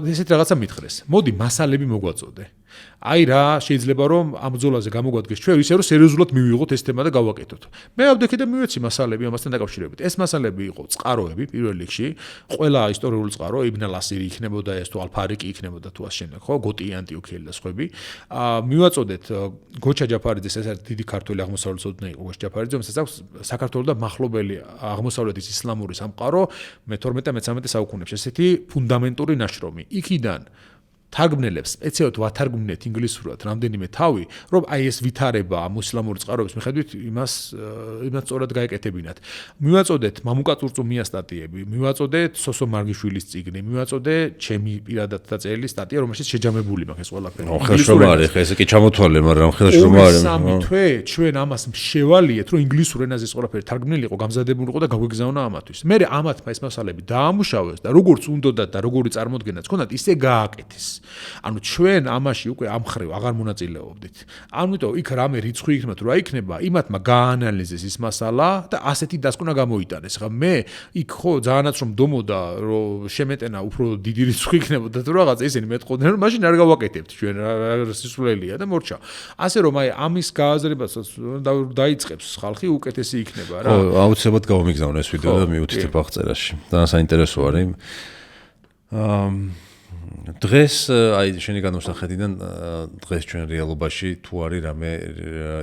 ესეთ რაღაცა მითხრეს. მოდი მასალები მოგვაწოდე. აი რა შეიძლება რომ ამ ბრძოლაზე გამოგვადგეს ჩვენ ისე რომ სერიოზულად მივიღოთ ეს თემა და გავაკეთოთ. მე ავდექი და მივეცი მასალები ამასთან დაკავშირებით. ეს მასალები იყო წყაროები პირველ რიგში, ყველა ისტორიული წყარო, იბნ ალ-ასირი იქნებოდა ეს თუ ალ-ფარიკი იქნებოდა თუ ასე შემდეგ, ხო, გოტი ანტიოქიელი და სხვები. მივაწოდეთ გოჩა ჯაფარიძეს, ეს არის დიდი ქართველი აღმოსავლეთის ოდნე იყო გოჩა ჯაფარიძე, რომელსაც აქვს საქართველოს და მახლობელი აღმოსავლეთის ისლამური სამყარო მე-12-მე-13 საუკუნეებში ესეთი ფუნდამენტური ნაშრომი. იქიდან თარგმნელებს სპეციალურად ვათარგმნეთ ინგლისურად რამდენიმე თავი, რომ აი ეს ვითარება მუსლიმური წყაროების მიხედვით იმას სწორად გაეკეთებინათ. მივაწოდეთ მამუკა წურწუმიას სტატიები, მივაწოდეთ სოსო მარგიშვილის წიგნი, მივაწოდე ჩემი პირადად დაწერილი სტატია, რომელშიც შეჯამებული მაქვს ეს ყველაფერი. ხელშრომა არის, ხა ესე კი ჩამოთვალე, მაგრამ ხელშრომა არის. სამი თვე ჩვენ ამას შევალიეთ, რომ ინგლისურ ენაზე ეს ყველაფერი თარგმნილი იყო, გამზადებული იყო და გაგვიგზავნა ამათვის. მე ამათმა ეს მასალები დაამუშავეს და როგორც უნდოდათ და როგორი წარმოდგენაც ჰქონდათ, ისე გააკეთეს. ანუ ჩვენ ამაში უკვე ამ ხრივ აღარ მონაწილეობდით. ამიტომ იქ რამე რიცხვი იქნება თუ რა იქნება, იმათმა გაანალიზეს ის მასალა და ასეთი დასკვნა გამოიტანეს. ხა მე იქ ხო ძალიანაც რომ დომოდა, რომ შემეტენა უფრო დიდი რიცხვი იქნებოდა თუ რაღაცა ისინი მეტყოდნენ, რომ მაშინ არ გავაკეთებთ ჩვენ რა სისულელია და მორჩა. ასე რომ აი ამის გააზრებასაც დაიწყებს ხალხი უკეთესი იქნება რა. ხო, აუცილებლად გავამიგზავნე ეს ვიდეო და მივუთითებ აღწერაში. და საინტერესო არის. დღეს აი შენი განმსახედიდან დღეს ჩვენ რეალობაში თუ არის რამე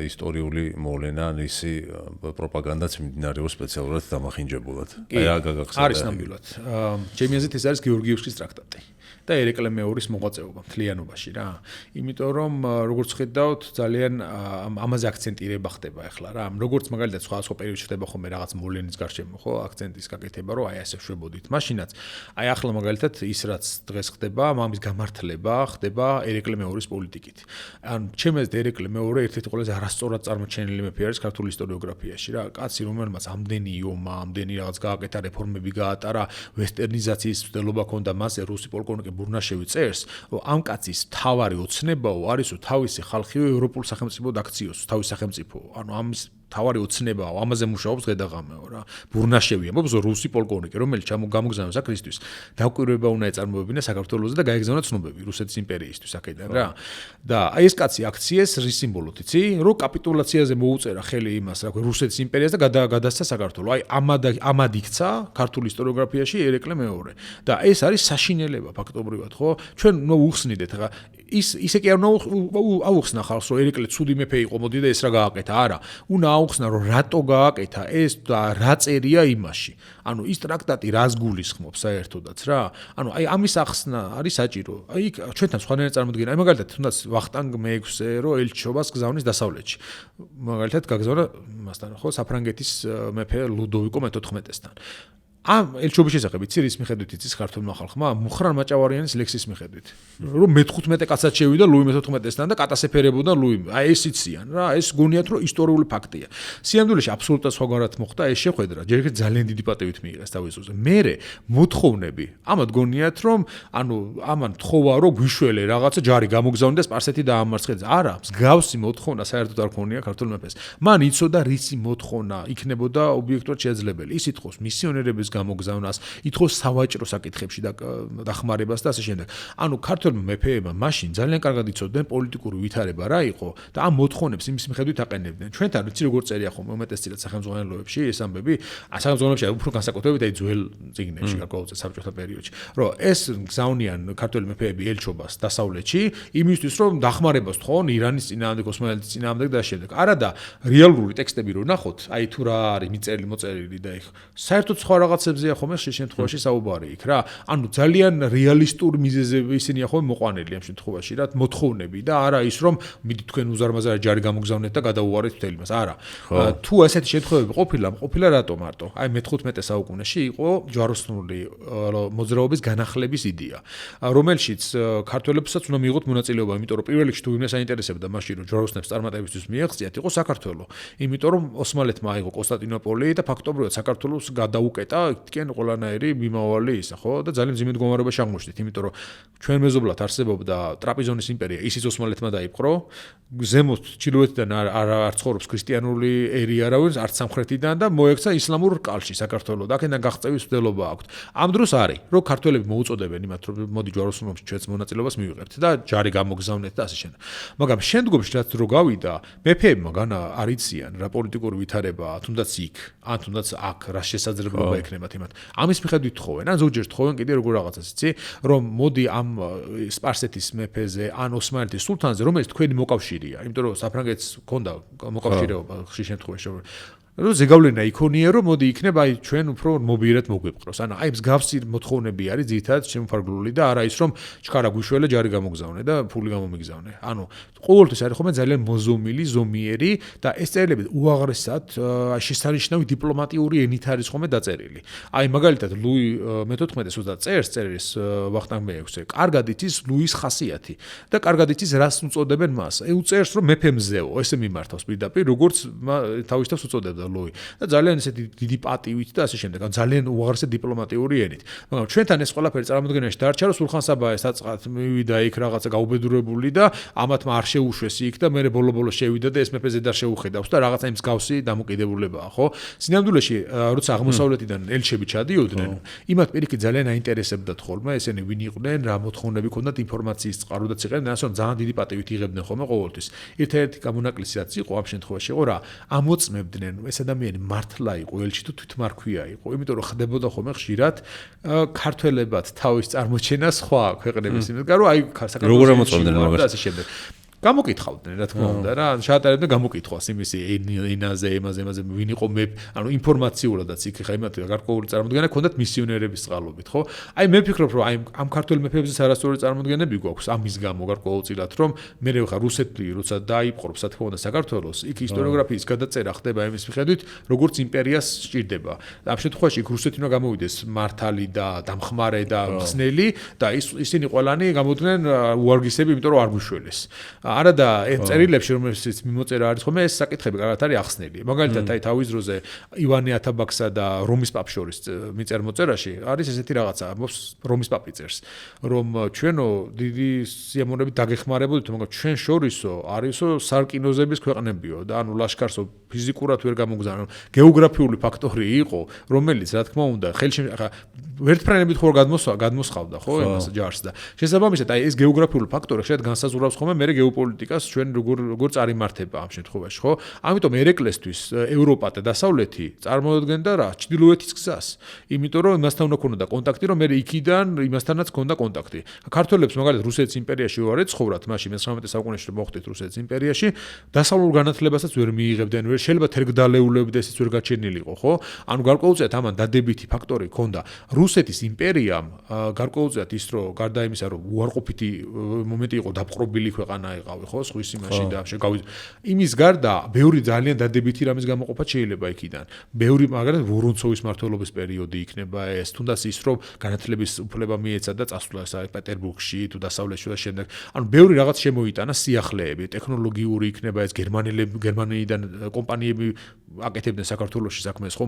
ისტორიული მოვლენა ისი პროპაგანდაც მიმდინარეობს სპეციალურად დამახინჯებულად. აი რა გაგახსენე. არის ნამდვილად. ჩემი აზრით ეს არის გეორგიევსკის ტრაქტატი. და ერეკლე მეორის მოღვაწეობა მთლიანობაში რა. იმიტომ რომ როგორც ხედავთ ძალიან ამაზე აქცენტირება ხდება ახლა რა. როგორც მაგალითად სხვა პერიოდში ხდება ხოლმე რაღაც მოვლენის გარშემო ხო აქცენტის გაკეთება რომ აი ასე შვებოდით. მაშინაც აი ახლა მაგალითად ის რაც დღეს ხდება, ამის გამართლება ხდება ერეკლე მეორის პოლიტიკით. ან ჩემი აზრით ერეკლე მეორე ერთ-ერთი ყველაზე არასწორად წარმოჩენილი მეფე არის ქართული ისტორიოგრაფიაში რა. კაცი რომელმაც ამდენი იომა, ამდენი რაღაც გააკეთა რეფორმები გაატარა, ვესტერნიზაციის მცდელობა ჰქონდა მასე რუსი პოლკოვნიკი ბურნაშევი წერს, რომ ამ კაცის თავარი ოცნებაო არის, რომ თავისი ხალხიო ევროპულ სახელმწიფოდ აქციოს, თავის სახელმწიფო. ანუ ამის თავარი ოცნებაო, ამაზე მუშაობს დღე-დაღამეო რა. ბურნაშევი ამბობს, რომ რუსი პოლკოვნიკი, რომელიც გამოგზავნეს აქრისთვის, დაკვირვება უნდა ეწარმოებინა საქართველოსზე და გაეგზავნა ცნობები რუსეთის იმპერიისთვის აქედან რა. და აი ეს კაცი აქციეს რის სიმბოლოდ იცი, რომ კაპიტულაციაზე მოუწერა ხელი იმას, რა ქვია, რუსეთის იმპერიას და გადასცა საქართველო. აი ამად იქცა ქართული ისტორიოგრაფიაში ერეკლე მეორე. და ეს არის საშინელება ფაქტობრივად, ხო? ჩვენ ნუ უხსნიდეთ რა. ისე კი არ აუხსნა ხალხს, რომ ერეკლე ცუდი მეფე იყო, მოდი და ეს რა გააკეთა. არა, უნდა აუხსნა, რომ რატო გააკეთა ეს და რა წერია იმაში. ანუ ის ტრაქტატი რას გულისხმობს საერთოდაც რა. ანუ აი ამის ახსნა არის საჭირო. აი ჩვენთან სხვანაირად წარმოდგენა. აი მაგალითად თუნდაც ვახტანგ მე-6-ე რო ელჩობას გზავნის დასავლეთში. მაგალითად გაგზავნა მასთან ხო საფრანგეთის მეფე ლუდოვიკო მე-14-სთან. ამ ელჩობის შესახებ იცი რის მიხედვით იცის ქართულმა ხალხმა მუხრან მაჭავარიანის ლექსის მიხედვით რომ მე-15 კაცად შევიდა ლუი მე-14-სთან და კატასეფერებოდა ლუი აი ეს იციან რა ეს გონიათ რომ ისტორიული ფაქტია სიამდვილეში აბსოლუტურად სხვაგვარად მოხდა ეს შეხვედრა ჯერ ერთი ძალიან დიდი პატივით მიიღეს თავის ზურზე მერე მოთხოვნები ამათ გონიათ რომ ანუ ამან თხოვა რომ გვიშველე რაღაცა ჯარი გამოგზავნი და სპარსეთი დაამარცხეს არა მსგავსი მოთხოვნა საერთოდ არ ქონია ქართულ მეფეს მან იცოდა რისი მოთხოვნა იქნებოდა ობიექტურად შესაძლებელი ის ითხოვს მისიონერების გამოგზავნას, ითხოვს სავაჭრო საკითხებში დახმარებას და ასე შემდეგ. ანუ ქართველმა მეფეებმა მაშინ ძალიან კარგად იცოდნენ პოლიტიკური ვითარება რა იყო და ამ მოთხოვნებს იმის მიხედვით აყენებდნენ. ჩვენთან ვიცი როგორ წერია ხომ უმეტესწილად სახელმძღვანელოებში ეს ამბები, სახელმძღვანელოებში უფრო განსაკუთრებით აი ძველ წიგნებში გარკვეულწილად საბჭოთა პერიოდში, რომ ეს გზავნიან ქართველი მეფეები ელჩობას დასავლეთში იმისთვის რომ დახმარებას თხოვონ ირანის წინააღმდეგ, ოსმალეთის წინააღმდეგ და ასე შემდეგ. არა და რეალური ტექსტები რო ნახოთ, აი თუ რა არის მიწერილი, მოწერილი და იქ საერთოდ სხვა რაღაცებზეა ხომ ეს შემთხვევაში საუბარი იქ რა. ანუ ძალიან რეალისტური მიზეზები ისინია ხომ მოყვანილი ამ შემთხვევაში რა, მოთხოვნები და არა ის რომ მიდი თქვენ უზარმაზარი ჯარი გამოგზავნეთ და გადაუვარეთ მთელი მას. არა. თუ ასეთი შემთხვევები ყოფილა რატო მარტო? აი მე-15 საუკუნეში იყო ჯვაროსნული მოძრაობის განახლების იდეა, რომელშიც ქართველებსაც უნდა მიიღოთ მონაწილეობა, იმიტომ რომ პირველ რიგში თუ ვინმე საინტერესებდა მაშინ რომ ჯვაროსნებს წარმატებისთვის მიეღწიათ, იყო საქართველო. იმიტომ რომ ოსმალეთმა აიღო კონსტანტინოპოლი და ფაქტობრივად საქართველოს გადაუკეტა თქვენ ყველანაირი მიმავალი ისა, ხო? და ძალიან მძიმე მდგომარეობაში აღმოჩნდით, იმიტომ რომ ჩვენ მეზობლად არსებობდა ტრაპიზონის იმპერია, ისიც ოსმალეთმა დაიპყრო, ზემოთ ჩრდილოეთიდან არ ცხოვრობს ქრისტიანული ერი არავინ, არც სამხრეთიდან და მოექცა ისლამურ კალში საქართველოს. აქედან გაღწევის მცდელობა აქვს. ამ დროს არის, რომ ქართველები მოუწოდებენ იმათ, რომ მოდი ჯვაროსნულობაში ჩვენც მონაწილეობას მივიღებთ და ჯარი გამოგზავნეთ და ასე შემდეგ. მაგრამ შემდგომში რაც რო გავიდა, მეფეებმა განა არ იციან რა პოლიტიკური ვითარებაა, თუნდაც იქ, ან თუნდაც აქ რა შესაძლებლობა ექნებათ იმათ. ამის მიხედვით თხოვენ, ან ზოგჯერ თხოვენ კიდე როგორ რაღაცას, იცი, რომ მოდი ამ სპარსეთის მეფეზე, ან ოსმალეთის სულთანზე, რომელიც თქვენი მოკავშირეა, იმიტომ რომ საფრანგეთს ჰქონდა მოკავშირეობა ხშირ შემთხვევაში. რომ ზეგავლენა იქონია რომ მოდი იქნება აი ჩვენ უფრო მობიერად მოგვეპყროს. ანუ აი მსგავსი მოთხოვნები არის ძირითადად შემოფარგლული და არა ის რომ ჩქარა გვიშველე ჯარი გამოგზავნე და ფული გამომიგზავნე. ანუ ყოველთვის არის ხომ ძალიან მოზომილი, ზომიერი და ეს წერილები უაღრესად შესანიშნავი დიპლომატიური ენით არის ხომ დაწერილი. აი მაგალითად ლუი მე-14-ს უდა წერს წერის ვახტანგ მე-6-ე. კარგად იცის ლუის ხასიათი და კარგად იცის რას უწოდებენ მას. უწერს რომ მეფე მზეო, ესე მიმართავს პირდაპირ როგორც თავის თავს უწოდებდა ლუი და ძალიან ესეთი დიდი პატივით და ასე შემდეგ. ან ძალიან უაღრესად დიპლომატიური ენით. მაგრამ ჩვენთან ეს ყველაფერი წარმოდგენაში დარჩა, რომ სულხან-საბა საწყად მივიდა იქ რაღაცა გაუბედურებული და ამათმა არ შეუშვეს იქ და მე ბოლო-ბოლო შევიდა და ეს მეფე ზედარ შეუხედავს და რაღაცა იმ მსგავსი დამოკიდებულებაა, ხო? სინამდვილეში როცა აღმოსავლეთიდან ელჩები ჩადიოდნენ, იმათ პირიქით ძალიან აინტერესებდათ ხოლმე ესენი ვინ იყვნენ, რა მოთხოვნები ჰქონდათ, ინფორმაციის წყაროდაც იყენდნენ, ასე რომ ძალიან დიდი პატივით იღებდნენ ხოლმე ყოველთვის. ერთ-ერთი გამონაკლისი რაც იყო ამ შემთხვევაში იყო რა, ამოწმებდნენ ეს ადამიანი მართლა იყო ელჩი თუ თვითმარქვია იყო, იმიტომ რომ ხდებოდა ხოლმე ხშირად ქართველებად თავის წარმოჩენა სხვა ქვეყნების იმედგან რომ აი როგორ ამოწმებდნენ მაგას და ასე შემდეგ. გამოკითხავდნენ რა თქმა უნდა რა შეატარებდნენ გამოკითხვას იმისი ენაზე ემაზე ვინ იყო მე ანუ ინფორმაციულადაც იქ ხა იმათ გარკვეული წარმოდგენა ჰქონდათ მისიონერების წყალობით ხო აი მე ვფიქრობ რომ აი ამ ქართული მეფეების არასწორი წარმოდგენები გვაქვს ამის გამო გარკვეულწილად რომ მე ხა რუსეთი როცა დაიპყრობს რა თქმა უნდა საქართველოს იქ ისტორიოგრაფიის გადაწერა ხდება იმის მიხედვით როგორც იმპერიას სჭირდება ამ შემთხვევაში იქ რუსეთი უნდა გამოვიდეს მართალი და დამხმარე და ხსნელი და ისინი ყველანი გამოდდნენ უარგისები იმიტომ რომ არ გვიშველეს არადა ეს წერილებში რომელშიც მიმოწერა არის ხოლმე ეს საკითხები კარგად არის ახსნელი. მაგალითად აი თავის დროზე ივანე ათაბაქსა და რომის პაპ შორის მიწერ-მოწერაში არის ესეთი რაღაცა რომის პაპი წერს რომ ჩვენო დიდი სიამოვნებით დაგეხმარებოდით მაგრამ ჩვენ შორისო არისო სარკინოზების ქვეყნებიო და ანუ ლაშქარსო ფიზიკურად ვერ გამოგზავნო გეოგრაფიული ფაქტორი იყო რომელიც რა თქმა უნდა ხელში ხა ვერტფრენებით ხო გადმოსხავდა ხო იმას ჯარს და შესაბამისად აი ეს გეოგრაფიული ფაქტორი შეიძლება განსაზღვრავს ხოლმე მე გეოპოლიტიკას ჩვენ როგორ წარიმართება ამ შემთხვევაში ხო ამიტომ ერეკლესთვის ევროპა და დასავლეთი წარმოადგენდა რა ჩრდილოეთის გზას იმიტომ რომ იმასთან უნდა ქონოდა კონტაქტი რომ მე იქიდან იმასთანაც ქონდა კონტაქტი ქართველებს მაგალითად რუსეთის იმპერიაში ვარეთ ცხოვრობთ მაშინ მე-19 საუკუნეში მოხდით რუსეთის იმპერიაში დასავლურ განათლებასაც ვერ მიიღებდნენ ვერ შეიძლება თერგდალეულებდა ესეც ვერ გაჩენილიყო ხო ანუ გარკვეულწილად ამან დადებითი ფაქტორი ქონდა რუსეთის იმპერიამ გარკვეულწილად ის რომ გარდა იმისა რომ უარყოფითი მომენტი იყო დაპყრობილი ქვეყანა იყავი ხო სხვის იმაში და შეგავი იმის გარდა ბევრი ძალიან დადებითი რამის გამოყოფა შეიძლება იქიდან ბევრი მაგალითად ვორონცოვის მმართველობის პერიოდი იქნება ეს თუნდაც ის რომ განათლების უფლება მიეცა და წასვლა პეტერბურგში თუ დასავლეთში და შემდეგ ანუ ბევრი რაღაც შემოიტანა სიახლეები ტექნოლოგიური იქნება ეს გერმანიიდან კომპანიები აკეთებდნენ საქართველოში საქმეს ხო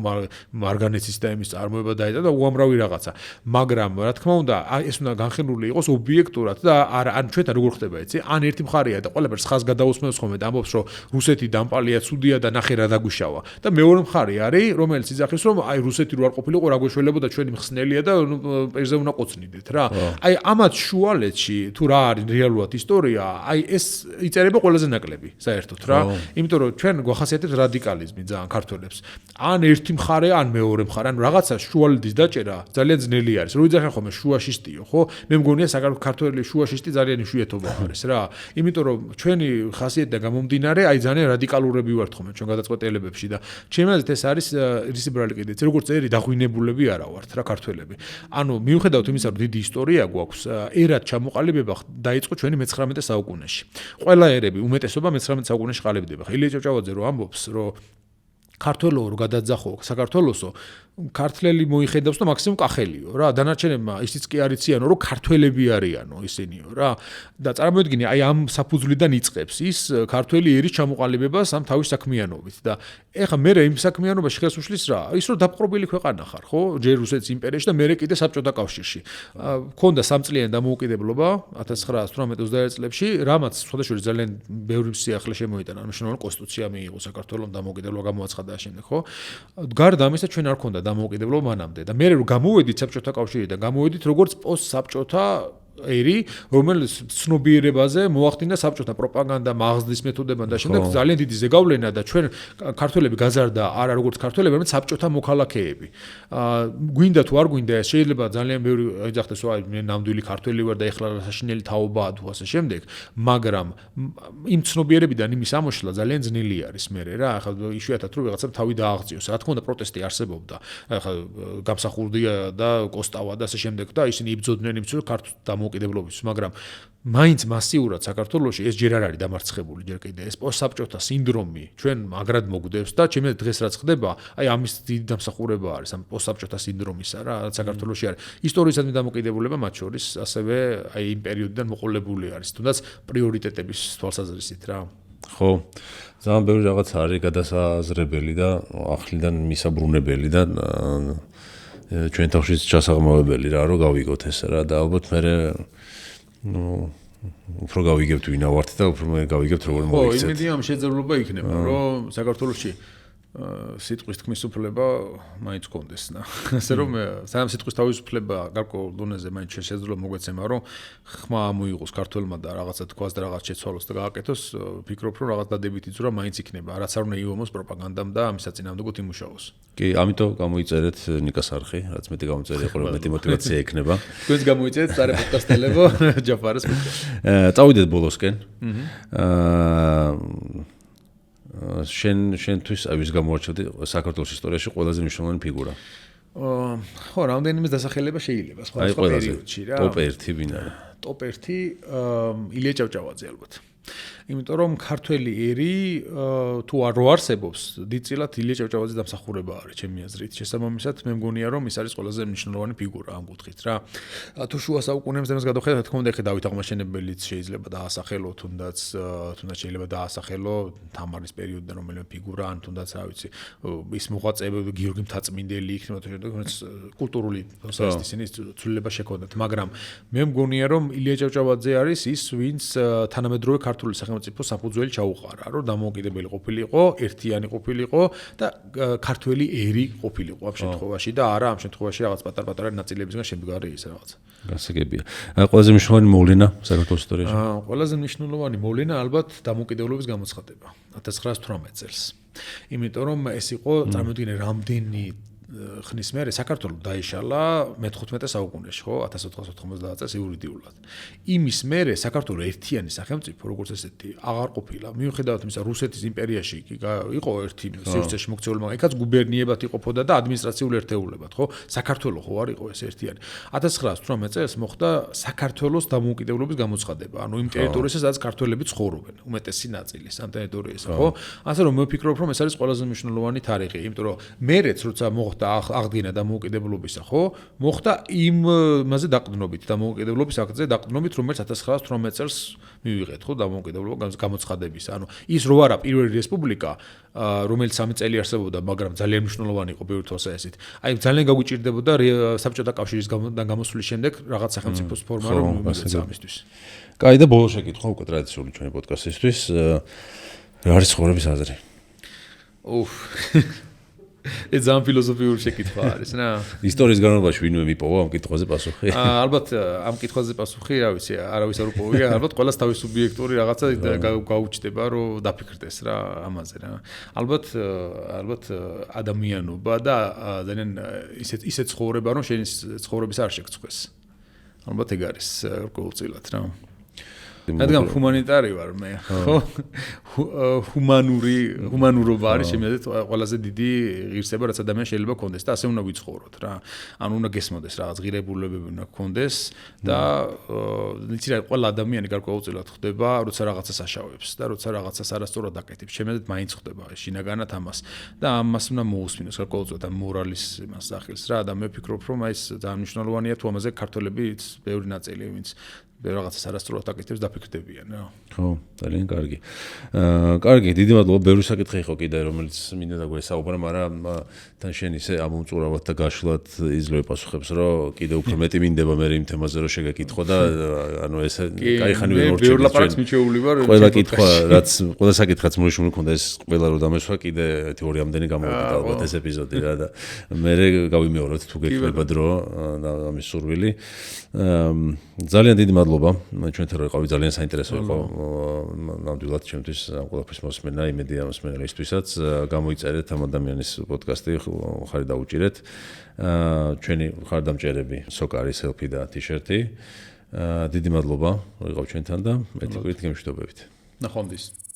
მარგანეცის და იმის წარმოება დაეცა და უამრავი რაღაცა მაგრამ რა თქმა უნდა ეს უნდა განხილული იყოს ობიექტურად და ან ჩვენთან როგორ ხდება იცი ან ერთი მხარეა და ყველაფერს ხაზ გადაусმევს ხოლმე და ამბობს რომ რუსეთი დამპალია ცუდია და ნახე რა დაგვიშავა და მეორე მხარე არის რომელიც იძახის რომ აი რუსეთი რო არ ყოფილიყო რა გვეშველებოდა ჩვენი მხსნელია და პირზე უნდა ყოცნიდეთ რა აი ამათ შუალედში თუ რა არის რეალურად ისტორია აი ეს იწერება ყველაზე ნაკლები საერთოდ რა იმიტომ რომ ჩვენ გვახასიათებს რადიკალიზმი ძალიან ქართველებს ან ერთი მხარე ან მეორე მხარე ან რაღაცა შუალედის დაჭერა ძალიან ძნელი არის რო იძახენ ხოლმე შუაშისტიო ხო მე მგონია საქართველოს შუაშისტი ძალიან იშვიათობა არის რა იმიტომ რომ ჩვენი ხასიათიდან გამომდინარე აი ძალიან რადიკალურები ვართ ხოლმე ჩვენ გადაწყვეტილებებში და ჩემი აზრით ეს არის რისიბრალი კიდეც როგორც ერი დაღვინებულები არა ვართ რა ქართველები ანუ მიუხედავად იმისა რომ დიდი ისტორია გვაქვს ერად ჩამოყალიბება დაიწყო ჩვენი მე-19 საუკუნეში ყველა ერები უმეტესობა მე-19 საუკუნეში ყალიბდება ილია ჭავჭავაძე რო ამბობს რომ ქართველო რო გადაძახო საქართველოსო ქართველი მოიხედავს და მაქსიმუმ კახელიო რა დანარჩენებმა ისიც კი არიციანო რომ ქართველები არიანო ისინიო რა და წარმოიდგინე აი ამ საფუძვლიდან იწყებს ის ქართველი ერის ჩამოყალიბებას ამ თავის საქმიანობით და ეხა მე იმ საქმიანობაში ხელს უშლის რა ის რომ დაპყრობილი ქვეყანა ხარ ხო ჯერ რუსეთის იმპერიაში და მე კიდე საბჭოთა კავშირში ქონდა სამწლიანი დამოუკიდებლობა 1918-21 წლებში რამაც სხვადასხვა ძალიან ბევრი სიახლე შემოიტანა მნიშვნელოვანი კონსტიტუცია მიიღო საქართველოს დამოუკიდებლობა გამოაცხადა შემდეგ ხო გარდა ამისა ჩვენ არ ქონდა დამოუკიდებლობა მანამდე და მე რო გამოვედით საბჭოთა კავშირიდან გამოვედით როგორც პოსტსაბჭოთა ერი რომელიც ცნობიერებაზე მოახდინა საბჭოთა პროპაგანდა მაღზდის მეთოდებთან და შემდეგ ძალიან დიდი ზეგავლენა და ჩვენ ქართველები გაზარდა არა როგორც ქართველები არამედ საბჭოთა მოქალაქეები გვინდა თუ არ გვინდა შეიძლება ძალიან ბევრი ეძახდეს აი მე ნამდვილი ქართველი ვარ და ეხლა საშინელი თაობაა თუ ასე შემდეგ მაგრამ იმ ცნობიერებიდან იმის ამოშლა ძალიან ძნელი არის მე რა ახლა იშვიათად რომ ვიღაცამ თავი დააღწიოს რა თქმა უნდა პროტესტი არსებობდა ახლა გამსახურდია და კოსტავა და ასე შემდეგ და ისინი იბრძოდნენ იმის რომ ქართულ უკიდებლობის, მაგრამ მაინც მასიურად საქართველოში ეს ჯერ არ არის დამარცხებული, ჯერ კიდე ეს პოსტსაბჭოთა სინდრომი ჩვენ მაგრად მოგდევს და ჩემი დღეს რაც ხდება, აი ამის დიდი დამსახურება არის ამ პოსტსაბჭოთა სინდრომისა რა, საქართველოში არის. ისტორიისადმი დამოკიდებულება მათ შორის ასევე აი იმ პერიოდიდან მოყოლებული არის, თუნდაც პრიორიტეტების თვალსაზრისით რა. ხო. ძალიან ბევრი რაღაც არის გადასაზრებელი და ახლიდან მისაბრუნებელი და ჩვენ თავშიც ჩასაღმავებელი რა რომ გავიგოთ ეს რა და ალბათ მე უფრო გავიგებთ ვინა ვართ და უფრო მე გავიგებთ როგორ მოვიქცეთ. ხო, იმედი ამ შეძლებულობა იქნება რომ საქართველოში სიტყვის თქმის უფლება მაინც კონდეს და ასე რომ სანამ სიტყვის თავისუფლება გარკვეულ დონეზე მაინც შეძლებულობა მოგვეცემა რომ ხმა მოიღოს ქართველმა და რაღაცა თქვას და რაღაც შეცვალოს და გააკეთოს ფიქრობ რომ რაღაც დადებით იწურა მაინც იქნება რაც არ უნდა იუომოს პროპაგანდამ და ამის საწინააღმდეგოდ იმუშაოს. კი, ამიტომ გამოიწერეთ ნიკას არხი, რაც მეტი გამოიწერე იყო რომ მეტი мотиваცია ექნება. თქვენს გამოიწერეთ წარე პოდკასტელებო ჯაფარას პოდკასტი. წავიდეთ ბოლოსკენ. შენთვის აი ვის გამოარჩევდი საქართველოს ისტორიაში ყველაზე მნიშვნელოვანი ფიგურა. ხო, რამდენიმე დასახელება შეიძლება სხვა პერიოდში რა. ტოპ 1 ვინ არის? ტოპ 1 ილია ჭავჭავაძე ალბათ. იმიტომ რომ ქართველი ერი თუ არ არსებობს, დიდწილად ილია ჭავჭავაძის დამსახურება არის ჩემი აზრით. შესაბამისად, მე მგონია რომ ის არის ყველაზე მნიშვნელოვანი ფიგურა ამ კუთხით რა. თუ შუა საუკუნეებს დემოს გადავხედოთ, თქო უნდა ეხა დავით აღმაშენებელიც შეიძლება დაასახელო, თუნდაც შეიძლება დაასახელო თამარის პერიოდიდან რომელიმე ფიგურა, ან თუნდაც რა ვიცი, ის მოღვაწეები გიორგი მთაწმინდელი იქნება თუ შედარებით კულტურული ისინი ცვლილება შექონდათ, მაგრამ მე მგონია რომ ილია ჭავჭავაძე არის ის, ვინც თანამედროვე ქართული სახელმწიფო საფუძველი ჩაუყარა, რომ დამოუკიდებელი ყოფილიყო, ერთიანი ყოფილიყო და ქართველი ერი ყოფილიყო ამ შემთხვევაში და არა ამ შემთხვევაში რაღაც პატარ-პატარა ნაწილებისგან შემდგარი ის რაღაც. გასაგებია. ყველაზე მნიშვნელოვანი მოვლენა საქართველოს ისტორიაში. ყველაზე მნიშვნელოვანი მოვლენა ალბათ დამოუკიდებლობის გამოცხადება 1918 წელს. იმიტომ რომ ეს იყო წარმოიდგინე რამდენი ხნის მერე საქართველოს დაიშალა მე-15 საუკუნეში, ხო, 1490 წელს იურიდიულად. იმის მერე საქართველოს ერთიანი სახელმწიფო, როგორც ესეთი, აღარ ყოფილა. მიუხედავად იმისა, რუსეთის იმპერიაში იყო ერთი სივრცეში მოქცეული, მაგრამ ეკაც გუბერნიებად იყოფოდა და ადმინისტრაციულ ერთეულებად, ხო? საქართველოს ხო არ იყო ეს ერთიანი. 1918 წელს მოხდა საქართველოს დამოუკიდებლობის გამოცხადება. ანუ იმ ტერიტორიაზე, სადაც ქართველები ცხოვრობენ, უმეტესი ნაწილის ამ ტერიტორიაზე, ხო? ასე რომ მე ვფიქრობ, რომ ეს არის ყველაზე მნიშვნელოვანი თარიღი, იმიტომ რომ მერეც როცა და აღდგენა დამოუკიდებლობისა, ხო? მოხდა იმაზე დაყრდნობით, დამოუკიდებლობის აქტზე დაყრდნობით, რომელიც 1918 წელს მივიღეთ, ხო, დამოუკიდებლობა გამოცხადებისა. ანუ ის რო არა პირველი რესპუბლიკა, რომელიც 3 წელი არსებობდა, მაგრამ ძალიან მნიშვნელოვანი იყო ბევრი თვალსაზრისით. აი ძალიან გაგვიჭირდებოდა საბჭოთა კავშირის გამოსვლის შემდეგ რაღაც სახელმწიფოს ფორმა რომ მივიღეთ ამისთვის. კაი და ბოლო შეკითხვა უკვე ტრადიციული ჩვენი პოდკასტისთვის. რა არის ცხოვრების აზრი? ეს ძალიან ფილოსოფიური შეკითხვა არის რა. ისტორიის განმავლობაში ვინმე მიპოვა ამ კითხვაზე პასუხი? ალბათ ამ კითხვაზე პასუხი, რა ვიცი, არავის არ უპოვია, ალბათ ყოველას თავის სუბიექტური რაღაცა გაუჩნდება, რომ დაფიქრდეს რა ამაზე რა. ალბათ ადამიანობა და ძალიან ისეთ ცხოვრება, რომ შენი ცხოვრების არ შეგწყვეს. ალბათ ეგ არის ყოველწილად რა. რადგან ჰუმანიტარი ვარ მე, ხო? ჰუმანურობა არის იმედით ყველაზე დიდი ღირსება, რაც ადამიანს შეიძლება კონდეს და ასე უნდა ვიცხოვროთ რა. ანუ უნდა გესმოდეს რაღაც ღირებულებები უნდა გქონდეს და იცი რა, ყველა ადამიანი გარკვეულწილად ხდება, როცა რაღაცას აშავებს და როცა რაღაცას არასწორად აკეთებს. შემედეთ მაინც ხდება შინაგანად ამას და ამას უნდა მოусმინოს გარკვეულწილად ამ მორალის იმას სახილს რა და მე ვფიქრობ რომ ეს ძალიან მნიშვნელოვანია თუ ამაზე ქართველები ბევრი ნაწილი ვინც რაღაცას არასწორად აკეთებს დაფიქრდებიან რა. ხო, ძალიან კარგი. კარგი, დიდი მადლობა. ბევრი საკითხი იყო კიდე, რომელიც მინდა დაგვესაუბრო, მაგრამ თან შენ ისე ამომწურავად და გაშლად იძლევ პასუხებს, რომ კიდე უფრო მეტი მინდება მე იმ თემაზე რომ შეგეკითხო და ანუ ეს კაი ხანი ვერ მორჩები. ბევრი ლაპარაკს მიჩეული ვარ. ყველა კითხვა, რაც ყველა საკითხაც მოიშმული მქონდა ეს ყველა რომ დამესვა კიდე 1-2 ამდენი გამოვიდა ალბათ ეს ეპიზოდი რა და მე გავიმეოროთ თუ გექნება დრო და ამის სურვილი. ძალიან დიდი მადლობა. ჩვენთან რომ იყავი ძალიან საინტერესო იყო. ნამდვილად ჩემთვის ამ ყველაფრის მოსმენა, იმედი ამ მოსმენელისთვისაც გამოიწერეთ ამ ადამიანის პოდკასტი, ხარი დაუჭირეთ. ჩვენი ხარდამჭერები სოკარი, სელფი და ტიშერტი. დიდი მადლობა რომ იყავ ჩვენთან და მეთქით გემშვიდობებით. ნახვამდის.